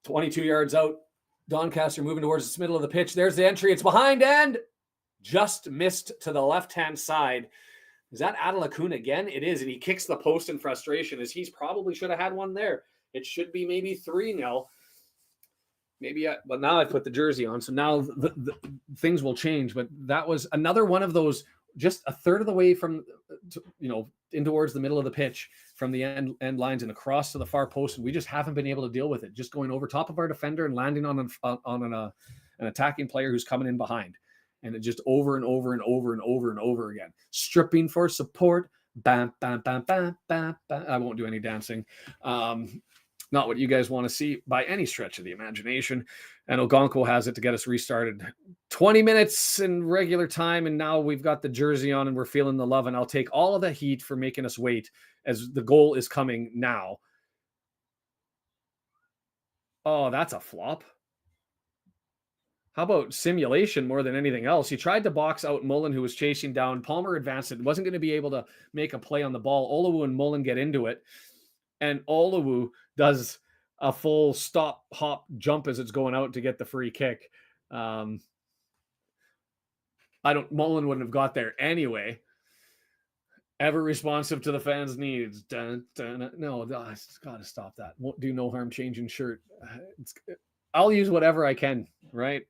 A: 22 yards out. Doncaster moving towards the middle of the pitch. There's the entry. It's behind and just missed to the left-hand side. Is that Adelakun again? It is, and he kicks the post in frustration, as he's probably should have had one there. It should be maybe 3-0. Maybe, but now I put the jersey on, so now the things will change. But that was another one of those, just a third of the way from, in towards the middle of the pitch from the end lines and across to the far post, and we just haven't been able to deal with it. Just going over top of our defender and landing on an attacking player who's coming in behind. And it just over and over and over and over and over again. Stripping for support. Bam, bam, bam, bam, bam, bam. I won't do any dancing. Not what you guys want to see by any stretch of the imagination. And Ogonkwo has it to get us restarted. 20 minutes in regular time, and now we've got the jersey on and we're feeling the love. And I'll take all of the heat for making us wait as the goal is coming now. Oh, that's a flop. How about simulation more than anything else? He tried to box out Mullen, who was chasing down. Palmer advanced it. Wasn't going to be able to make a play on the ball. Olawu and Mullen get into it. And Olawu does a full stop, hop, jump as it's going out to get the free kick. Mullen wouldn't have got there anyway. Ever responsive to the fans' needs. Dun, dun, dun. No, I got to stop that. Won't do no harm changing shirt. I'll use whatever I can, right?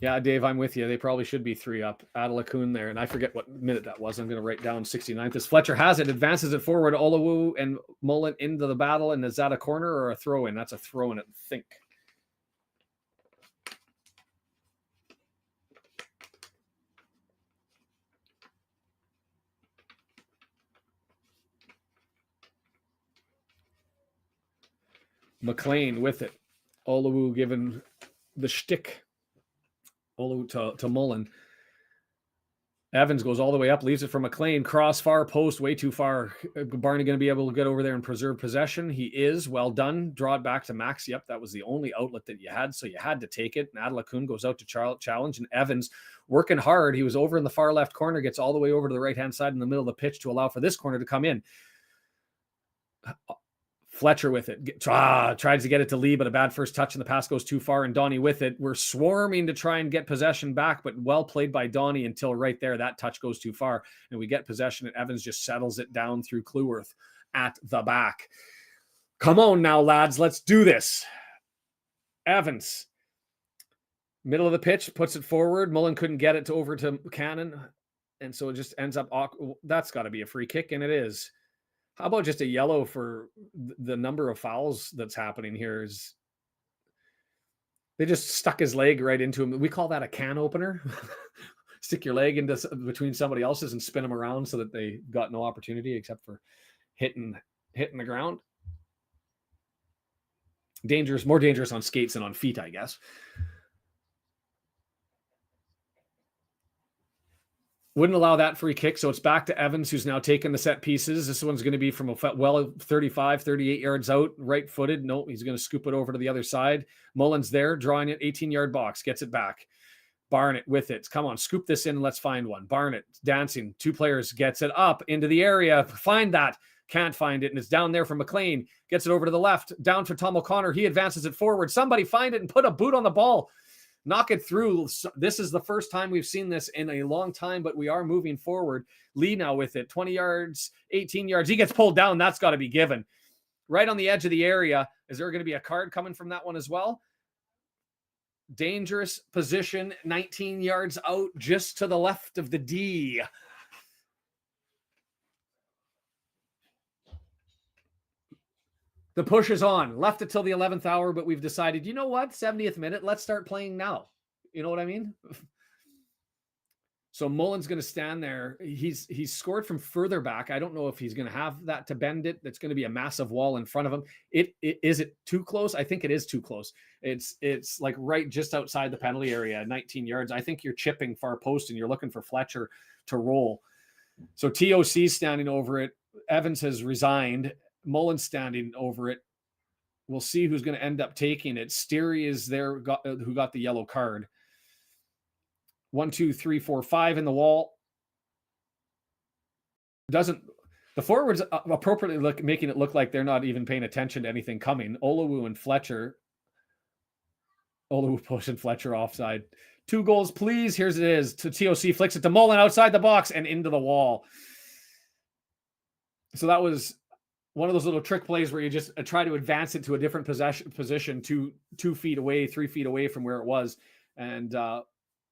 A: Yeah, Dave, I'm with you. They probably should be 3 up. Adelakun there, and I forget what minute that was. I'm going to write down 69th. As Fletcher has it, advances it forward. Olawu and Mullen into the battle, and is that a corner or a throw-in? That's a throw-in, I think. McLean with it. Olawu given the shtick. Olawu to Mullen. Evans goes all the way up, leaves it for McLean. Cross far post, way too far. Barney going to be able to get over there and preserve possession. He is. Well done. Draw it back to Max. Yep, that was the only outlet that you had, so you had to take it. And Adelakun goes out to challenge, and Evans working hard. He was over in the far left corner, gets all the way over to the right-hand side in the middle of the pitch to allow for this corner to come in. Fletcher with it. Tries to get it to Lee, but a bad first touch and the pass goes too far, and Donnie with it. We're swarming to try and get possession back, but well played by Donnie until right there. That touch goes too far, and we get possession, and Evans just settles it down through Cleworth at the back. Come on now, lads. Let's do this. Evans. Middle of the pitch, puts it forward. Mullen couldn't get it over to Cannon, and so it just ends up awkward. That's got to be a free kick, and it is. How about just a yellow for the number of fouls that's happening here? Is they just stuck his leg right into him. We call that a can opener. Stick your leg into between somebody else's and spin them around so that they got no opportunity except for hitting the ground. Dangerous, more dangerous on skates than on feet, I guess. Wouldn't allow that free kick, so it's back to Evans, who's now taking the set pieces. This one's going to be from well 35, 38 yards out, right-footed. No, he's going to scoop it over to the other side. Mullen's there, drawing it, 18-yard box, gets it back. Barnett with it. Come on, scoop this in and let's find one. Barnett dancing, two players, gets it up into the area. Find that. Can't find it, and it's down there for McLean. Gets it over to the left, down for Tom O'Connor. He advances it forward. Somebody find it and put a boot on the ball. Knock it through. This is the first time we've seen this in a long time, but we are moving forward. Lee now with it. 20 yards, 18 yards. He gets pulled down. That's got to be given. Right on the edge of the area. Is there going to be a card coming from that one as well? Dangerous position. 19 yards out, just to the left of the D. The push is on. Left it till the 11th hour, but we've decided, you know what? 70th minute, let's start playing now. You know what I mean? So Mullen's going to stand there. He's scored from further back. I don't know if he's going to have that to bend it. That's going to be a massive wall in front of him. Is it too close? I think it is too close. It's like right just outside the penalty area, 19 yards. I think you're chipping far post and you're looking for Fletcher to roll. So TOC standing over it. Evans has resigned. Mullen standing over it. We'll see who's going to end up taking it. Steary is there, who got the yellow card. 1, 2, 3, 4, 5 in the wall. The forwards appropriately making it look like they're not even paying attention to anything coming. Oluwu and Fletcher. Oluwu pushing Fletcher offside. 2 goals, please. Here's it is. To TOC, flicks it to Mullen outside the box and into the wall. So that was one of those little trick plays where you just try to advance it to a different position, 2 feet away, 3 feet away from where it was. And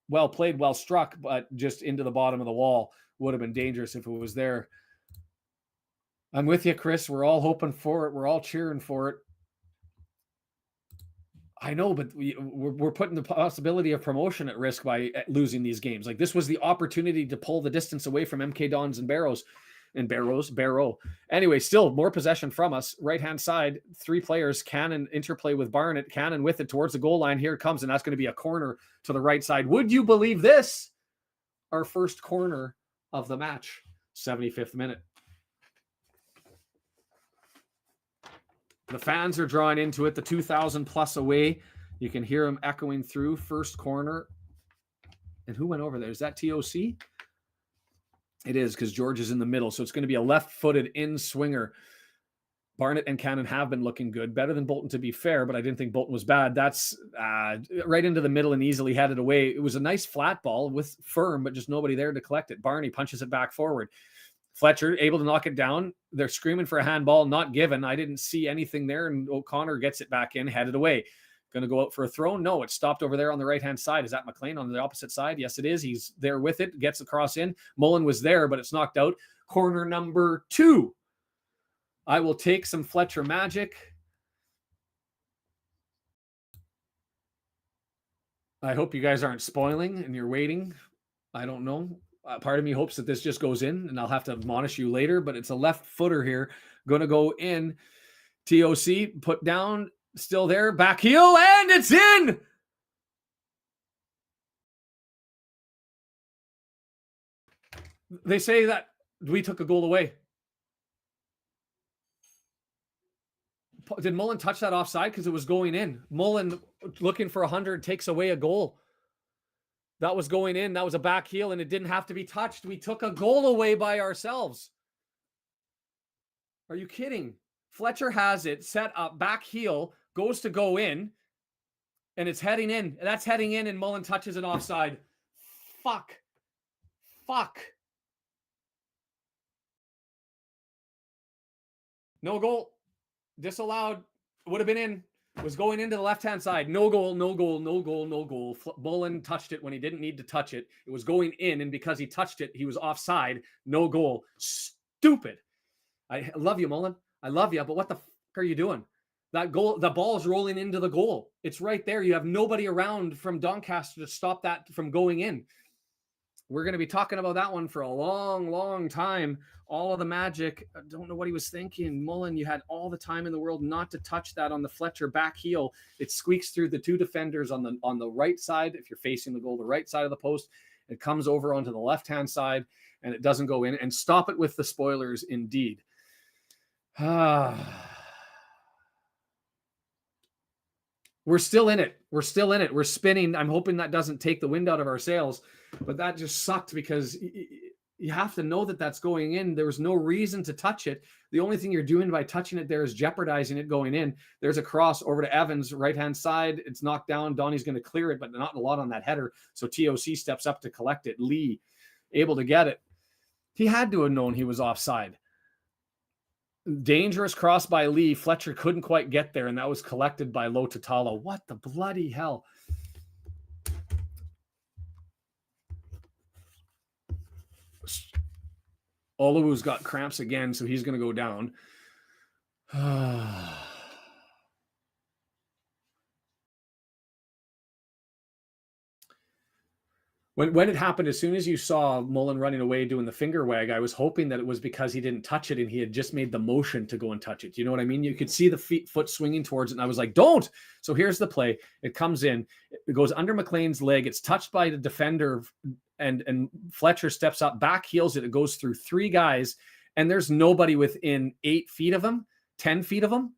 A: well played, well struck, but just into the bottom of the wall. Would have been dangerous if it was there. I'm with you, Chris. We're all hoping for it. We're all cheering for it. I know, but we're putting the possibility of promotion at risk by losing these games. Like, this was the opportunity to pull the distance away from MK Dons and Barrow. Anyway, still more possession from us. Right-hand side, 3 players. Cannon interplay with Barnett. Cannon with it towards the goal line. Here it comes, and that's going to be a corner to the right side. Would you believe this? Our first corner of the match. 75th minute. The fans are drawing into it. The 2,000 plus away. You can hear them echoing through. First corner. And who went over there? Is that TOC? It is, because George is in the middle. So it's going to be a left-footed in-swinger. Barnett and Cannon have been looking good. Better than Bolton, to be fair, but I didn't think Bolton was bad. That's right into the middle and easily headed away. It was a nice flat ball with firm, but just nobody there to collect it. Barney punches it back forward. Fletcher able to knock it down. They're screaming for a handball, not given. I didn't see anything there, and O'Connor gets it back in, headed away. Going to go out for a throw? No, it's stopped over there on the right-hand side. Is that McLean on the opposite side? Yes, it is. He's there with it, gets the cross in. Mullen was there, but it's knocked out. Corner number 2. I will take some Fletcher magic. I hope you guys aren't spoiling and you're waiting. I don't know. Part of me hopes that this just goes in, and I'll have to admonish you later, but it's a left footer here. Going to go in. TOC, put down. Still there, back heel, and it's in! They say that we took a goal away. Did Mullen touch that offside? Because it was going in. Mullen, looking for 100, takes away a goal. That was going in. That was a back heel, and it didn't have to be touched. We took a goal away by ourselves. Are you kidding? Fletcher has it set up, back heel, goes to go in, and it's heading in. That's heading in, and Mullen touches it offside. Fuck. No goal. Disallowed. Would have been in. Was going into the left-hand side. No goal. Mullen touched it when he didn't need to touch it. It was going in, and because he touched it, he was offside. No goal. Stupid. I love you, Mullen. I love you, but what the fuck are you doing? That goal, the ball is rolling into the goal. It's right there. You have nobody around from Doncaster to stop that from going in. We're going to be talking about that one for a long time. All of the magic. I don't know what he was thinking. Mullen, you had all the time in the world not to touch that on the Fletcher back heel. It squeaks through the two defenders on the right side. If you're facing the goal, the right side of the post, it comes over onto the left-hand side, and it doesn't go in. And stop it with the spoilers, indeed. We're still in it. We're spinning. I'm hoping that doesn't take the wind out of our sails, but that just sucked because you have to know that that's going in. There was no reason to touch it. The only thing you're doing by touching it there is jeopardizing it going in. There's a cross over to Evans, right-hand side. It's knocked down. Donnie's going to clear it, but not a lot on that header. So TOC steps up to collect it. Lee able to get it. He had to have known he was offside. Dangerous cross by Lee. Fletcher couldn't quite get there, and that was collected by Lotatalo. What the bloody hell? Oluwu's got cramps again, so he's going to go down. When it happened, as soon as you saw Mullen running away doing the finger wag, I was hoping that it was because he didn't touch it and he had just made the motion to go and touch it. You know what I mean? You could see the foot swinging towards it, and I was like, don't! So here's the play. It comes in. It goes under McLean's leg. It's touched by the defender, and Fletcher steps up, back heels it. It goes through three guys, and there's nobody within 8 feet of him, 10 feet of him.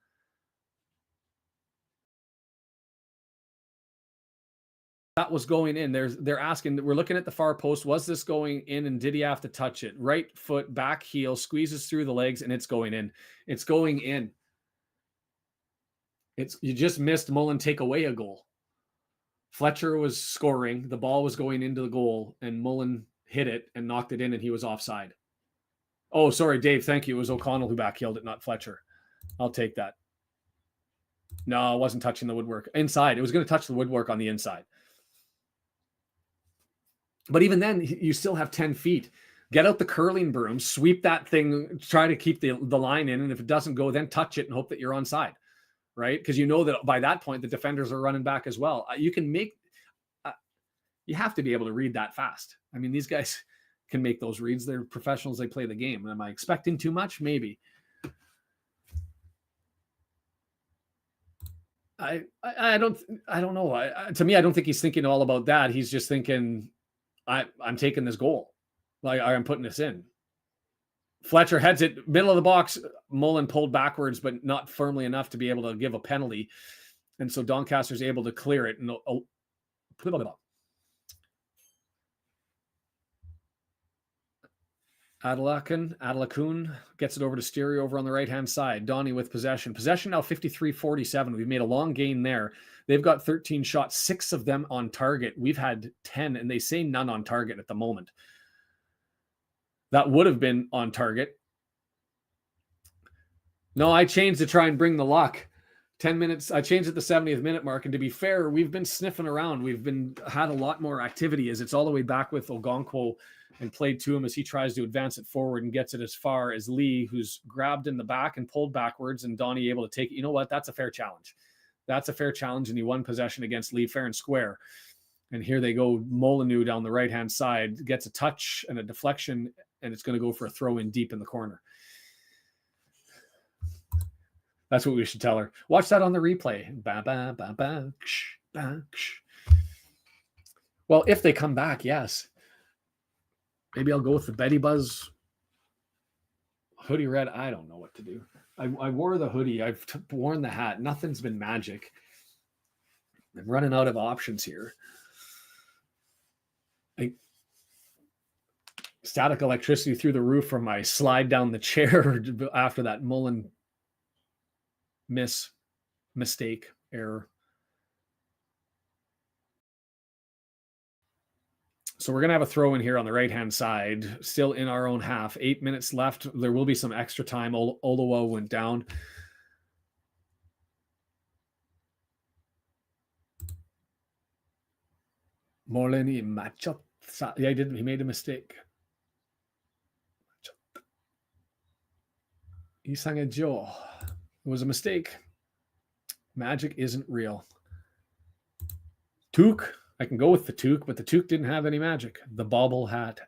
A: That was going in. They're asking, we're looking at the far post. Was this going in, and did he have to touch it? Right foot, back heel, squeezes through the legs, and it's going in. It's going in. You just missed Mullen take away a goal. Fletcher was scoring. The ball was going into the goal, and Mullen hit it and knocked it in, and he was offside. Oh, sorry, Dave. Thank you. It was O'Connell who backheeled it, not Fletcher. I'll take that. No, it wasn't touching the woodwork. Inside. It was going to touch the woodwork on the inside. But even then, you still have 10 feet. Get out the curling broom, sweep that thing, try to keep the line in, and if it doesn't go, then touch it and hope that you're onside, right? Because you know that by that point, the defenders are running back as well. You have to be able to read that fast. I mean, these guys can make those reads. They're professionals. They play the game. Am I expecting too much? Maybe. I don't know. To me, I don't think he's thinking all about that. He's just thinking, I'm taking this goal. Like, I'm putting this in. Fletcher heads it, middle of the box. Mullen pulled backwards, but not firmly enough to be able to give a penalty. And so Doncaster's able to clear it. And Adelakun gets it over to Stereo over on the right-hand side. Donnie with possession. Possession now 53-47. We've made a long gain there. They've got 13 shots, 6 of them on target. We've had 10, and they say none on target at the moment. That would have been on target. No, I changed to try and bring the luck. 10 minutes. I changed at the 70th minute mark, and to be fair, we've been sniffing around. We've had a lot more activity as it's all the way back with Ogonkwo and played to him as he tries to advance it forward and gets it as far as Lee, who's grabbed in the back and pulled backwards, and Donnie able to take it. You know what? That's a fair challenge. That's a fair challenge, and he won possession against Lee fair and square. And here they go. Molyneux down the right-hand side gets a touch and a deflection, and it's going to go for a throw in deep in the corner. That's what we should tell her. Watch that on the replay. Ba, ba, ba, ba, ksh, ba, ksh. Well, if they come back, yes. Maybe I'll go with the Betty Buzz hoodie red. I don't know what to do. I wore the hoodie. I've worn the hat. Nothing's been magic. I'm running out of options here. Static electricity through the roof from my slide down the chair after that Mullen mistake, error. So we're going to have a throw in here on the right-hand side, still in our own half. 8 minutes left. There will be some extra time. Olowo went down. Morleni Machot. Yeah, he made a mistake. Isanga Joe. It was a mistake. Magic isn't real. Took. I can go with the Took, but the Took didn't have any magic. The bobble hat.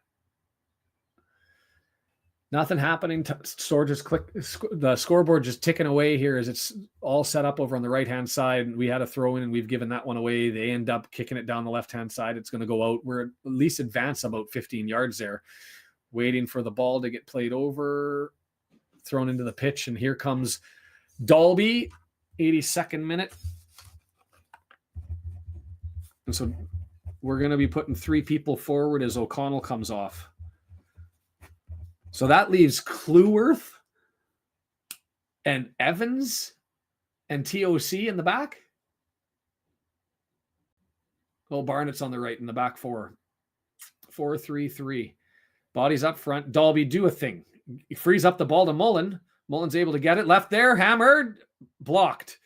A: Nothing happening. The scoreboard just ticking away here as it's all set up over on the right-hand side. We had a throw in and we've given that one away. They end up kicking it down the left-hand side. It's going to go out. We're at least advanced about 15 yards there, waiting for the ball to get played over, thrown into the pitch. And here comes Dalby, 82nd minute. And so we're going to be putting 3 people forward as O'Connell comes off. So that leaves Clueworth and Evans and TOC in the back. Oh, Barnett's on the right in the back 4. 4-3-3. Bodies up front. Dalby, do a thing. He frees up the ball to Mullen. Mullen's able to get it. Left there. Hammered. Blocked.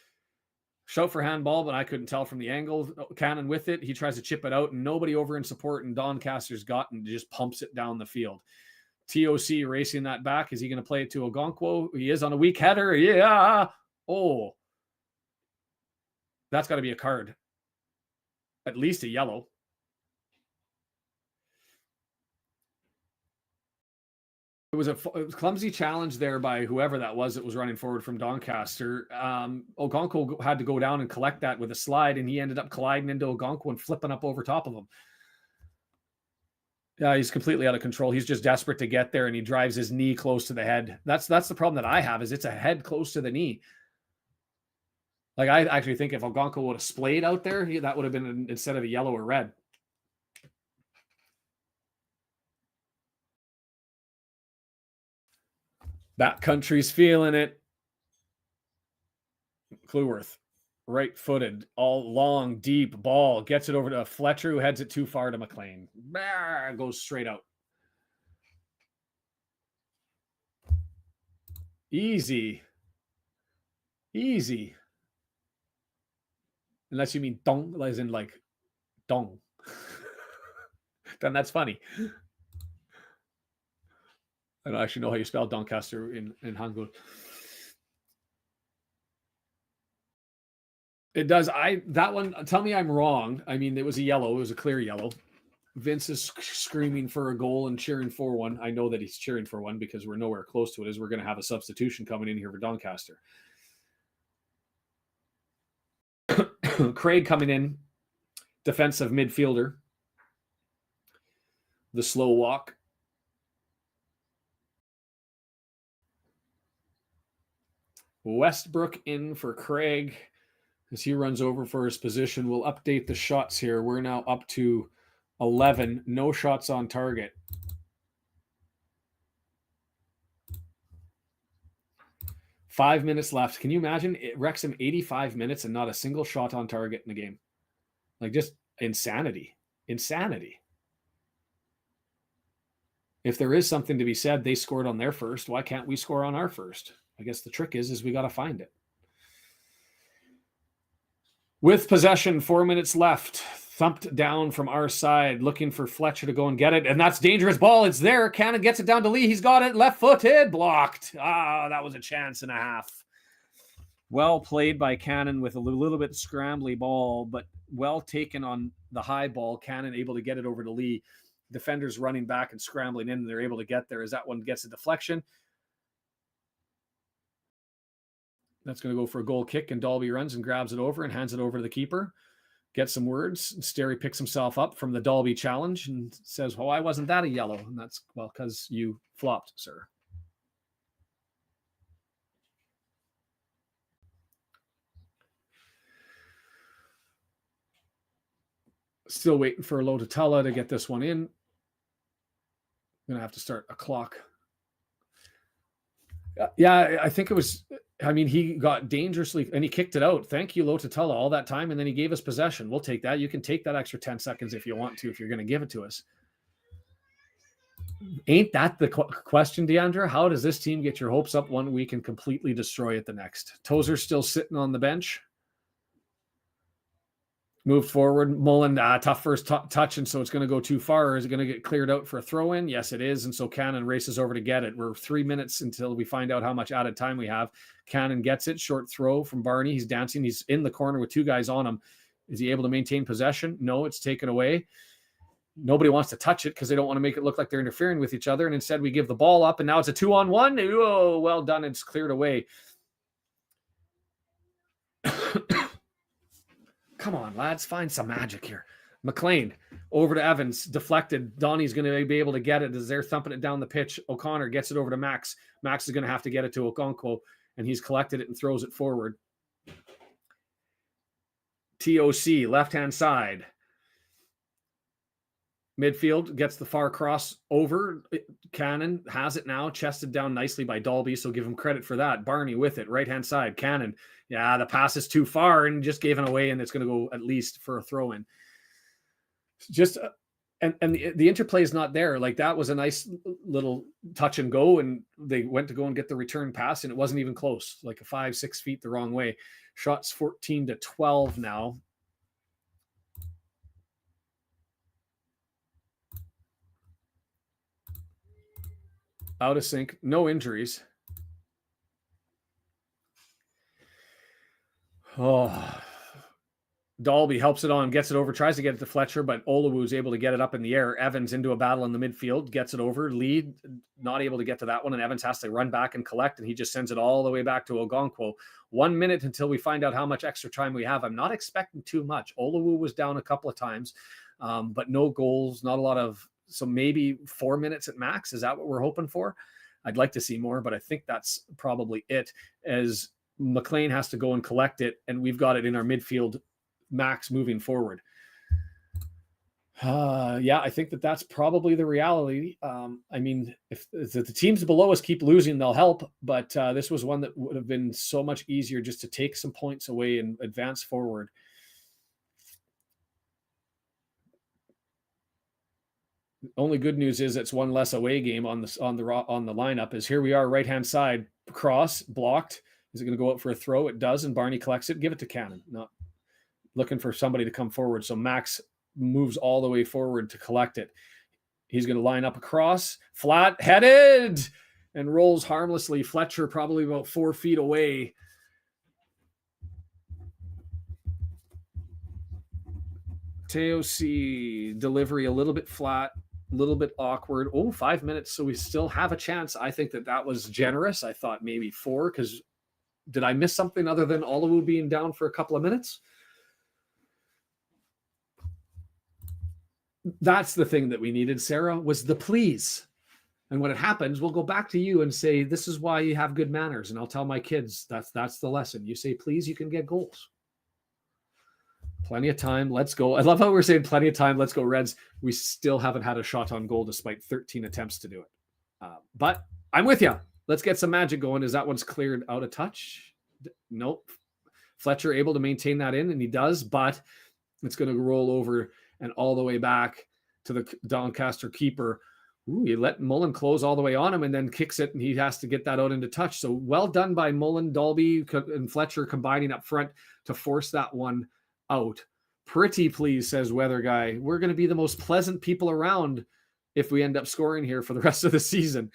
A: Shout for handball, but I couldn't tell from the angle. Cannon with it. He tries to chip it out, and nobody over in support, and Doncaster's got and just pumps it down the field. TOC racing that back. Is he going to play it to Ogonkwo? He is on a weak header. Yeah. Oh. That's got to be a card. At least a yellow. It was a clumsy challenge there by whoever that was running forward from Doncaster. Ogonkwo had to go down and collect that with a slide, and he ended up colliding into Ogonkwo and flipping up over top of him. Yeah, he's completely out of control. He's just desperate to get there, and he drives his knee close to the head. That's the problem that I have, is it's a head close to the knee. Like, I actually think if Ogonkwo would have splayed out there, that would have been instead of a yellow or red. That country's feeling it. Clueworth, right-footed, all long, deep ball, gets it over to Fletcher, who heads it too far to McLean. Goes straight out. Easy. Easy. Unless you mean dong, as in like dong. Then that's funny. I don't actually know how you spell Doncaster in Hangul. It does. That one, tell me I'm wrong. I mean, it was a yellow. It was a clear yellow. Vince is screaming for a goal and cheering for one. I know that he's cheering for one because we're nowhere close to it, as we're going to have a substitution coming in here for Doncaster. Craig coming in, defensive midfielder. The slow walk. Westbrook in for Craig as he runs over for his position. We'll update the shots here. We're now up to 11. No shots on target. Five minutes left. Can you imagine Wrexham 85 minutes and not a single shot on target in the game? Like, just insanity. Insanity. If there is something to be said, they scored on their first. Why can't we score on our first? I guess the trick is we got to find it. With possession, 4 minutes left. Thumped down from our side, looking for Fletcher to go and get it. And that's dangerous ball. It's there. Cannon gets it down to Lee. He's got it. Left-footed. Blocked. That was a chance and a half. Well played by Cannon with a little bit scrambly ball, but well taken on the high ball. Cannon able to get it over to Lee. Defenders running back and scrambling in, and they're able to get there as that one gets a deflection. That's going to go for a goal kick, and Dalby runs and grabs it over and hands it over to the keeper. get some words. Sterry picks himself up from the Dalby challenge and says, "Well, why wasn't that a yellow?" And that's, well, because you flopped, sir. Still waiting for Lototella to get this one in. I'm going to have to start a clock. Yeah, I think it was, I mean, he got dangerously, and he kicked it out. Thank you, Lototella, all that time, and then he gave us possession. We'll take that. You can take that extra 10 seconds if you want to, if you're going to give it to us. Ain't that the question, Deandra? How does this team get your hopes up one week and completely destroy it the next? Tozer's still sitting on the bench. Moved forward. Mullen, tough first touch, and so it's going to go too far. Is it going to get cleared out for a throw-in? Yes, it is, and so Cannon races over to get it. We're 3 minutes until we find out how much added time we have. Cannon gets it. Short throw from Barney. He's dancing. He's in the corner with 2 guys on him. Is he able to maintain possession? No, it's taken away. Nobody wants to touch it because they don't want to make it look like they're interfering with each other, and instead we give the ball up, and now it's a 2-on-1. Oh, well done. It's cleared away. Come on, lads, find some magic here. McLean over to Evans, deflected. Donnie's going to be able to get it as they're thumping it down the pitch. O'Connor gets it over to Max. Max is going to have to get it to Okonkwo, and he's collected it and throws it forward. TOC, left-hand side. Midfield gets the far cross over. Cannon has it now, chested down nicely by Dalby, so give him credit for that. Barney with it, right-hand side. Cannon, yeah, the pass is too far and just gave it away, and it's going to go at least for a throw-in. Just, and the interplay is not there. Like, that was a nice little touch and go, and they went to go and get the return pass, and it wasn't even close, like a 5-6 feet the wrong way. Shots 14-12 now. Out of sync, no injuries. Oh, Dalby helps it on, gets it over, tries to get it to Fletcher, but Olawu's able to get it up in the air. Evans into a battle in the midfield, gets it over. Lead, not able to get to that one, and Evans has to run back and collect, and he just sends it all the way back to Ogonkwo. 1 minute until we find out how much extra time we have. I'm not expecting too much. Olawu was down a couple of times, but no goals, not a lot of... So maybe 4 minutes at max. Is that what we're hoping for? I'd like to see more, but I think that's probably it, as McLean has to go and collect it, and we've got it in our midfield max moving forward. Yeah, I think that's probably the reality. I mean, if the teams below us keep losing, they'll help, but this was one that would have been so much easier just to take some points away and advance forward. Only good news is it's one less away game on the lineup. Is here we are, right hand side, cross blocked. Is it going to go out for a throw? It does, and Barney collects it. Give it to Cannon. Not looking for somebody to come forward. So Max moves all the way forward to collect it. He's going to line up across, flat headed, and rolls harmlessly. Fletcher probably about 4 feet away. TOC delivery a little bit flat. A little bit awkward. 5 minutes, so we still have a chance. I think that was generous. I thought maybe 4, because did I miss something other than Olawu being down for a couple of minutes? That's the thing that we needed, Sarah, was the please. And when it happens, we'll go back to you and say, this is why you have good manners. And I'll tell my kids, that's the lesson. You say please, you can get goals. Plenty of time. Let's go. I love how we're saying plenty of time. Let's go, Reds. We still haven't had a shot on goal despite 13 attempts to do it. But I'm with you. Let's get some magic going. Is that one's cleared out of touch? Nope. Fletcher able to maintain that in, and he does, but it's going to roll over and all the way back to the Doncaster keeper. He let Mullen close all the way on him and then kicks it, and he has to get that out into touch. So well done by Mullen, Dalby, and Fletcher combining up front to force that one out. Pretty please, says Weather Guy. We're going to be the most pleasant people around if we end up scoring here for the rest of the season.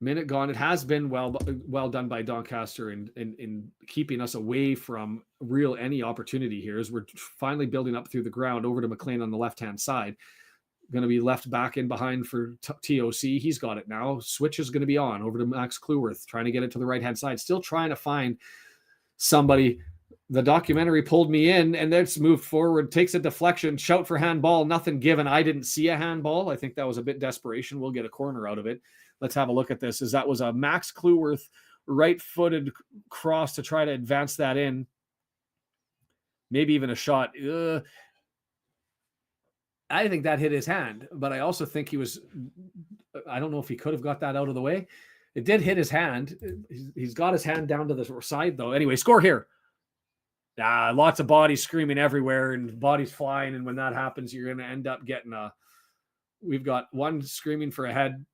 A: Minute gone. It has been well done by Doncaster in keeping us away from any opportunity here, as we're finally building up through the ground over to McLean on the left-hand side. going to be left back in behind for TOC. He's got it now. Switch is going to be on over to Max Kluworth, trying to get it to the right-hand side. Still trying to find somebody. The documentary pulled me in, and it's moved forward, takes a deflection, shout for handball, nothing given. I didn't see a handball. I think that was a bit desperation. We'll get a corner out of it. Let's have a look at this. That was a Max Kluworth right-footed cross to try to advance that in. Maybe even a shot. I think that hit his hand, but I also think I don't know if he could have got that out of the way. It did hit his hand. He's got his hand down to the side, though. Anyway, score here. Lots of bodies screaming everywhere and bodies flying, and when that happens, you're going to end up getting we've got one screaming for a head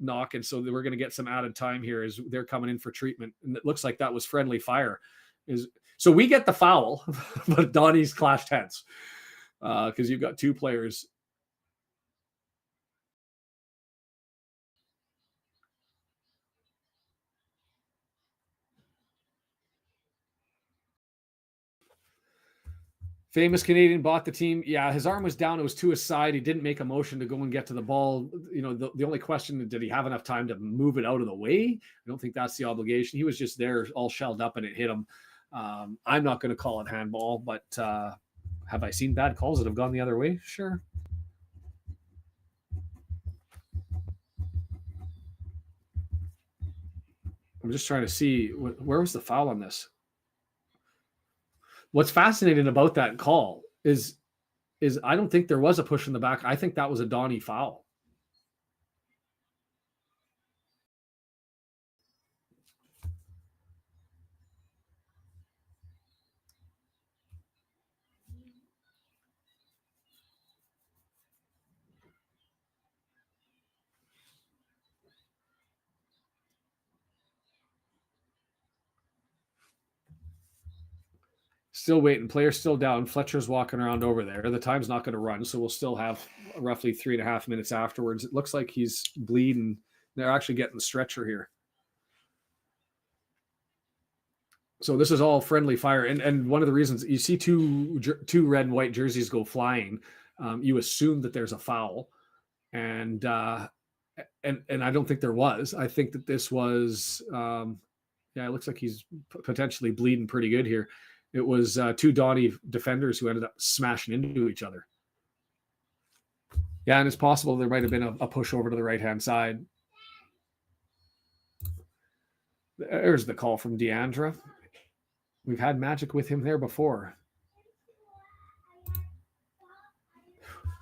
A: knock, and so we're going to get some added time here as they're coming in for treatment, and it looks like that was friendly fire. So we get the foul, but Donnie's clashed heads. Because you've got two players. Famous Canadian bought the team. Yeah, his arm was down. It was to his side. He didn't make a motion to go and get to the ball. You know, the only question, did he have enough time to move it out of the way? I don't think that's the obligation. He was just there all shelled up and it hit him. I'm not going to call it handball, but have I seen bad calls that have gone the other way? Sure. I'm just trying to see where was the foul on this. What's fascinating about that call is I don't think there was a push in the back. I think that was a Donnie foul. Still waiting. Players still down. Fletcher's walking around over there. The time's not going to run, so we'll still have roughly 3.5 minutes afterwards. It looks like he's bleeding. They're actually getting the stretcher here. So this is all friendly fire. And one of the reasons you see two red and white jerseys go flying, you assume that there's a foul. And I don't think there was. I think that this was, it looks like he's potentially bleeding pretty good here. It was two Donnie defenders who ended up smashing into each other. Yeah, and it's possible there might have been a push over to the right-hand side. There's the call from Deandra. We've had magic with him there before.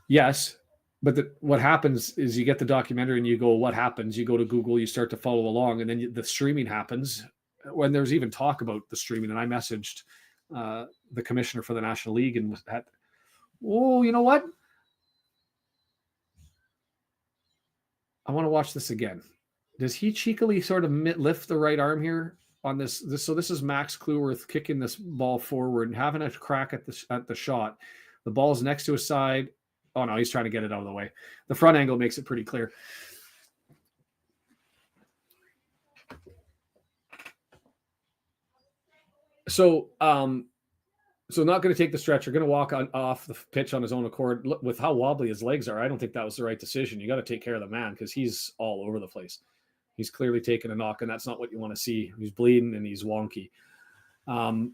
A: Yes, but what happens is you get the documentary and you go, what happens? You go to Google, you start to follow along, and then the streaming happens. When there's even talk about the streaming, and I messaged the commissioner for the National League and had, you know what? I want to watch this again. Does he cheekily sort of lift the right arm here on this? So this is Max Kluworth kicking this ball forward and having a crack at the shot. The ball's next to his side. Oh no, he's trying to get it out of the way. The front angle makes it pretty clear. So not going to take the stretcher, going to walk off the pitch on his own accord. Look, with how wobbly his legs are, I don't think that was the right decision. You got to take care of the man because he's all over the place. He's clearly taken a knock, and that's not what you want to see. He's bleeding and he's wonky. And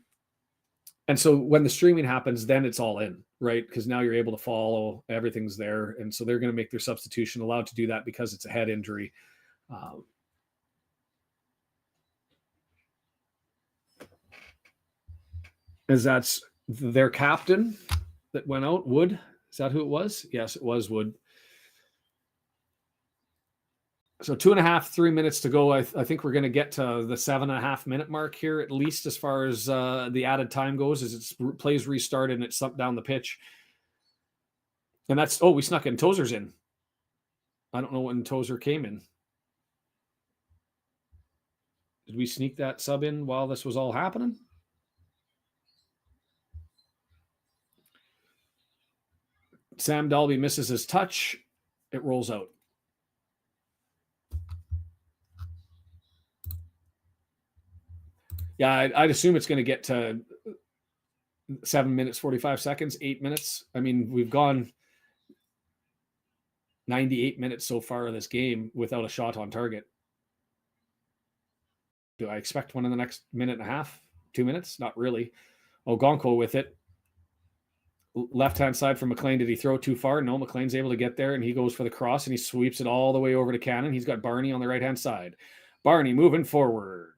A: so when the streaming happens, then it's all in, right? Because now you're able to follow, everything's there. And so they're going to make their substitution, allowed to do that because it's a head injury. Is that's their captain that went out, Wood? Is that who it was? Yes, it was Wood. So 3 minutes to go. I think we're going to get to the 7.5 minute mark here, at least as far as the added time goes, as it's plays restarted and it slumped down the pitch. And that's, we snuck in. Tozer's in. I don't know when Tozer came in. Did we sneak that sub in while this was all happening? Sam Dalby misses his touch. It rolls out. Yeah, I'd assume it's going to get to 7 minutes, 45 seconds, 8 minutes. I mean, we've gone 98 minutes so far of this game without a shot on target. Do I expect one in the next minute and a half, 2 minutes? Not really. Ogonko with it. Left-hand side for McLean. Did he throw too far? No, McLean's able to get there, and he goes for the cross, and he sweeps it all the way over to Cannon. He's got Barney on the right-hand side. Barney moving forward.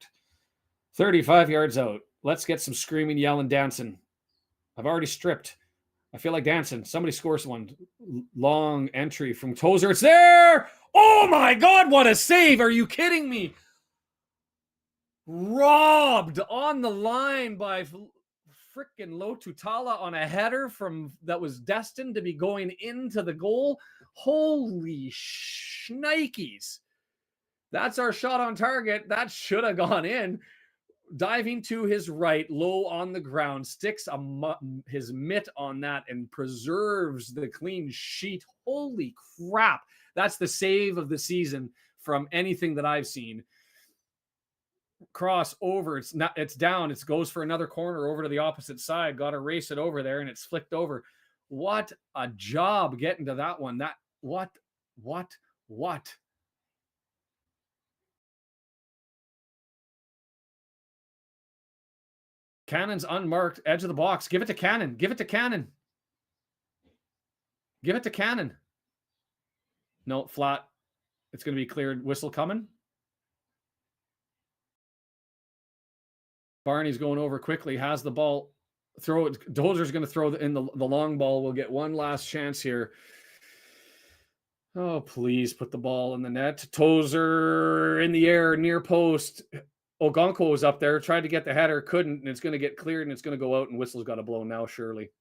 A: 35 yards out. Let's get some screaming, yelling, dancing. I've already stripped. I feel like dancing. Somebody scores one. Long entry from Tozer. It's there! Oh, my God, what a save! Are you kidding me? Robbed on the line by freaking Lotutala on a header that was destined to be going into the goal. Holy shnikes. That's our shot on target. That should have gone in. Diving to his right, low on the ground, sticks his mitt on that and preserves the clean sheet. Holy crap. That's the save of the season from anything that I've seen. Cross over, it's down, it goes for another corner over to the opposite side, got to race it over there, and it's flicked over. What a job getting to that one. What Cannon's unmarked, edge of the box. Give it to Cannon. No, flat. It's going to be cleared. Whistle coming. Barney's going over quickly, has the ball. Throw it. Dozer's going to throw in the long ball. We'll get one last chance here. Oh, please put the ball in the net. Tozer in the air, near post. Ogonko was up there, tried to get the header, couldn't, and it's going to get cleared, and it's going to go out, and Whistle's got to blow now, surely.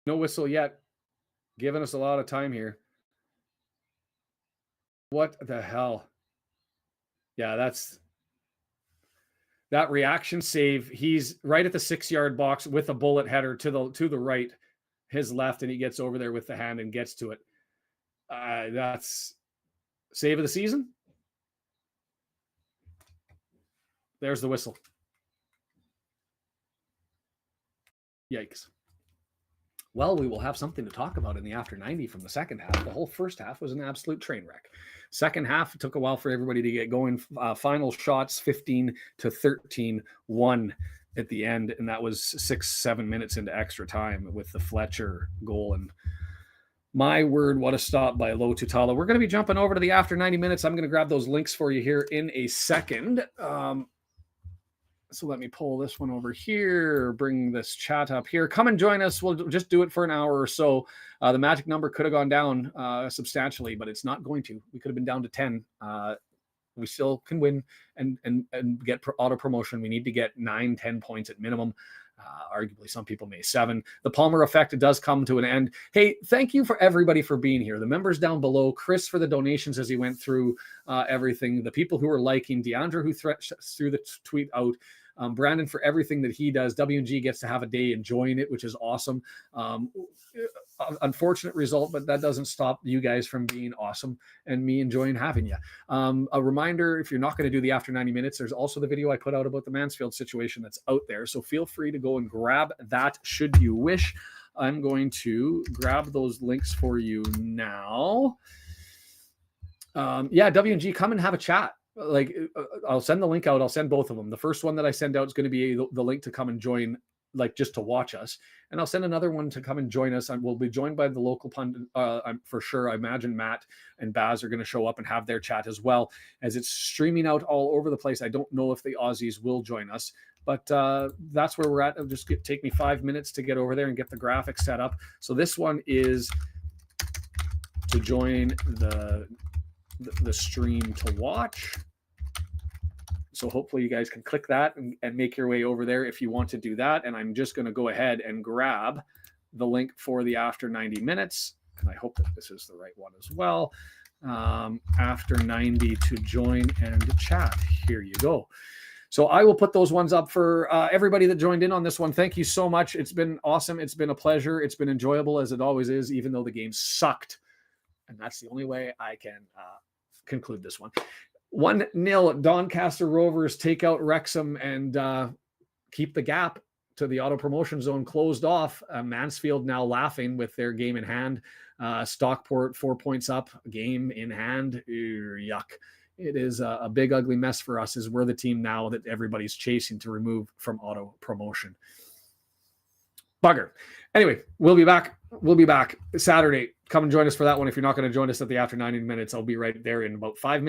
A: No whistle yet. Giving us a lot of time here. What the hell? Yeah, that reaction save. He's right at the 6-yard box with a bullet header to the right, his left, and he gets over there with the hand and gets to it. That's save of the season. There's the whistle. Yikes. Well, we will have something to talk about in the after 90 from the second half. The whole first half was an absolute train wreck. Second half, it took a while for everybody to get going. Final shots, 15-13, 1 at the end, and that was 6-7 minutes into extra time with the Fletcher goal. And my word, what a stop by Lotutala. We're going to be jumping over to the after 90 minutes. I'm going to grab those links for you here in a second. So let me pull this one over here, bring this chat up here. Come and join us. We'll just do it for an hour or so. The magic number could have gone down substantially, but it's not going to. We could have been down to 10. We still can win and get auto promotion. We need to get 9-10 points at minimum. Arguably, some people may 7. The Palmer effect does come to an end. Hey, thank you for everybody for being here. The members down below, Chris for the donations as he went through everything, the people who are liking, DeAndre who threw the tweet out, Brandon for everything that he does. W&G gets to have a day enjoying it, which is awesome. Unfortunate result, but that doesn't stop you guys from being awesome and me enjoying having you. A reminder, if you're not going to do the after 90 minutes, there's also the video I put out about the Mansfield situation that's out there. So feel free to go and grab that should you wish. I'm going to grab those links for you now. W&G, come and have a chat. Like, I'll send the link out. I'll send both of them. The first one that I send out is going to be the link to come and join, like just to watch us. And I'll send another one to come and join us. We'll be joined by the local pundit. I'm for sure. I imagine Matt and Baz are going to show up and have their chat as well, as it's streaming out all over the place. I don't know if the Aussies will join us, but that's where we're at. It'll just take me 5 minutes to get over there and get the graphics set up. So this one is to join the stream to watch. So hopefully you guys can click that and make your way over there if you want to do that. And I'm just going to go ahead and grab the link for the after 90 minutes. And I hope that this is the right one as well. After 90 to join and chat. Here you go. So I will put those ones up for everybody that joined in on this one. Thank you so much. It's been awesome. It's been a pleasure. It's been enjoyable, as it always is, even though the game sucked. And that's the only way I can conclude this one. 1-0 Doncaster Rovers take out Wrexham, and keep the gap to the auto promotion zone closed off. Mansfield now laughing with their game in hand. Stockport 4 points up, game in hand. Yuck. It is a big, ugly mess for us, as we're the team now that everybody's chasing to remove from auto promotion. Bugger. Anyway, we'll be back. We'll be back Saturday. Come and join us for that one. If you're not going to join us at the after 90 minutes, I'll be right there in about 5 minutes.